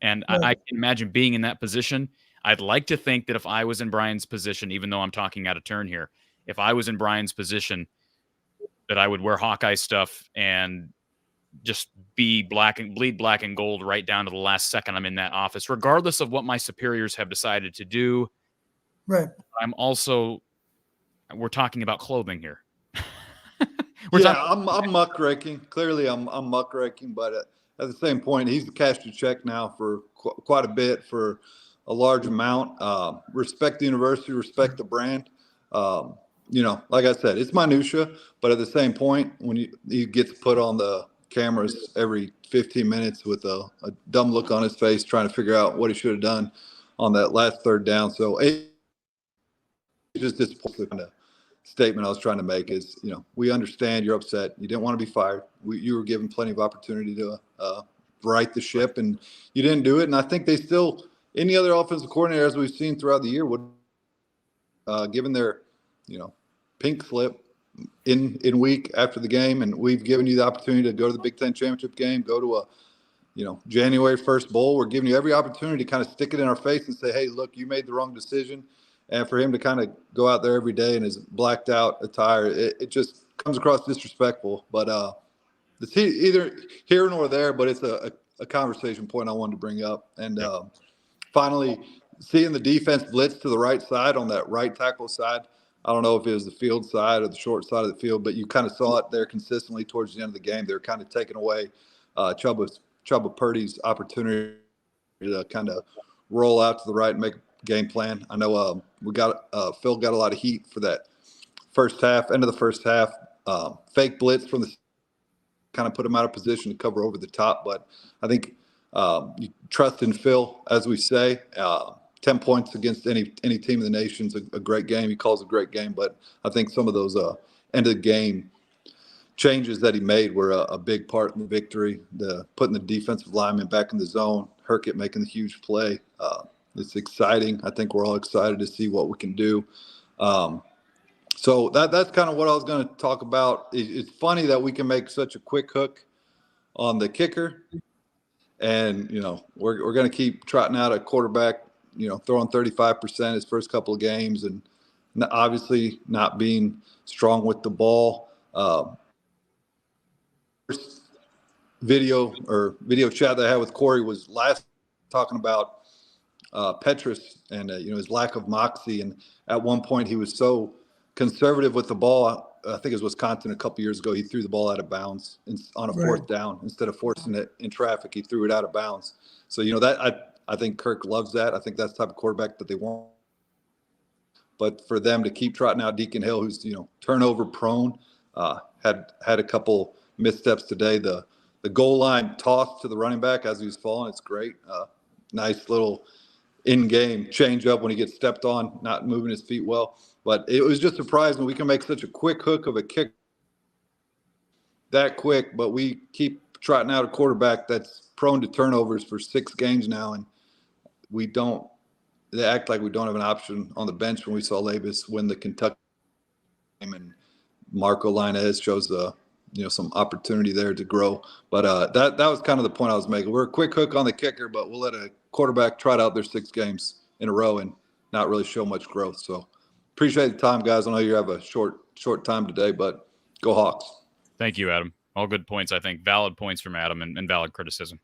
And I can imagine being in that position. I'd like to think that if I was in Brian's position, even though I'm talking out of turn here, if I was in Brian's position, that I would wear Hawkeye stuff and just bleed black and gold right down to the last second I'm in that office, regardless of what my superiors have decided to do. Right. I'm also, we're talking about clothing here. I'm muckraking. Clearly, I'm muckraking, but at the same point, he's cashed a check now for quite a bit for a large amount. Respect the university, respect the brand. You know, like I said, it's minutia, but at the same point, when he gets put on the cameras every 15 minutes with a dumb look on his face, trying to figure out what he should have done on that last third down. So it's just disappointing. The statement I was trying to make is, you know, we understand you're upset. You didn't want to be fired. You were given plenty of opportunity to right the ship, and you didn't do it. And I think they still, any other offensive coordinator, as we've seen throughout the year, would, given their, you know, pink slip in week after the game, and we've given you the opportunity to go to the Big Ten championship game, go to a, you know, January 1st bowl. We're giving you every opportunity to kind of stick it in our face and say, hey, look, you made the wrong decision. And for him to kind of go out there every day in his blacked out attire, it just comes across disrespectful. But it's either here nor there, but it's a conversation point I wanted to bring up. And finally, seeing the defense blitz to the right side on that right tackle side, I don't know if it was the field side or the short side of the field, but you kind of saw it there consistently towards the end of the game. They were kind of taking away Chuba Purdy's opportunity to kind of roll out to the right and make a game plan. I know Phil got a lot of heat for that first half, end of the first half, fake blitz from the kind of put him out of position to cover over the top. But I think you trust in Phil, as we say. 10 points against any team in the nation is a great game. He calls a great game, but I think some of those end of the game changes that he made were a big part in the victory. Putting the defensive lineman back in the zone, Herkett making the huge play. It's exciting. I think we're all excited to see what we can do. So that's kind of what I was going to talk about. It's funny that we can make such a quick hook on the kicker, and you know we're going to keep trotting out a quarterback, you know, throwing 35% his first couple of games, and obviously not being strong with the ball. First video chat that I had with Corey was last talking about Petrus and you know, his lack of moxie, and at one point he was so conservative with the ball. I think it was Wisconsin a couple years ago. He threw the ball out of bounds on a fourth down instead of forcing it in traffic. He threw it out of bounds. So you know that I think Kirk loves that. I think that's the type of quarterback that they want. But for them to keep trotting out Deacon Hill, who's, you know, turnover prone, had a couple missteps today. The goal line toss to the running back as he was falling, it's great. Nice little in-game change up when he gets stepped on, not moving his feet well. But it was just surprising we can make such a quick hook of a kick that quick, but we keep trotting out a quarterback that's prone to turnovers for 6 games now, and they act like we don't have an option on the bench when we saw Labus win the Kentucky game, and Marco Lainez shows some opportunity there to grow. But that was kind of the point I was making. We're a quick hook on the kicker, but we'll let a quarterback trot out their 6 games in a row and not really show much growth. So appreciate the time, guys. I know you have a short time today, but go Hawks. Thank you, Adam. All good points, I think. Valid points from Adam and valid criticism.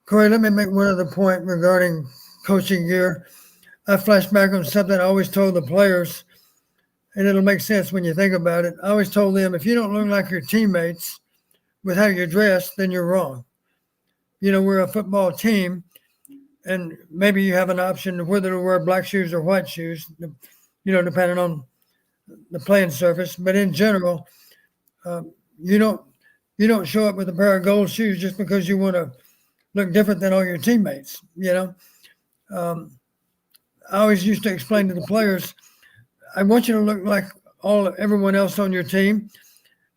Corey, let me make one other point regarding coaching gear. I flash back on something I always told the players, and it'll make sense when you think about it. I always told them, if you don't look like your teammates with how you're dressed, then you're wrong. You know, we're a football team, and maybe you have an option of whether to wear black shoes or white shoes, you know, depending on the playing surface. But in general, you don't show up with a pair of gold shoes just because you want to look different than all your teammates, you know. I always used to explain to the players, I want you to look like everyone else on your team.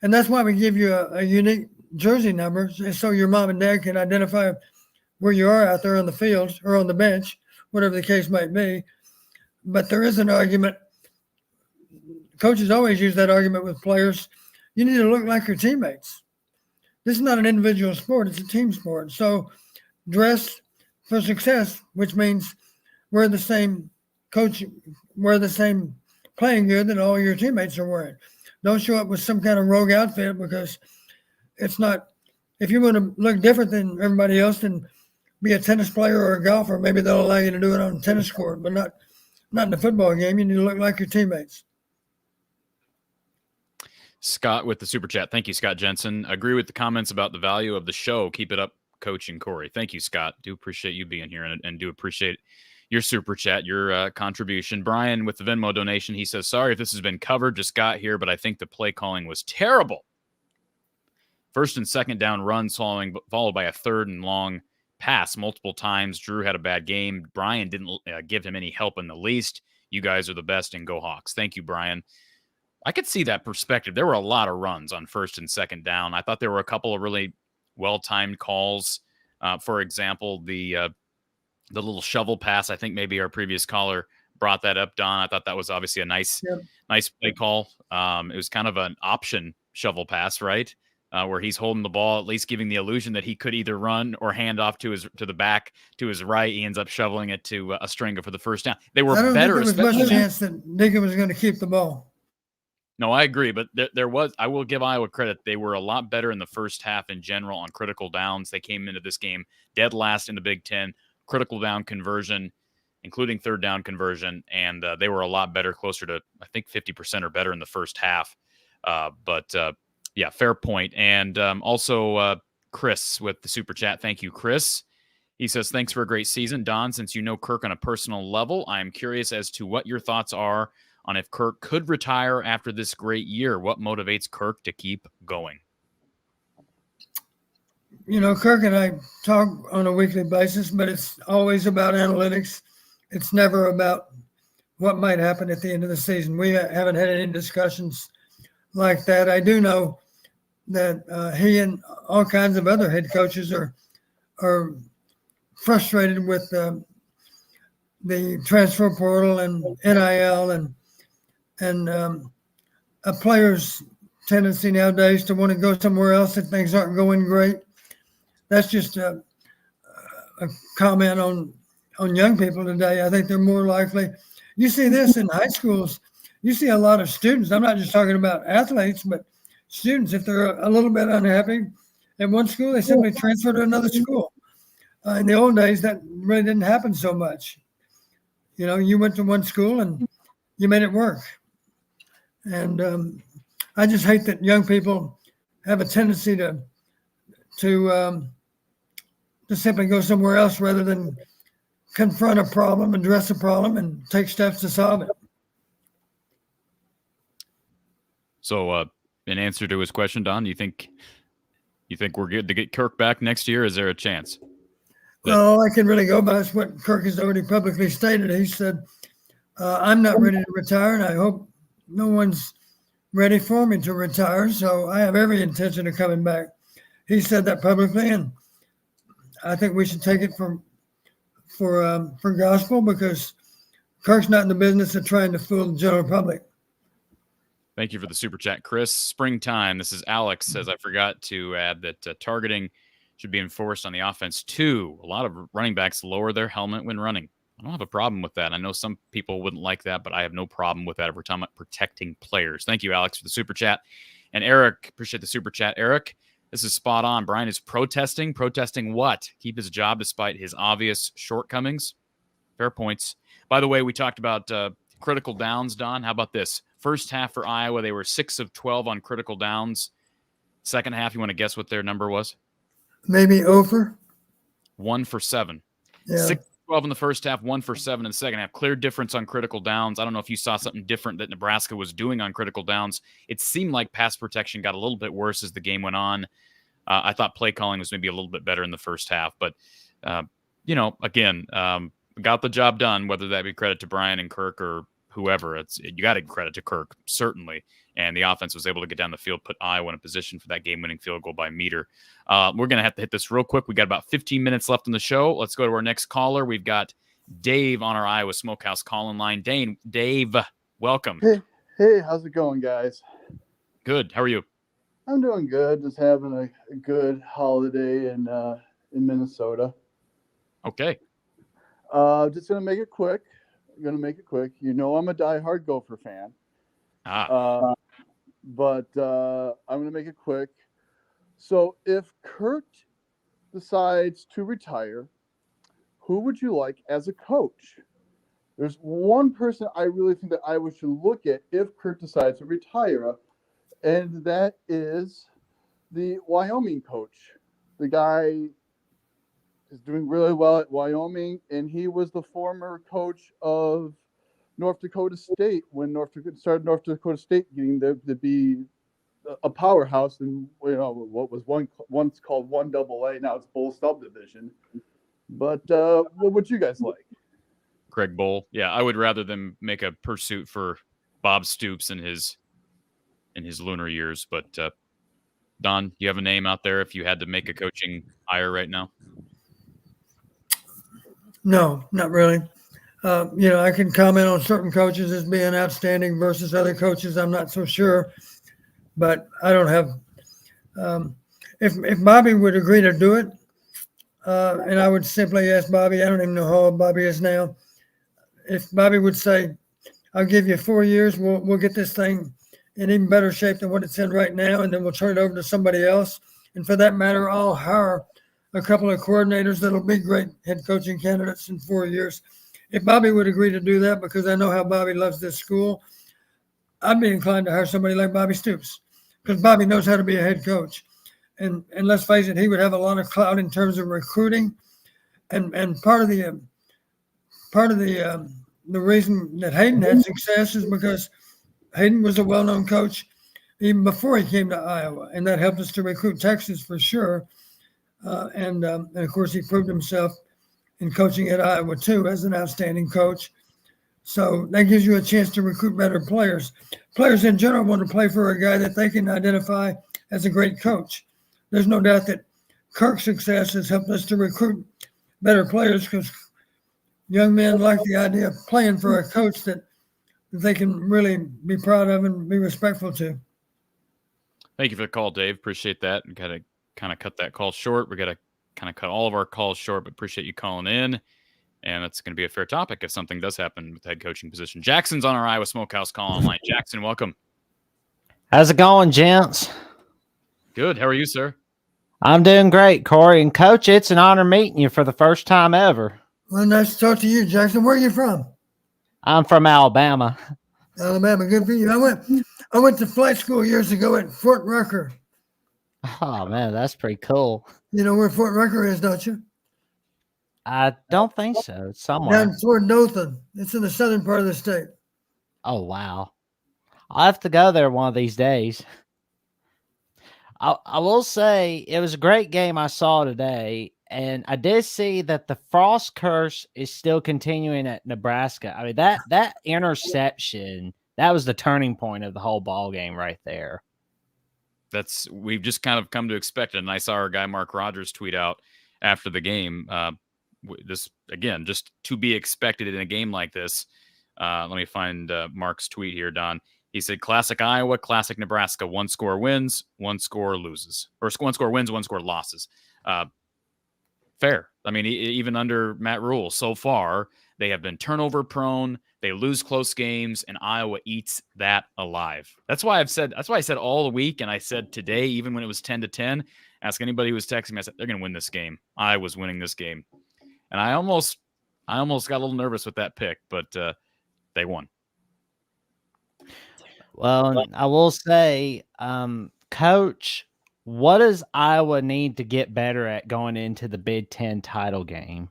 And that's why we give you a unique jersey number, so your mom and dad can identify where you are out there on the field or on the bench, whatever the case might be. But there is an argument. Coaches always use that argument with players. You need to look like your teammates. This is not an individual sport. It's a team sport. So dress for success, which means wear the same playing gear that all your teammates are wearing. Don't show up with some kind of rogue outfit, because it's not. If you want to look different than everybody else, then be a tennis player or a golfer. Maybe they'll allow you to do it on a tennis court, but not in the football game. You need to look like your teammates. Scott with the super chat. Thank you, Scott Jensen. Agree with the comments about the value of the show. Keep it up, Coach and Corey. Thank you, Scott. Do appreciate you being here, and do appreciate your super chat, your contribution. Brian with the Venmo donation. He says, sorry if this has been covered. Just got here, but I think the play calling was terrible. First and second down runs followed by a third and long pass multiple times. Drew had a bad game. Brian didn't give him any help in the least. You guys are the best, and go Hawks. Thank you, Brian. I could see that perspective. There were a lot of runs on first and second down. I thought there were a couple of really well-timed calls. For example, the little shovel pass. I think maybe our previous caller brought that up, Don. I thought that was obviously a nice play call. It was kind of an option shovel pass, right? Where he's holding the ball, at least giving the illusion that he could either run or hand off to the back to his right. He ends up shoveling it to a stringer for the first down. They were better. There was much chance that Deacon was going to keep the ball. No, I agree, but there was. I will give Iowa credit. They were a lot better in the first half in general on critical downs. They came into this game dead last in the Big Ten, critical down conversion, including third down conversion, and they were a lot better, closer to, I think, 50% or better in the first half. Yeah, fair point. And also Chris with the super chat. Thank you, Chris. He says, thanks for a great season. Don, since you know Kirk on a personal level, I am curious as to what your thoughts are on if Kirk could retire after this great year. What motivates Kirk to keep going? You know, Kirk and I talk on a weekly basis, but it's always about analytics. It's never about what might happen at the end of the season. We haven't had any discussions like that. I do know that he and all kinds of other head coaches are frustrated with the transfer portal and NIL and a player's tendency nowadays to want to go somewhere else if things aren't going great. That's just a comment on young people today. I think they're more likely. You see this in high schools. You see a lot of students. I'm not just talking about athletes, but students. If they're a little bit unhappy at one school, they simply transfer to another school. In the old days, that really didn't happen so much. You know, you went to one school and you made it work. And I just hate that young people have a tendency to simply go somewhere else rather than confront a problem, address a problem, and take steps to solve it. So, in answer to his question, Don, you think we're good to get Kirk back next year? Is there a chance? Well, all I can really go by is what Kirk has already publicly stated. He said, I'm not ready to retire, and I hope no one's ready for me to retire, so I have every intention of coming back. He said that publicly, and I think we should take it for gospel, because Kirk's not in the business of trying to fool the general public. Thank you for the super chat, Chris. Springtime. This is Alex. Says, I forgot to add that targeting should be enforced on the offense too. A lot of running backs lower their helmet when running. I don't have a problem with that. I know some people wouldn't like that, but I have no problem with that if we're talking about protecting players. Thank you, Alex, for the super chat. And Eric, appreciate the super chat. Eric, this is spot on. Brian is protesting. Protesting what? Keep his job despite his obvious shortcomings? Fair points. By the way, we talked about critical downs, Don. How about this? First half for Iowa, they were 6 of 12 on critical downs. Second half, you want to guess what their number was? Maybe over? 1 for 7. Yeah. 6 of 12 in the first half, 1 for 7 in the second half. Clear difference on critical downs. I don't know if you saw something different that Nebraska was doing on critical downs. It seemed like pass protection got a little bit worse as the game went on. I thought play calling was maybe a little bit better in the first half. But, again, got the job done, whether that be credit to Brian and Kirk or whoever. You got to give credit to Kirk, certainly. And the offense was able to get down the field, put Iowa in a position for that game-winning field goal by Meter. We're going to have to hit this real quick. We got about 15 minutes left on the show. Let's go to our next caller. We've got Dave on our Iowa Smokehouse call-in line. Dave, welcome. Hey, how's it going, guys? Good. How are you? I'm doing good. Just having a good holiday in Minnesota. Okay. Just gonna make it quick. You know, I'm a diehard Gopher fan. But I'm gonna make it quick. So, if Kurt decides to retire, who would you like as a coach? There's one person I really think that Iowa should look at if Kurt decides to retire, and that is the Wyoming coach. The guy is doing really well at Wyoming, and he was the former coach of North Dakota State when North Dakota State getting to be a powerhouse in, you know, what was once called 1AA, now it's Bowl Subdivision. But what would you guys like? Craig Bowl. Yeah, I would rather them make a pursuit for Bob Stoops in his lunar years. But Don, do you have a name out there if you had to make a coaching hire right now? No, not really. You know, I can comment on certain coaches as being outstanding versus other coaches. I'm not so sure, but I don't have. If Bobby would agree to do it, and I would simply ask Bobby. I don't even know how old Bobby is now. If Bobby would say, "I'll give you 4 years. We'll get this thing in even better shape than what it's in right now, and then we'll turn it over to somebody else." And for that matter, I'll hire a couple of coordinators that'll be great head coaching candidates in 4 years. If Bobby would agree to do that, because I know how Bobby loves this school, I'd be inclined to hire somebody like Bobby Stoops, because Bobby knows how to be a head coach. And let's face it, he would have a lot of clout in terms of recruiting. And part of the reason that Hayden had success is because Hayden was a well-known coach even before he came to Iowa, and that helped us to recruit Texas for sure. And of course, he proved himself in coaching at Iowa too as an outstanding coach. So that gives you a chance to recruit better players. Players in general want to play for a guy that they can identify as a great coach. There's no doubt that Kirk's success has helped us to recruit better players, because young men like the idea of playing for a coach that they can really be proud of and be respectful to. Thank you for the call, Dave. Appreciate that. We got to kind of cut that call short. We got to kind of cut all of our calls short, but appreciate you calling in. And that's going to be a fair topic if something does happen with the head coaching position. Jackson's on our Iowa Smokehouse call online. Jackson, welcome. How's it going, gents? Good. How are you, sir? I'm doing great, Corey. And Coach, it's an honor meeting you for the first time ever. Well, nice to talk to you, Jackson. Where are you from? I'm from Alabama. Alabama, good for you. I went to flight school years ago at Fort Rucker. Oh, man, that's pretty cool. You know where Fort Rucker is, don't you? I don't think so. It's somewhere. Down in Fort Dothan. It's in the southern part of the state. Oh, wow. I'll have to go there one of these days. I will say it was a great game I saw today, and I did see that the Frost curse is still continuing at Nebraska. I mean, that interception, that was the turning point of the whole ball game right there. We've just kind of come to expect it. And I saw our guy Mark Rogers tweet out after the game. This again, just to be expected in a game like this. Let me find Mark's tweet here, Don. He said, "Classic Iowa, classic Nebraska. 1 score wins, 1 score loses, or 1 score wins, 1 score losses." Fair. I mean, even under Matt Rule, so far they have been turnover prone. They lose close games, and Iowa eats that alive. That's why I said all the week, and I said today, even when it was 10-10, ask anybody who was texting me, I said, they're going to win this game. Iowa's winning this game. And I almost got a little nervous with that pick, but they won. Well, I will say, Coach, what does Iowa need to get better at going into the Big Ten title game?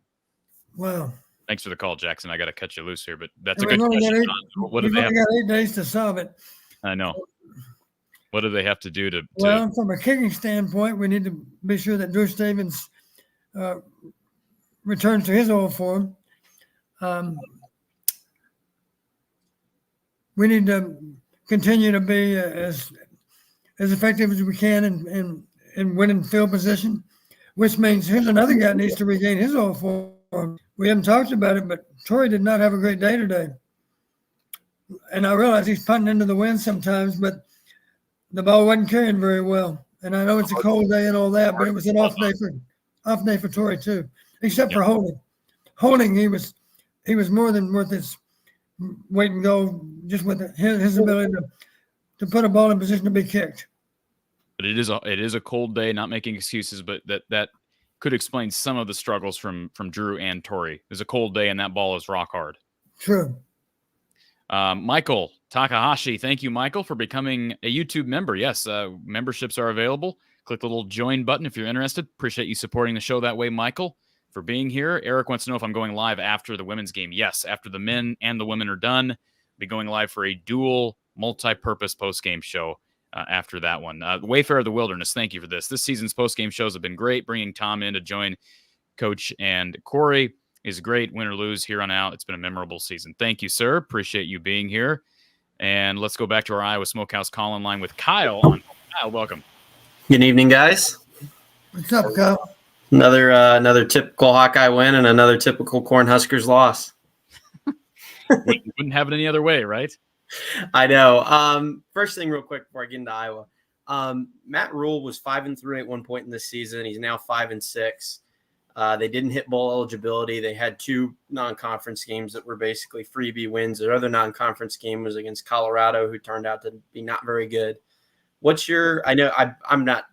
Wow. Thanks for the call, Jackson. I got to cut you loose here, but that's a We've good only question. got we've only got 8 days to solve it. I know. What do they have to do to? Well, from a kicking standpoint, we need to be sure that Drew Stevens returns to his old form. we need to continue to be as effective as we can in winning field position, which means here's another guy that needs to regain his old form. We haven't talked about it, but Torrey did not have a great day today. And I realize he's punting into the wind sometimes, but the ball wasn't carrying very well. And I know it's a cold day and all that, but it was an off day for Torrey too, except for Holding. Holding, he was more than worth his weight and go just with his ability to put a ball in position to be kicked. But it is a cold day, not making excuses, but that could explain some of the struggles from Drew and Torrey. It was a cold day and that ball is rock hard. True. Michael Takahashi, thank you, Michael, for becoming a YouTube member. Yes, memberships are available. Click the little join button if you're interested. Appreciate you supporting the show that way, Michael, for being here. Eric wants to know if I'm going live after the women's game. Yes, after the men and the women are done, I'll be going live for a dual multi-purpose post-game show after that one. Wayfarer of the Wilderness, thank you for this. This season's post-game shows have been great. Bringing Tom in to join Coach and Corey is great. Win or lose here on out. It's been a memorable season. Thank you, sir. Appreciate you being here. And let's go back to our Iowa Smokehouse call-in line with Kyle. Kyle, welcome. Good evening, guys. What's up, Kyle? Another typical Hawkeye win and another typical Cornhuskers loss. You wouldn't have it any other way, right? I know. First thing real quick before I get into Iowa. Matt Rule was 5-3 at one point in this season. He's now 5-6. They didn't hit bowl eligibility. They had 2 non-conference games that were basically freebie wins. Their other non-conference game was against Colorado, who turned out to be not very good. I know I'm not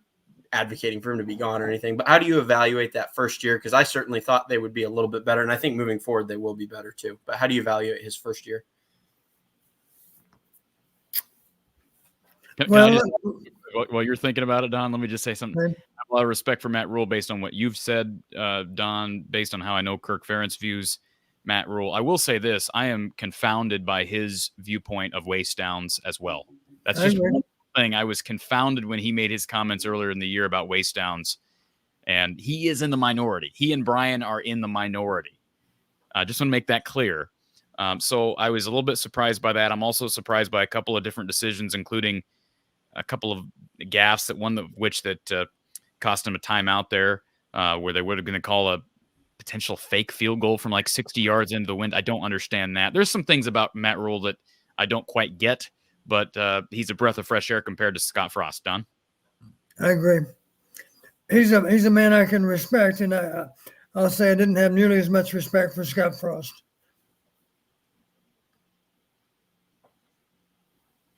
advocating for him to be gone or anything, but how do you evaluate that first year? Because I certainly thought they would be a little bit better, and I think moving forward they will be better too. But how do you evaluate his first year? While you're thinking about it, Don, let me just say something. I have a lot of respect for Matt Rule based on what you've said, Don, based on how I know Kirk Ferentz views Matt Rule. I will say this. I am confounded by his viewpoint of waste downs as well. That's just one thing. I was confounded when he made his comments earlier in the year about waste downs, and he is in the minority. He and Brian are in the minority. I just want to make that clear. So I was a little bit surprised by that. I'm also surprised by a couple of different decisions, including a couple of gaffes, one of which cost him a timeout there, where they would have been to call a potential fake field goal from like 60 yards into the wind. I don't understand that. There's some things about Matt Rule that I don't quite get, but he's a breath of fresh air compared to Scott Frost. Don? I agree. He's a man I can respect, and I'll say I didn't have nearly as much respect for Scott Frost.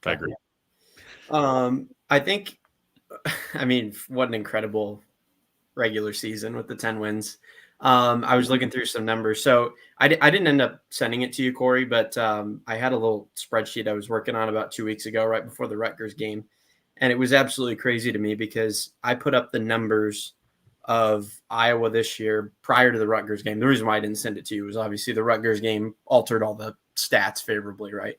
I agree. I think, what an incredible regular season with the 10 wins. I was looking through some numbers. So I didn't end up sending it to you, Corey, but I had a little spreadsheet I was working on about 2 weeks ago, right before the Rutgers game. And it was absolutely crazy to me because I put up the numbers of Iowa this year prior to the Rutgers game. The reason why I didn't send it to you was obviously the Rutgers game altered all the stats favorably, right?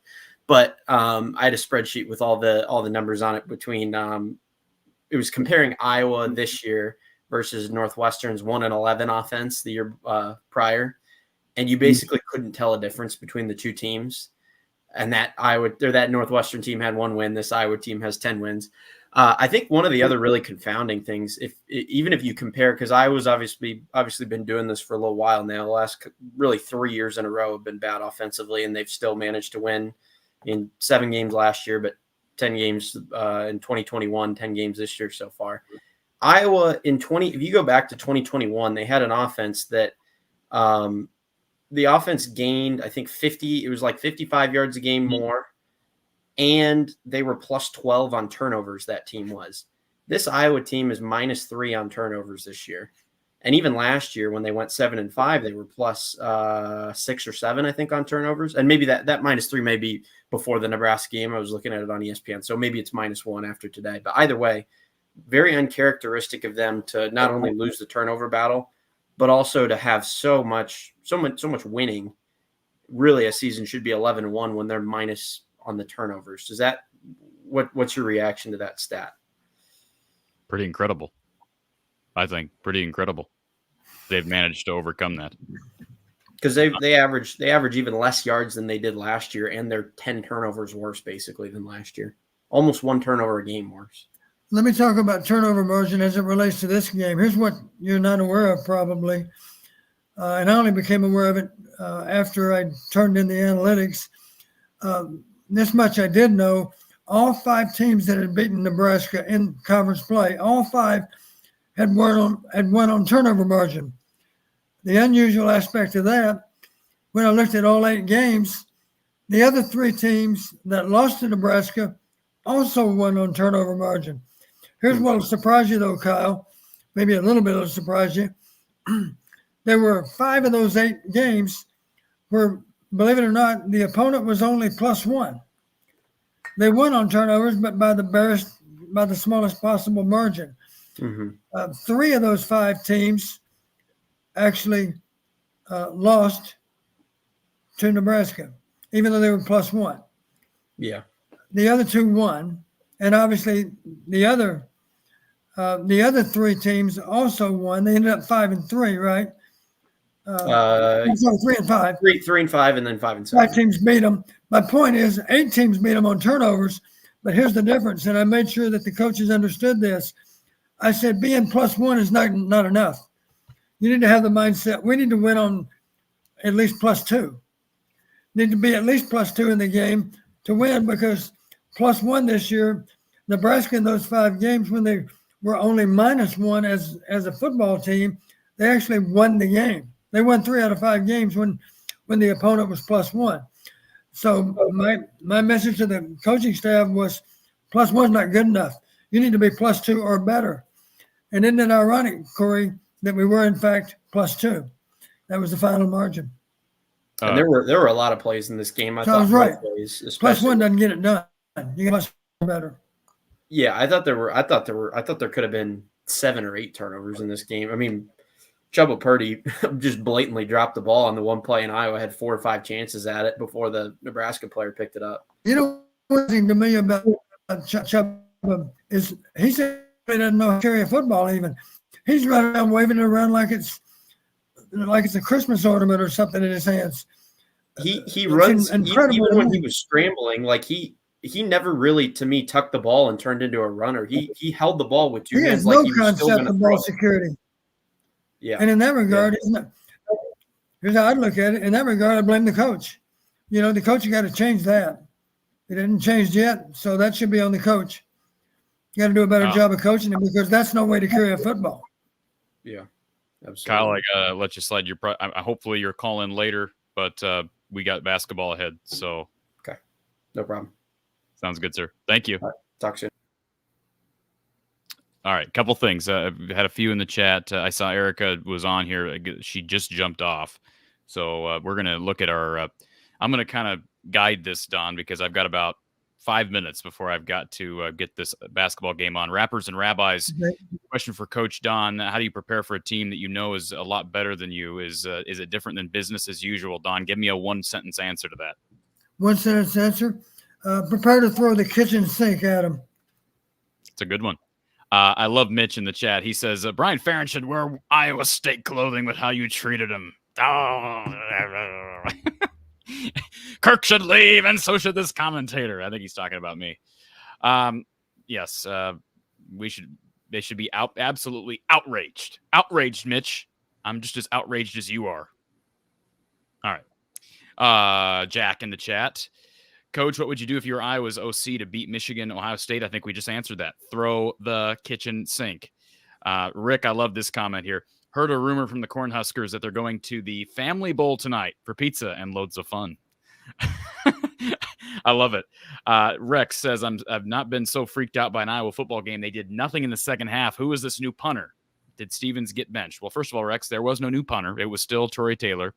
But I had a spreadsheet with all the numbers on it between it was comparing Iowa this year versus Northwestern's 1-11 offense the year prior. And you basically couldn't tell a difference between the two teams. And that Northwestern team had 1 win. This Iowa team has 10 wins. I think one of the other really confounding things, even if you compare, because Iowa's obviously been doing this for a little while now, the last really 3 years in a row have been bad offensively, and they've still managed to win in 7 games last year, but 10 games in 2021, 10 games this year so far. Iowa if you go back to 2021, they had an offense that the offense gained, I think 55 yards a game more, and they were plus 12 on turnovers, that team was. This Iowa team is minus 3 on turnovers this year. And even last year when they went 7-5, they were plus 6 or 7, I think, on turnovers. And maybe that minus 3 may be before the Nebraska game. I was looking at it on ESPN. So maybe it's minus 1 after today. But either way, very uncharacteristic of them to not only lose the turnover battle, but also to have so much winning. Really, a season should be 11-1 when they're minus on the turnovers. Does that what's your reaction to that stat? Pretty incredible. I think pretty incredible. They've managed to overcome that. because they average even less yards than they did last year, and they're 10 turnovers worse basically than last year, almost 1 turnover a game worse. Let me talk about turnover margin as it relates to this game. Here's what you're not aware of probably, and I only became aware of it after I turned in the analytics. This much I did know. All 5 teams that had beaten Nebraska in conference play, all 5 had won on turnover margin. The unusual aspect of that, when I looked at all 8 games, the other 3 teams that lost to Nebraska also won on turnover margin. Here's what will surprise you, though, Kyle. Maybe a little bit will surprise you. There were 5 of those 8 games where, believe it or not, the opponent was only +1. They won on turnovers, but by the smallest possible margin. 3 of those 5 teams actually lost to Nebraska, even though they were +1. Yeah. The other 2 won, and obviously the other 3 teams also won. They ended up 5-3, right? I'm sorry, 3-5. 3-5, and then 5-7. 5 teams beat them. My point is, 8 teams beat them on turnovers. But here's the difference, and I made sure that the coaches understood this. I said being +1 is not enough. You need to have the mindset. We need to win on at least +2. Need to be at least +2 in the game to win, because +1 this year, Nebraska in those 5 games, when they were only -1 as a football team, they actually won the game. They won 3 out of 5 games when the opponent was +1. So my message to the coaching staff was +1 is not good enough. You need to be +2 or better. And isn't it ironic, Corey, that we were in fact +2? That was the final margin. And there were a lot of plays in this game. I thought right. Plays, +1 doesn't get it done. You get better. Yeah, I thought there could have been 7 or 8 turnovers in this game. I mean, Chubba Purdy just blatantly dropped the ball on the one play, and Iowa had 4 or 5 chances at it before the Nebraska player picked it up. You know what's interesting to me about Chubba is he said he doesn't know how to carry a football even. He's running around waving it around like it's a Christmas ornament or something in his hands. He runs even when he was scrambling, like he never really, to me, tucked the ball and turned into a runner. He held the ball with 2 hands like he was still going to throw. Ball security. Yeah. And in that regard, here's how I'd look at it. In that regard, I blame the coach. You know, the coach got to change that. It didn't change yet, so that should be on the coach. You got to do a better job of coaching him, because that's no way to carry a football. Yeah, absolutely. Kyle, I gotta let you slide. Hopefully you're calling later, but we got basketball ahead. So okay, no problem. Sounds good, sir. Thank you. Talk soon. All right, couple things. I've had a few in the chat. I saw Erica was on here. She just jumped off. So we're going to look at our I'm going to kind of guide this, Don, because I've got about 5 minutes before I've got to get this basketball game on. Rappers and Rabbis, question for Coach Don. How do you prepare for a team that you know is a lot better than you? Is it different than business as usual? Don, give me a 1-sentence answer to that. 1-sentence answer? Prepare to throw the kitchen sink at them. It's a good one. I love Mitch in the chat. He says, Brian Ferentz should wear Iowa State clothing with how you treated him. Oh. Kirk should leave, and so should this commentator. I think he's talking about me. Yes, they should be absolutely outraged. Outraged, Mitch. I'm just as outraged as you are. All right. Jack in the chat. Coach, what would you do if you were Iowa's OC to beat Michigan, Ohio State? I think we just answered that. Throw the kitchen sink. Rick, I love this comment here. Heard a rumor from the Cornhuskers that they're going to the Family Bowl tonight for pizza and loads of fun. I love it. Rex says, I've not been so freaked out by an Iowa football game. They did nothing in the second half. Who is this new punter? Did Stevens get benched? Well, first of all, Rex, there was no new punter. It was still Torrey Taylor.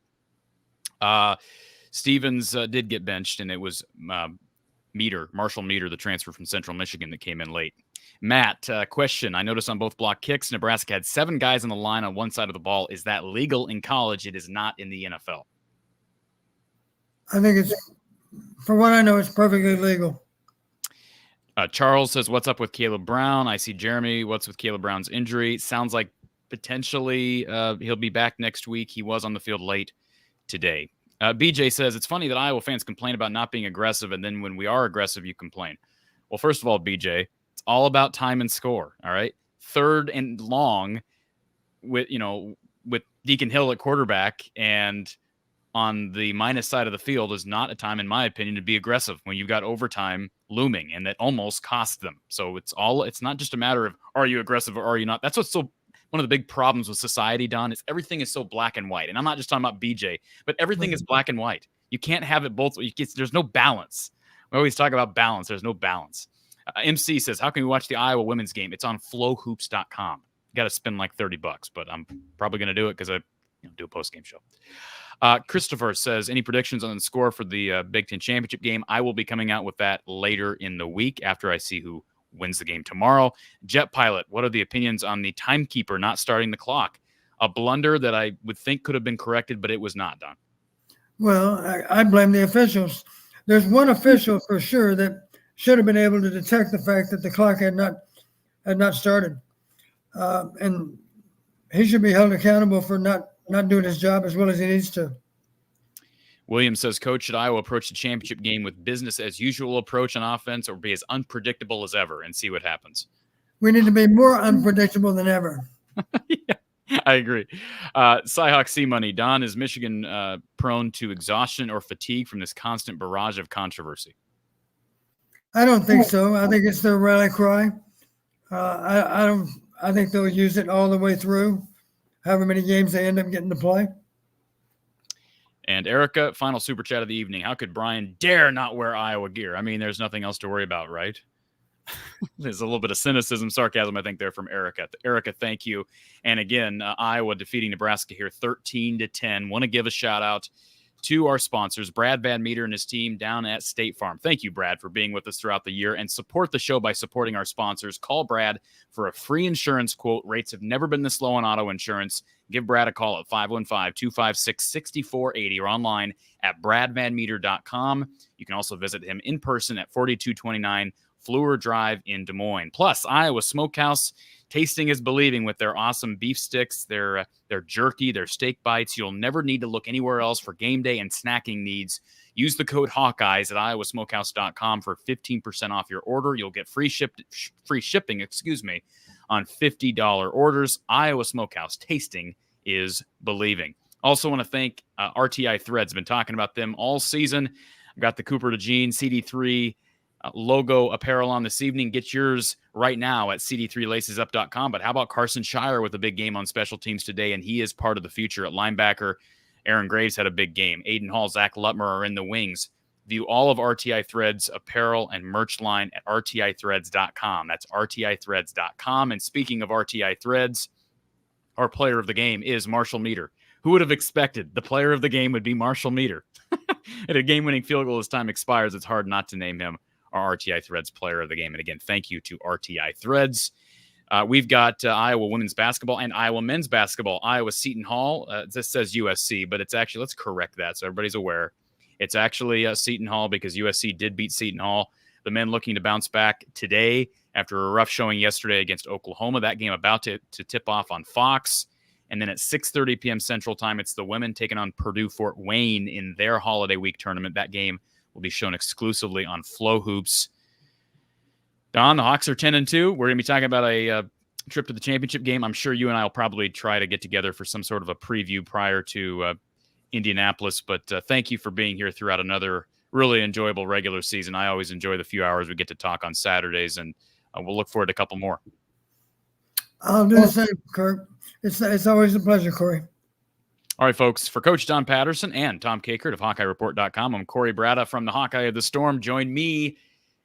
Stevens did get benched, and it was Marshall Meter, the transfer from Central Michigan, that came in late. Matt, question. I noticed on both block kicks, Nebraska had 7 guys on the line on one side of the ball. Is that legal in college? It is not in the NFL. I think it's, for what I know, it's perfectly legal. Charles says, what's up with Caleb Brown? I see Jeremy. What's with Caleb Brown's injury? Sounds like potentially he'll be back next week. He was on the field late. today. BJ says, it's funny that Iowa fans complain about not being aggressive, and then when we are aggressive, you complain. Well, first of all, BJ, it's all about time and score, all right? 3rd and long with Deacon Hill at quarterback and on the minus side of the field is not a time, in my opinion, to be aggressive when you've got overtime looming, and that almost cost them. So it's not just a matter of are you aggressive or are you not. That's what's so one of the big problems with society, Don, is everything is so black and white. And I'm not just talking about BJ, but everything is black and white. You can't have it both. There's no balance. We always talk about balance. There's no balance. MC says, how can we watch the Iowa women's game? It's on flowhoops.com. You got to spend like $30, but I'm probably going to do it because I do a post-game show. Christopher says, any predictions on the score for the Big Ten championship game? I will be coming out with that later in the week after I see who wins the game tomorrow. Jet Pilot, what are the opinions on the timekeeper not starting the clock? A blunder that I would think could have been corrected, but it was not done. Well, I blame the officials. There's one official for sure that should have been able to detect the fact that the clock had not started. And he should be held accountable for not doing his job as well as he needs to. Williams says, Coach, should Iowa approach the championship game with business as usual approach on offense or be as unpredictable as ever and see what happens? We need to be more unpredictable than ever. Yeah, I agree. Cyhawk C Money, Don, is Michigan prone to exhaustion or fatigue from this constant barrage of controversy? I don't think so. I think it's their rally cry. I think they'll use it all the way through, however many games they end up getting to play. And Erica, final super chat of the evening. How could Brian dare not wear Iowa gear? I mean, there's nothing else to worry about, right? There's a little bit of cynicism, sarcasm, I think, there from Erica. Erica, thank you. And again, Iowa defeating Nebraska here 13-10. Want to give a shout out to our sponsors, Brad Van Meter and his team down at State Farm. Thank you, Brad, for being with us throughout the year, and support the show by supporting our sponsors. Call Brad for a free insurance quote. Rates have never been this low on auto insurance. Give Brad a call at 515-256-6480 or online at bradvanmeter.com. You can also visit him in person at 4229 Fleur Drive in Des Moines. Plus, Iowa Smokehouse, tasting is believing with their awesome beef sticks, their jerky, their steak bites. You'll never need to look anywhere else for game day and snacking needs. Use the code Hawkeyes at iowasmokehouse.com for 15% off your order. You'll get free shipping, on $50 orders. Iowa Smokehouse, tasting is believing. Also want to thank RTI Threads. Been talking about them all season. I've got the Cooper DeJean CD3 logo apparel on this evening. Get yours right now at cd3lacesup.com. But how about Carson Shire with a big game on special teams today? And he is part of the future at linebacker. Aaron Graves had a big game. Aiden Hall, Zach Lutmer are in the wings. View all of RTI Threads apparel and merch line at rtithreads.com. That's rtithreads.com. And speaking of RTI Threads, our player of the game is Marshall Meter. Who would have expected the player of the game would be Marshall Meter? At a game-winning field goal as time expires, it's hard not to name him our RTI Threads player of the game. And again, thank you to RTI Threads. We've got Iowa women's basketball and Iowa men's basketball. Iowa Seton Hall. This says USC, but it's actually, let's correct that so everybody's aware. It's actually Seton Hall because USC did beat Seton Hall. The men looking to bounce back today after a rough showing yesterday against Oklahoma. That game about to tip off on Fox. And then at 6:30 p.m. Central Time, it's the women taking on Purdue Fort Wayne in their holiday week tournament. That game will be shown exclusively on Flow Hoops. Don, the Hawks are 10-2. We're going to be talking about a trip to the championship game. I'm sure you and I will probably try to get together for some sort of a preview prior to Indianapolis. But thank you for being here throughout another really enjoyable regular season. I always enjoy the few hours we get to talk on Saturdays, and we'll look forward to a couple more. I'll do the same, Kurt. It's always a pleasure, Corey. All right, folks, for Coach Don Patterson and Tom Kakert of HawkeyeReport.com, I'm Corey Bratta from the Hawkeye of the Storm. Join me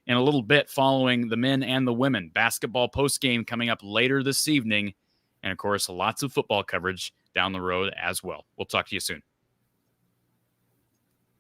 in a little bit following the men and the women basketball postgame coming up later this evening. And, of course, lots of football coverage down the road as well. We'll talk to you soon.